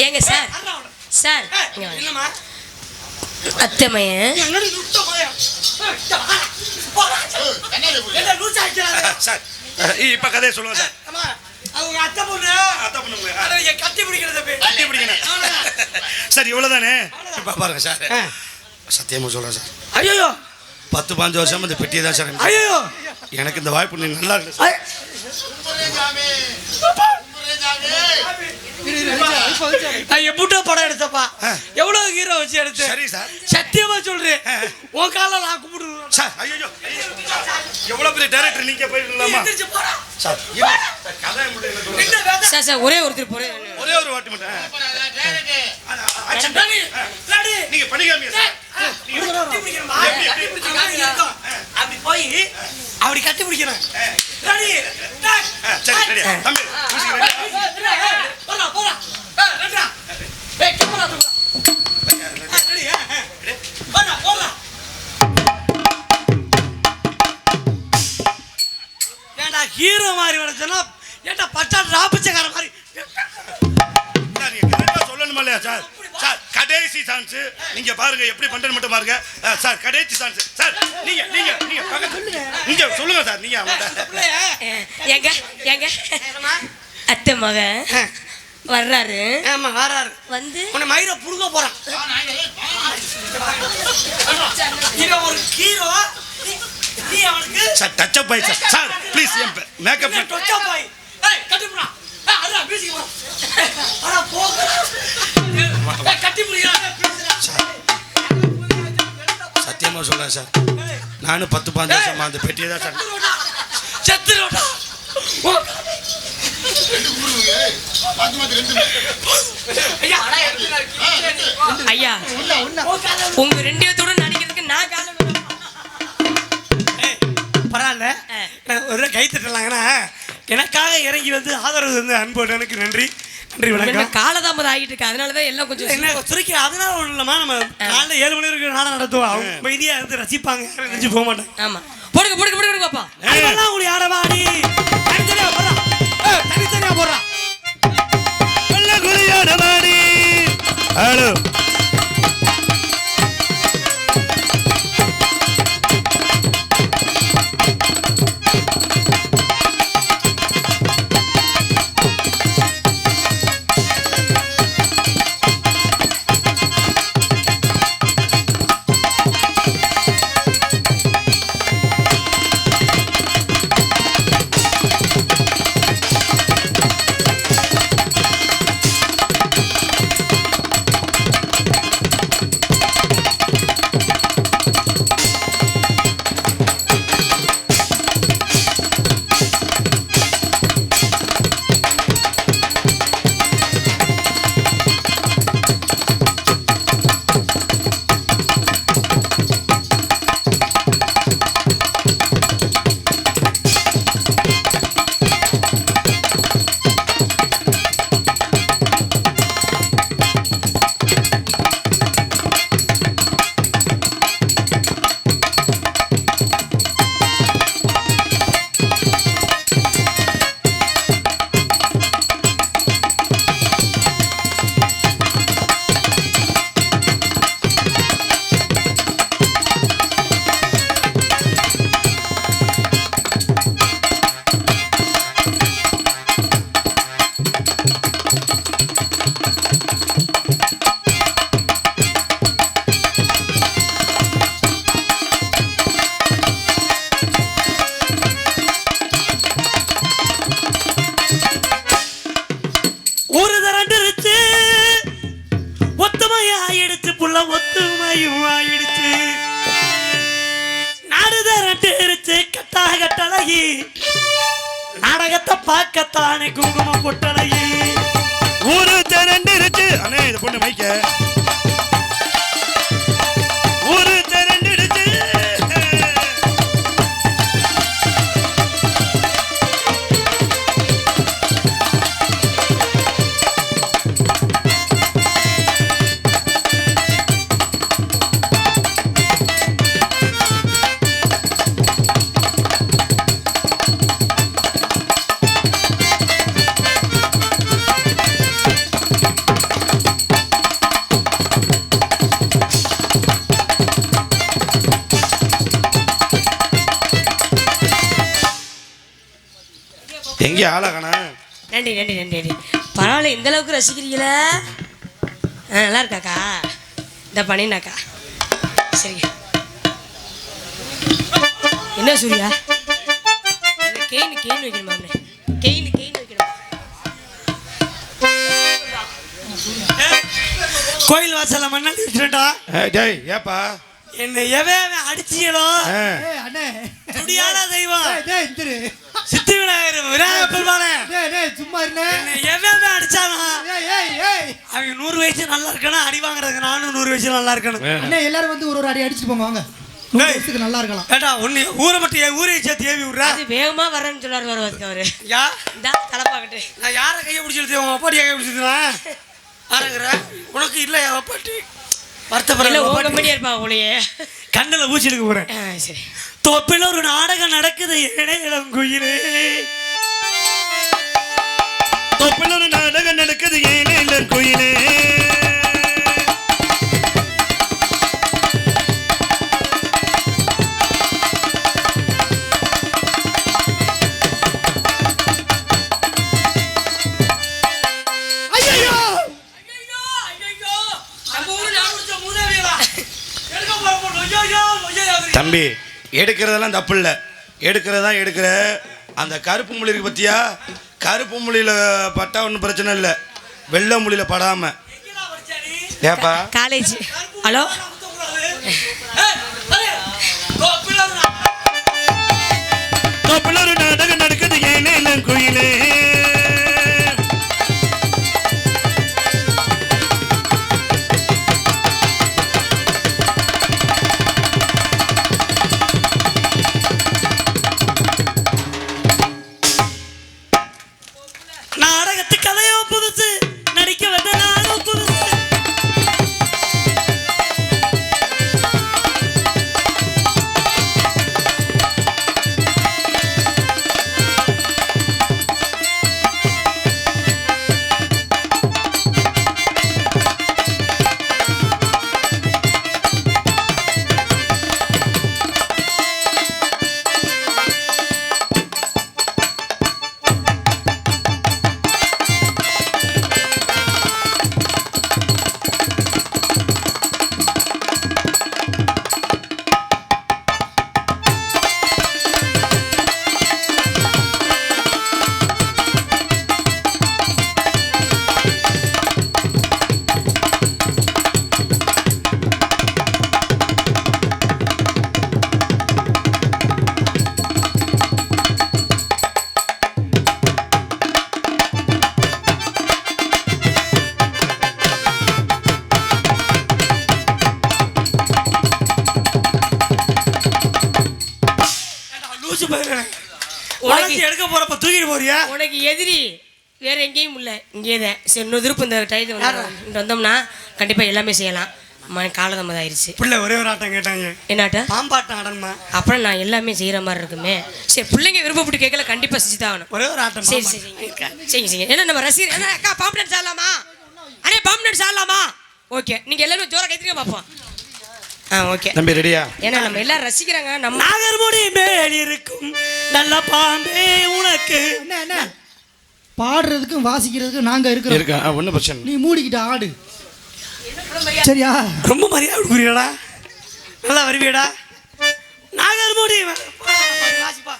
ஏங்க சார் சார் இங்க வாங்க. என்னம்மா? அத்தை மையன் என்னடி லுட்ட பையன்? என்ன லூசா ஆக்கிறாங்க? சார் இப்ப கதையை சொல்லுங்க சார். அம்மா, அவங்க அத்தை பொண்ணு. அத்தை பொண்ணுங்க. அட, இங்க கட்டி பிடிக்கிறத போய். கட்டி பிடிக்கணும். சார் இவ்வளவுதானே? இப்ப பாருங்க சார். சத்தியமா சொல்றேன் சார். ஐயோ 10-15 வருஷமா இந்த பெட்டியை தான் சார். ஐயோ எனக்கு இந்த வாய்ப்பு நீ நல்லா இருக்கு சார். நான் எப்பட்ட படம் எடுத்தப்பா, எவ்வளவு ஹீரோ வச்சு எடுத்து. சரி சார். சத்தியமா சொல்றேன், உன் கால நான் கும்பிடுவேன் சார். ஐயோ எவ்வளவு பெரிய டைரக்டர் நீங்க போயிருக்கலாமா சார்? கதை முடியல. சார் சார் ஒரே ஒருத்தர் போறேன். ஒரே ஒரு வாட்டி மட்டும் நீங்க பண்ணிக்காமீங்க சார். அப்படி போய் அப்படி கட்டி பிடிக்கிறேன். சரி ரெடி தம்பி மியூசிக் ரெடி. போடா போடா. ரெடியா? ஏய் கேமரா தூக்கு. ரெடி. போடா போடா. ஏண்டா ஹீரோ மாதிரி வர சொன்னா ஏண்டா பச்சா ராபிச்சக்கார மாதிரி. நீங்க கரெக்டா சொல்லணுமா இல்லையா சார்? சார் கடைசி சான்ஸ் நீங்க பாருங்க எப்படி பண்றது மட்டும் பாருங்க சார். கடைசி சான்ஸ் சார். நீங்க நீங்க நீங்க பக்கத்துல நீங்க சொல்லுங்க சார். நீங்க ஏங்க ஏங்க அத்தை மகன் வர்றாரு. ஆமா வராரு. வந்து உன்னை மயிரை புடுங்க போறான். ஹீரோ ஒரு ஹீரோ. நீ அவனுக்கு சார் டச் அப் ஆயிடுச்சு sir. Please makeup touch up ஆயி. ஏய் கட்டி புடா. அட மியூசிக் வா. அட போங்க. கட்டி புடிடா. சத்தியமாக சொல்கிறேன் சார். நானும் 10-15 வருஷமா அந்த பெட்டியை தான் சார். செத்துருடா. மாத்தி மாத்தி ரெண்டு ஐயா உங்க 2 பேத்தோட நடிக்கிறதுக்கு நான் காலம் பரவாயில்ல, நான் ஒரு கை தட்டலாங்கண்ணா. எனக்காக இறங்கி வந்து ஆதரவு வந்து அன்போடு எனக்கு நன்றி நன்றி வணக்கம். காலதாமதம் ஆகிட்டு இருக்கு, அதனாலதான் எல்லாம் கொஞ்சம் என்ன சுருக்கி அதனால ஒன்றும் இல்லைம்மா. நம்ம காலைல 7 மணி வரைக்கும் நாடகம் நடத்துவோம். அவங்க அமைதியாக இருந்து ரசிப்பாங்க, நினைச்சு போக மாட்டேன். ஆமா போடுங்க போடுங்க போடுங்க பாப்பா. அதெல்லாம் உங்களுக்கு ஆடவாடி தனித்தனியாக போடுறான், தனித்தனியாக போடுறான். நல்ல குடியான மாடி. ஹலோ ஒரு தரண்டிருச்சு ஒத்துமையும் ஆயிடுச்சு, புள்ள ஒத்துமையும் ஆயிடுச்சு. நாடு தரண்டிருச்சு கட்டாக கட்டழகி, நாடகத்தை பார்க்கத்தானே குங்குமம் பொட்டழகி. ஊரு திரண்டிருச்சு. அண்ணே இது பொண்ணு மைக்க. ஊரு திரண்டிருச்சு. எங்கே ஆளாகண்ணா? நன்றி நன்றி நன்றி நன்றி. பரவாயில்ல, இந்த அளவுக்கு ரசிக்கிறீங்களா? நல்லா இருக்காக்கா. இந்த பண்ணினாக்கா சரிங்க. என்ன சூர்யா கெயின் கெயின் வைக்கணுமா? கெயின் கெயின் வைக்கணும். கோயில் வாசல்ல மண்ணாடி வச்சுட்டா டேய் ஏப்பா என்ன எவன் அடிச்சியலோ ஏய் அண்ணே துடியால தெய்வம் டேய் இந்திரு சித்தி விநாயகர் விநாயகர் பெருமானே டேய் சும்மா இருண்ணே. என்ன எவன் அடிச்சானா? ஏய் ஏய் ஏய் அவங்க 100 வயசு நல்லா இருக்கணும், அடி வாங்குறதுக்கு நானும் 100 வயசு நல்லா இருக்கணும். அண்ணே எல்லாரும் வந்து ஒரு அடி அடிச்சிட்டு போங்க வாங்க. 100 வயசுக்கு நல்லா இருக்கலாம். ஏடா ஒன்னு ஊரை மட்டும் ஊரை சேர்த்து ஏவி விடுறா. அது வேகமா வரேன்னு சொல்லாரு வருவதுக்கு அவரு. யா இந்தா தலைப்பாக்கட்டு. நான் யாரை கையை பிடிச்சிருந்தேன்? உன் அப்பாடி கையை பிடிச்சிருந்தேன் ஆரங்குற உனக்கு இல்லை என் அப்பாட்டி இல்ல வருத்தப்படுற உங்க கம்பெனியா இருப்பாங்க போலயே. கண்ணில் ஊசி எடுக்க போறேன். சரி தோப்பில் ஒரு நாடகம் நடக்குது இளங்குயிலே. தொப்பில் ஒரு நாடகம் நடக்குது ஏழை கோயிலே. தம்பி எடுக்கிறதெல்லாம் தப்பு இல்லை, எடுக்கிறதா எடுக்கிற. அந்த கருப்பு மொழி இருக்கு பத்தியா, கருப்பு மொழியில் பட்டா ஒன்றும் பிரச்சனை இல்லை, வெள்ளை மொழியில் படாம. ஏப்பா காலேஜ். ஹலோ இறக்க போறப்ப தூக்கிட்டு போறியா? உனக்கு எதிரி வேற எங்கேயும் இல்லை, இங்கே தான். சரி, இன்னொரு திருப்பு இந்த டைத்து வந்தோம்னா கண்டிப்பா எல்லாமே செய்யலாம். காலதம் ஆயிடுச்சு. பிள்ளை ஒரே ஒரு ஆட்டம் கேட்டாங்க. என்னாட்டம்? பாம்பாட்டம் ஆடணுமா? அப்புறம் நான் எல்லாமே செய்யற மாதிரி இருக்குமே. சரி, பிள்ளைங்க விருப்பப்பட்டு கேட்கல, கண்டிப்பா செஞ்சு தான் ஆகணும். ஒரே ஒரு ஆட்டம். சரி சரி சரிங்க. ஏன்னா நம்ம ரசிகர் என்ன அக்கா பாம்பு டான்ஸ் ஆடலாமா? அண்ணே பாம்பு டான்ஸ் ஆடலாமா? ஓகே, நீங்க எல்லாரும் ஜோரா கைத்திரிங்க பார்ப்போம். ஓகே தம்பி ரெடியா? ஏன்னா நம்ம எல்லாரும் ரசிக்கிறாங்க. நம்ம நாகர்முடி மேல் இருக்கும் நல்ல பாம்பே உனக்கு. என்ன பாடுறதுக்கும் வாசிக்கிறதுக்கும் நாங்க இருக்கிறோம். இருக்கா? ஒன்றும் பிரச்சனை. நீ மூடிக்கிட்டு ஆடு, சரியா? ரொம்ப மரியாதை கொடுக்குறியடா, நல்லா வருவியடா. நாகர்முடி வாசிப்பா.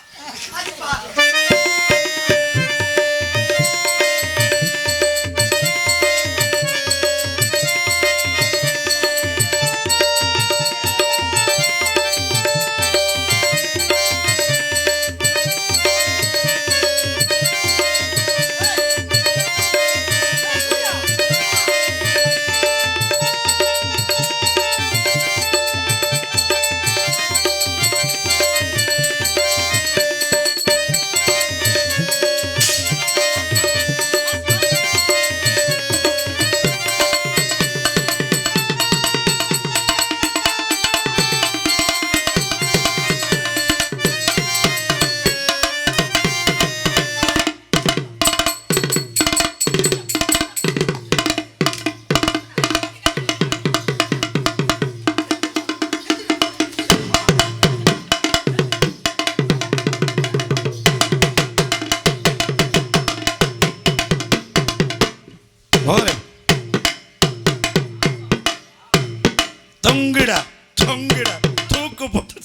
தொங்குடா தொங்குடா தூக்கு போட்டு.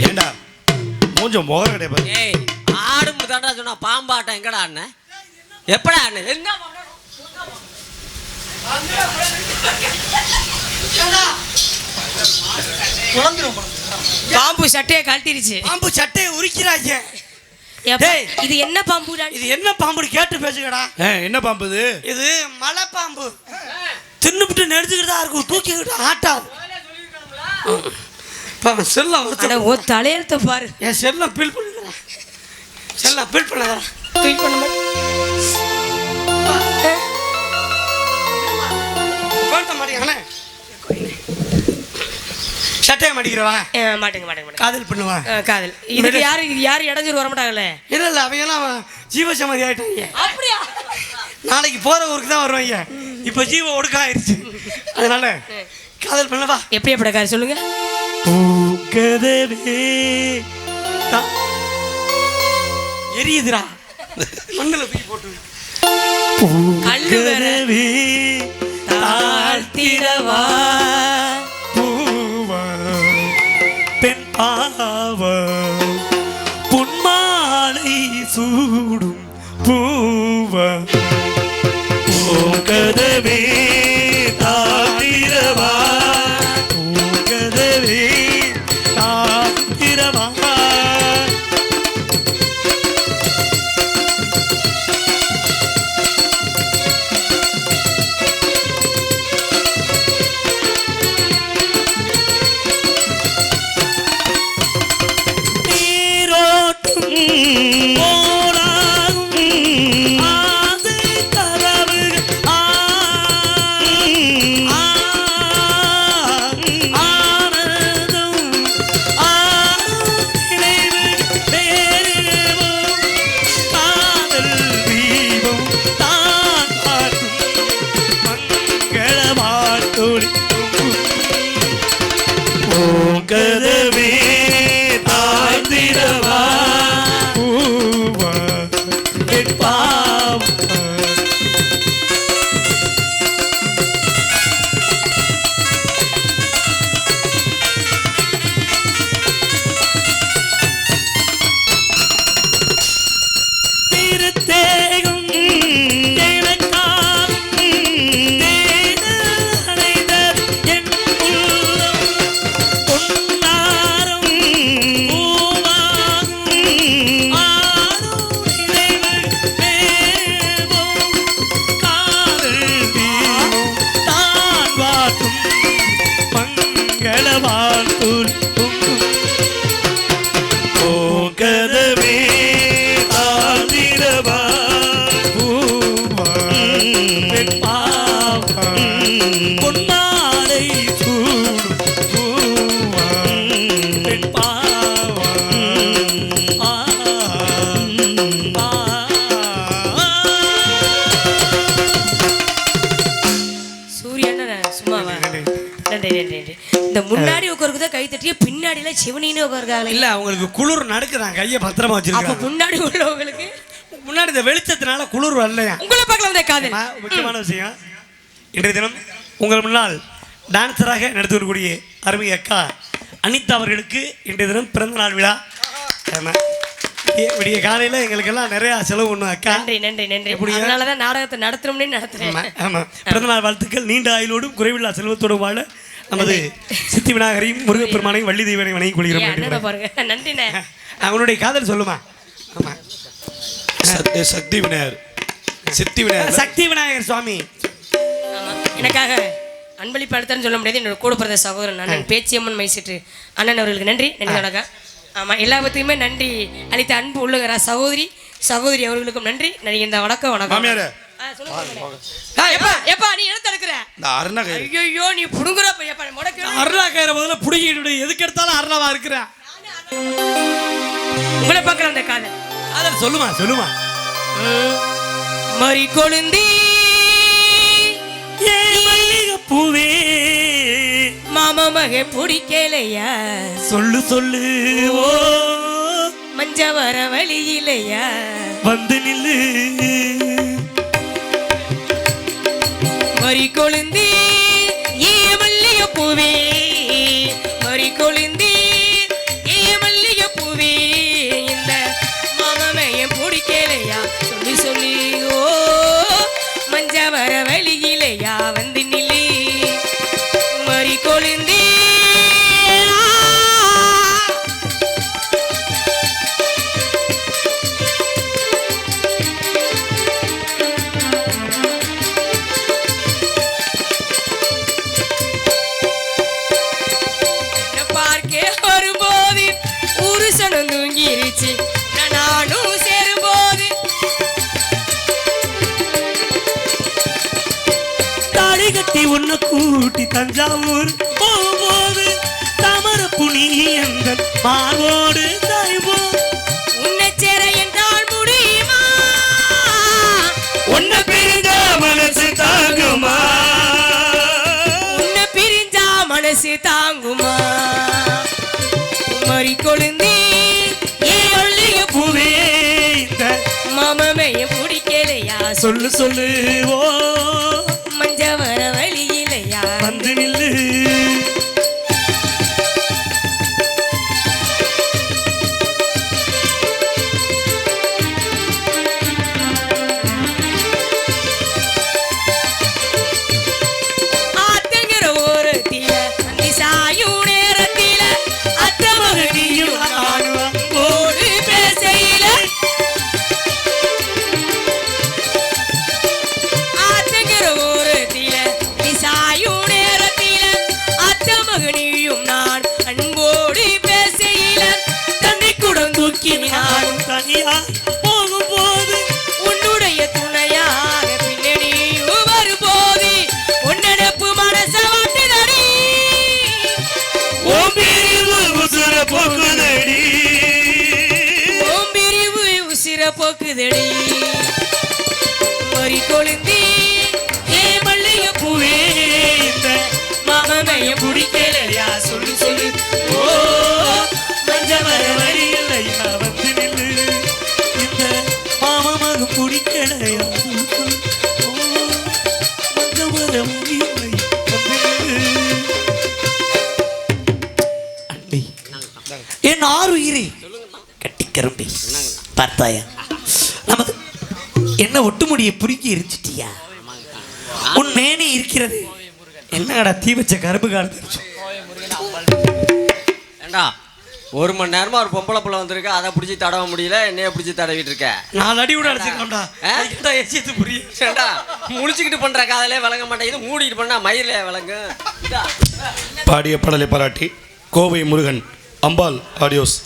ஏண்டா மூஞ்சம் மோர கிடையாது. ஏய், ஆடு முதாண்டா சொன்னா பாம்பாட்டம் எங்கடா அண்ணன்? எப்படா அண்ணன்? என்ன பாம்பு சட்டையை கழட்டிருச்சு. பாம்பு சட்டையை உரிக்கிறாங்க. ஏப்பா, டேய். இது என்ன பாம்பு? இது என்ன பாம்புன்னு கேட்டு பேசுகடா. என்ன பாம்பு இது? இது மலை பாம்பு. தின்னுபிட்டு நெடுச்சுக்கிட்டு தான் இருக்கும், தூக்கிக்கிட்டு ஆட்டாது. செல்லம் ஓ தலையெழுத்த பாரு. என் செல்லம் பில் பண்ணுறேன். செல்லம் பில் பண்ணதா தூக்கி பண்ண மாட்டேங்கானே. சட்டையை மாட்டிக்கிறவா? மாட்டேங்க மாட்டேங்க. காதல் பண்ணுவா? காதல். இதுக்கு யாரு இடைஞ்சூர் வர மாட்டாங்கல்ல. இல்லை இல்லை, அவையெல்லாம் ஜீவசமாதி ஆயிட்டாங்க. அப்படியா? நாளைக்கு போற ஊருக்கு தான் வருவாங்க. இப்போ ஜீவ ஒடுக்க ஆயிடுச்சு, அதனால காதல் பண்ணவா? எப்படி எப்படி காதல் சொல்லுங்க. எரியுதுடா, மண்ணில் தூக்கி போட்டு. கல்லுவே தாழ்த்திடவா பெண் பாவ பொன்மாலை சூடும் பூவ கதவே தாழ்த்திடவா கதவே தாழ்த்திடவா. நீரோட்டும் போலாத அவருக்கு தான் கை தட்டிய பின்னாடியில சிவனின்னு உட்காருக்காங்க. இல்ல அவங்களுக்கு குளிர் நடுக்குதான், கையை பத்திரமா அப்ப வச்சிருக்காங்க. முன்னாடி உள்ளவங்களுக்கு முன்னாடி இந்த வெளிச்சத்தினால குளிர் வரலையா? உங்களை பார்க்கலாம் வந்த காதல். முக்கியமான விஷயம், இன்றைய தினம் உங்கள் முன்னால் டான்ஸராக நடத்தி வரக்கூடிய அருமை அக்கா அனிதா அவர்களுக்கு இன்றைய தினம் பிறந்த நாள் விழா. ஆமா. விடிய காலையில் எங்களுக்கெல்லாம் நிறையா செலவு ஒன்று அக்கா. நன்றி நன்றி நன்றி. அதனால தான் நாடகத்தை நடத்தணும்னே நடத்துறேன். ஆமாம், பிறந்த நாள் வாழ்த்துக்கள். நீண்ட ஆயுளோடும் குறைவில்லா செல்வத்தோடும் வாழ நமது சித்தி விநாயகரையும் முருகப்பெருமானையும் வள்ளி தெய்வனை வணங்கி கொள்கிறோம். பாருங்க, நன்றிண்ணே. அவனுடைய காதல் சொல்லுமா? ஆமாம், சக்தி விநாயகர், சித்தி விநாயகர், சக்தி விநாயகர் சுவாமி. ஆமாம், எனக்காக அன்பளிப்பு அடுத்தான்னு சொல்ல முடியாது. என்னோட கூட பிறந்த சகோதரன் அண்ணன் பேச்சியம்மன் மைசிட்டு அண்ணன் அவர்களுக்கு நன்றி நன்றி வணக்கம். ஆமாம், எல்லாத்தையுமே நன்றி அளித்த அன்பு உள்ளகரா சகோதரி அவர்களுக்கும் நன்றி நன்றி. இந்த வணக்கம் வணக்கம். மாமியாரே, எப்பா நீ எடுத்து எடுக்கிற இந்த அருணா கயிறு. ஐயோ நீ புடுங்குறப்ப எப்பா முடக்க அருளா கயிறை முதல்ல புடுங்கிட்டு எதுக்கு எடுத்தாலும் அருளாவா இருக்கிற. உங்களை பார்க்கல அந்த காதல். காதல் சொல்லுமா சொல்லுமா. மறி கொழுந்தி பூவே மாமா மகை பிடிக்கலையா சொல்லு சொல்லு ஓ மஞ்ச வர வழியிலையா வந்து நில்லு. மறி கொழுந்தி ஏ மல்லிய பூவே மறி கொழுந்தி ஏ மல்லிய பூவே இந்த மாமமைய பிடிக்கலையா சொல்லி சொல்லி ஓ மஞ்ச வர வழியிலையா வந்து நில்லு மறி கொழுந்தி. வரும்போது உருசனம் தூங்கிருச்சு நானும் சேரும்போது தாடி கட்டி உன்னை கூட்டி தஞ்சாவூர் போகும்போது தாமர புனி எந்த மாவோடு தாய்போ உன்னை சேர என்றால் முடியுமா உன்னை பிரிஞ்ச மனசு தாங்குமா உன்னை பிரிஞ்சா மனசு தாங்குமா மறி கொழுந்தி ஏ ஒள்ளிய பூவே இந்த மாமமைய பிடிக்கலையா சொல்லு சொல்லு ஓ மஞ்ச வர வழியிலையா வந்து நில்லு. ஆத்தங்கிற ஓரத்தில அந்தி சாயும் நேரத்தில அத்த மகனியும் ஓடு பேசையில ஆத்தங்கிற ஓரத்தில அந்தி சாயும் நேரத்தில அத்த மகனியும் நான் அன்போடு பேசையில தண்ணி குடம் தூக்கி நான் தனியா போகும் போது உன்னுடைய துணையாக பின்னணியும் வரும்போது உன்னெனப்பு மனச வாட்டுதடி ஓம் பிரிவு உசுர போக்குதடி ஓம் பிரிவு உசிர போக்குதடி மறி கொழுந்தி ஏ மல்லிய பூவே இந்த மாமமைய பிடிக்கலையா சொல்லு சொல்லு ஓ மஞ்ச வர வழி இல்லையா வந்து நில்லு. இந்த மாமமாக பிடிக்கலையா ஓ மஞ்ச வர வழி இல்லையா வந்து நில்லு. அன்பே என் ஆறுயிரே கட்டிக்கரும்பி பார்த்தாயா நமது என்ன ஒட்டுமுடியை புரிக்கி எரிச்சிட்டியா? உன் மேனி இருக்கிறது என்னடா தீ வச்ச கரும்பு காலத்து. ஏண்டா ஒரு மணி நேரமா ஒரு பொம்பளை புள்ள வந்திருக்க, அதை பிடிச்சி தடவ முடியல, என்னைய பிடிச்சி தடவிட்டு இருக்க. 4 அடி கூட அடிச்சிருக்கோம்டா. ஏன்டா எச்சியத்து புரிய? ஏண்டா முழிச்சுக்கிட்டு பண்ற காதலே விளங்க மாட்டேங்குது, மூடிட்டு பண்ணா மயிலே விளங்கு. பாடிய பாடலை பாராட்டி கோவை முருகன் அம்பாள் ஆடியோஸ்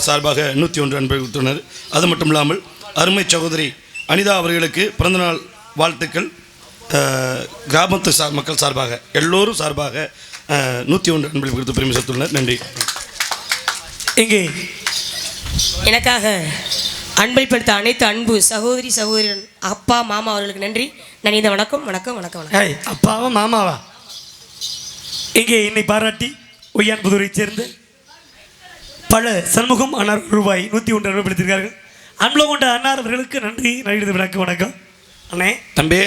சார்பாக 101 அன்பை கொடுத்துள்ளனர். அது மட்டும் இல்லாமல் அருமை சகோதரி அனிதா அவர்களுக்கு பிறந்தநாள் வாழ்த்துக்கள் கிராமத்து மக்கள் சார்பாக எல்லோரும் சார்பாக 101 அன்பை கொடுத்து பெருமை சேர்த்துள்ளனர். நன்றி. எங்கே எனக்காக அன்பளிப்படுத்த அனைத்து அன்பு சகோதரன் அப்பா மாமா அவர்களுக்கு நன்றி நன்றி. வணக்கம் வணக்கம் வணக்கம் வணக்கம். அப்பாவா மாமாவா? எங்கே என்னை பாராட்டி ஒய்யான்புதூரை சேர்ந்த பல சண்முகம் அன்னார் ரூபாய் 101 அனுபவப்படுத்தியிருக்கார்கள். அன்புல கொண்ட அன்னார் அவர்களுக்கு நன்றி. நன்றி விளக்கு வணக்கம். அண்ணே தம்பி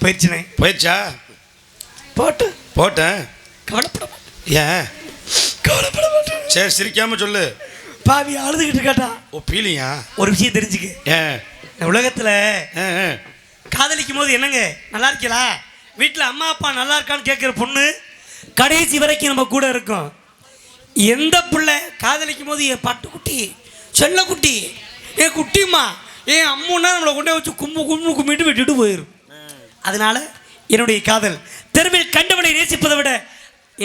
போயிடுச்சுண்ணே. போயிடுச்சா? போட்டேன். கவலைப்பட மாட்டேன். ஏன் கவலைப்பட மாட்டேன். சரி சிரிக்காம சொல்லு. பாவி அழுதுகிட்டு கேட்டா ஓ பீலியா? ஒரு விஷயம் தெரிஞ்சுக்க. ஏன் இந்த உலகத்துல ஆ, ஆ. காதலிக்கும் போது என்னங்க நல்லா இருக்கீங்களா, வீட்டில் அம்மா அப்பா நல்லா இருக்கான்னு கேட்குற பொண்ணு கடைசி வரைக்கும் நம்ம கூட இருக்கும். எந்த பிள்ளை காதலிக்கும் போது என் பட்டுக்குட்டி செல்லக்குட்டி என் குட்டிம்மா என் அம்முன்னா நம்மளை கொண்டே வச்சு கும்பிட்டு விட்டுட்டு போயிடும். அதனால என்னுடைய காதல் தெருவில் கண்டவனை நேசிப்பதை விட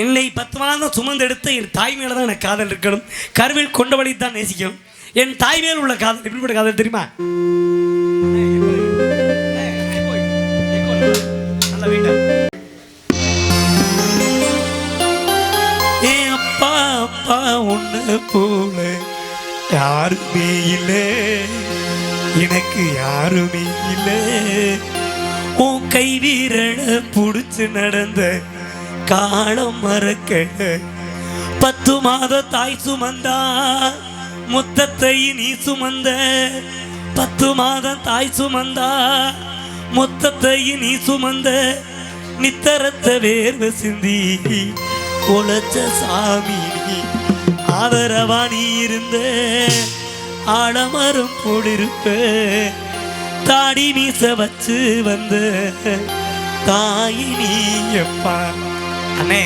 என்னை 10 மாதம் சுமந்து எடுத்த என் தாய் மேலே தான் எனக்கு காதல் இருக்கணும். கருவில் கொண்டவனை தான் நேசிக்கணும். என் தாய் மேல் உள்ள காதல் எப்படிப்பட்ட காதல் தெரியுமா? என் அப்பா அப்பா உன்னை போல யாருமே இல்லை, எனக்கு யாருமே இல்லை. உன் கை வீரனை பிடிச்சு நடந்த காலம் மறக்க 10 மாத தாய் சுமந்தா முத்தத்தை நீ சுமந்த 10 மாதம் தாய் சுமந்தா முத்தத்தை நீ சுமந்த நித்தரத்த வேர்வை சிந்தி உழைச்ச சாமி ஆதரவா நீ இருந்த ஆலமரம் போடிருப்ப தாடி மீச வச்சு வந்த தாய் நீ எப்பா. அண்ணே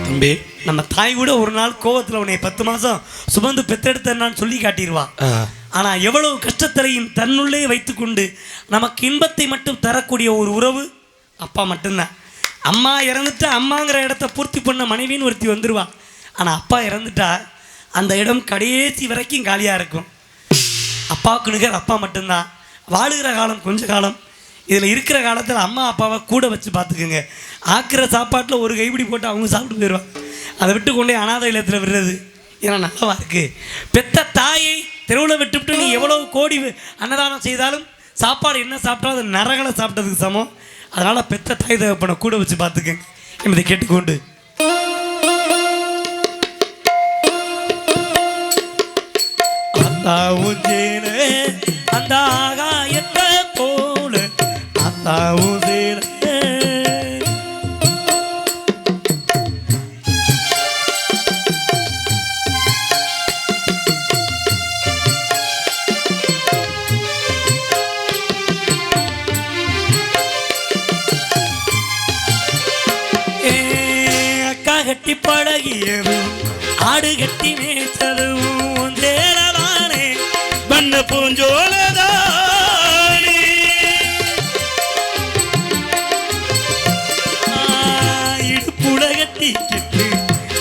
தம்பி நம்ம தாய் கூட ஒரு நாள் கோவத்தில் உன்னை 10 மாதம் சுமந்து பெத்தெடுத்தேன்னு சொல்லி காட்டிடுவான். ஆனால் எவ்வளவு கஷ்டத்திலையும் தன்னுள்ளே வைத்துக்கொண்டு நமக்கு இன்பத்தை மட்டும் தரக்கூடிய ஒரு உறவு அப்பா மட்டும்தான். அம்மா இறந்துட்டா அம்மாங்கிற இடத்த பூர்த்தி பண்ண மனைவின்னு ஒருத்தி வந்துடுவான். ஆனால் அப்பா இறந்துட்டா அந்த இடம் கடைசி வரைக்கும் காலியாக இருக்கும். அப்பாவுக்கு நிகர் அப்பா மட்டும்தான். வாழுகிற காலம் கொஞ்ச காலம். இதில் இருக்கிற காலத்தில் அம்மா அப்பாவை கூட வச்சு பார்த்துக்குங்க. ஆக்கிற சாப்பாட்டில் ஒரு கைப்பிடி போட்டு அவங்க சாப்பிட்டு போயிடுவாங்க. அதை விட்டு கொண்டே அனாதை இல்லத்தில் விடுறது ஏன்னா நல்லவா இருக்குது. பெத்த தாயை தெருவில் விட்டுவிட்டு நீ எவ்வளோ கோடி அன்னதானம் செய்தாலும் சாப்பாடு என்ன சாப்பிட்டாலும் அது நரகளை சாப்பிட்டதுக்கு சமம். அதனால் பெத்த தாய் தகப்பனை கூட வச்சு பார்த்துக்கங்க என்பதை கேட்டுக்கொண்டு அத்தாவும் சேர அந்த ஆகாயத்தை போல அத்தாவும் சேர கட்டி பழகியதும் ஆடு கட்டி மேய்ச்சதும் சேரவானே பண்ண பூஞ்சோலதானே இடுப்புட கட்டி கிட்டு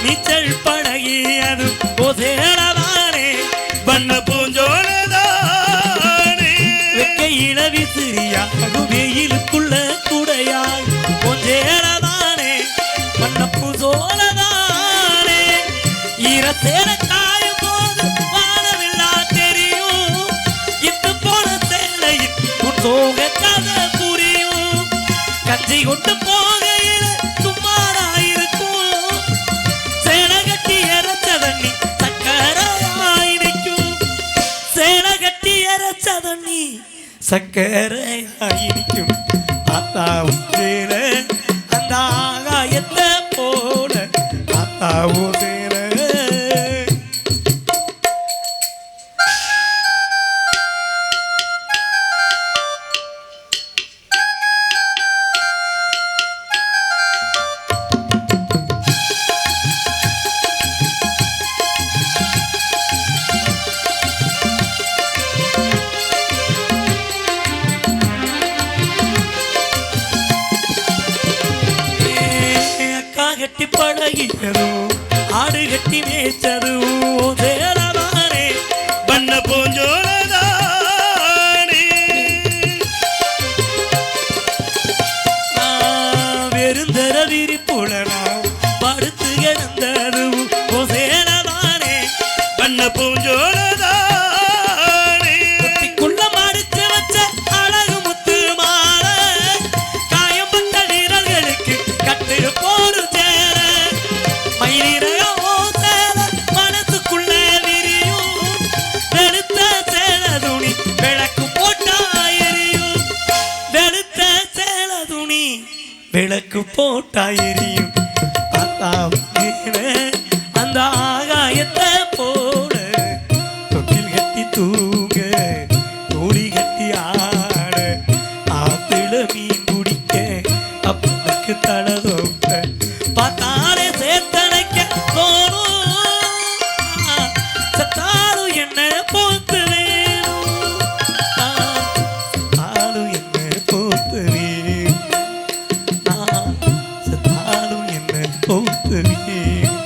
நீச்சல் பழகியதும் சேரவானே பண்ண பூஞ்சோலதானே வெக்கையில விசிறியாக வெயிலுக்குள்ள குடையாய் சேரவானே பண்ண பூசோலதானே ஈரத்தேன காயும் போது வானவில்லா தெரியும். இத்து போன சேலையில் உன் சோக கதை புரியும். கஞ்சி கொண்டு போகையில சும்மாராயிருக்கும். சேலை கட்டி இறைச்ச தண்ணி சக்கரையாயிருக்கும். சேலை கட்டி இறைச்ச தண்ணி சக்கரையாயிருக்கும். அத்தாவும் சேல அந்த ஆகாயத்தை போல அத்தாவும் சேல. கட்டி பழகியதும் ஆடு கட்டி மேய்ச்சதும் சேரவானே பண்ண பூஞ்சோலதானே வெறுந்தர விரிப்புலனா படுத்து கிடந்ததும் சேரவானே பண்ண பூஞ்சோலதானே குள்ள மடிச்சு வச்ச அழகு முத்து மாலை காயம்பட்ட வீரர்களுக்கு கட்டு போடு மயிலிரையோ விளக்கு போட்டா எரியும் அந்த ஆகாயத்தை போல தொட்டில் கட்டி தூங்க தோழி கட்டி ஆட ஆப்பிள மீன் குடிக்க அப்பனுக்கு தடதோப்ப பார்த்தாலே சேர்த்தனைக்க தோணும் சத்தாலும் என்ன போத்து வேணும் சத்தாலும் என்ன போத்து வேணும் சத்தாலும் என்ன போத்து வேணும்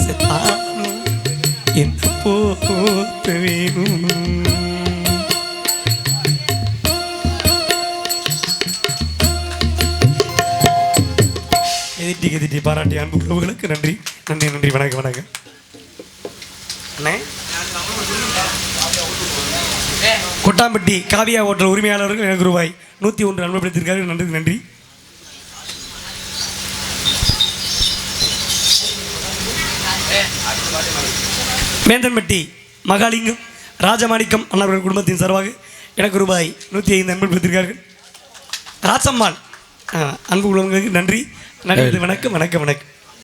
சத்தாலும் என்ன போத்து வேணும். எதிர்த்தி பாராட்டி அன்பு உறவுகளுக்கு நன்றி நன்றி நன்றி. வணக்கம் வணக்கம் அண்ணே. கொட்டாம்பட்டி காவியா ஹோட்டல் உரிமையாளர்கள் எனக்கு ரூபாய் 101 அனுமதித்திருக்கார்கள். நன்றி நன்றி. வேந்தன்பட்டி மகாலிங்கம் ராஜமாணிக்கம் அண்ணவர்கள் குடும்பத்தின் சார்பாக எனக்கு ரூபாய் 105 அனுமதித்திருக்கார்கள். ராசம்மாள் அன்பு உள்ளவங்களுக்கு நன்றி நன்றி. வணக்கம் வணக்கம் வணக்கம்.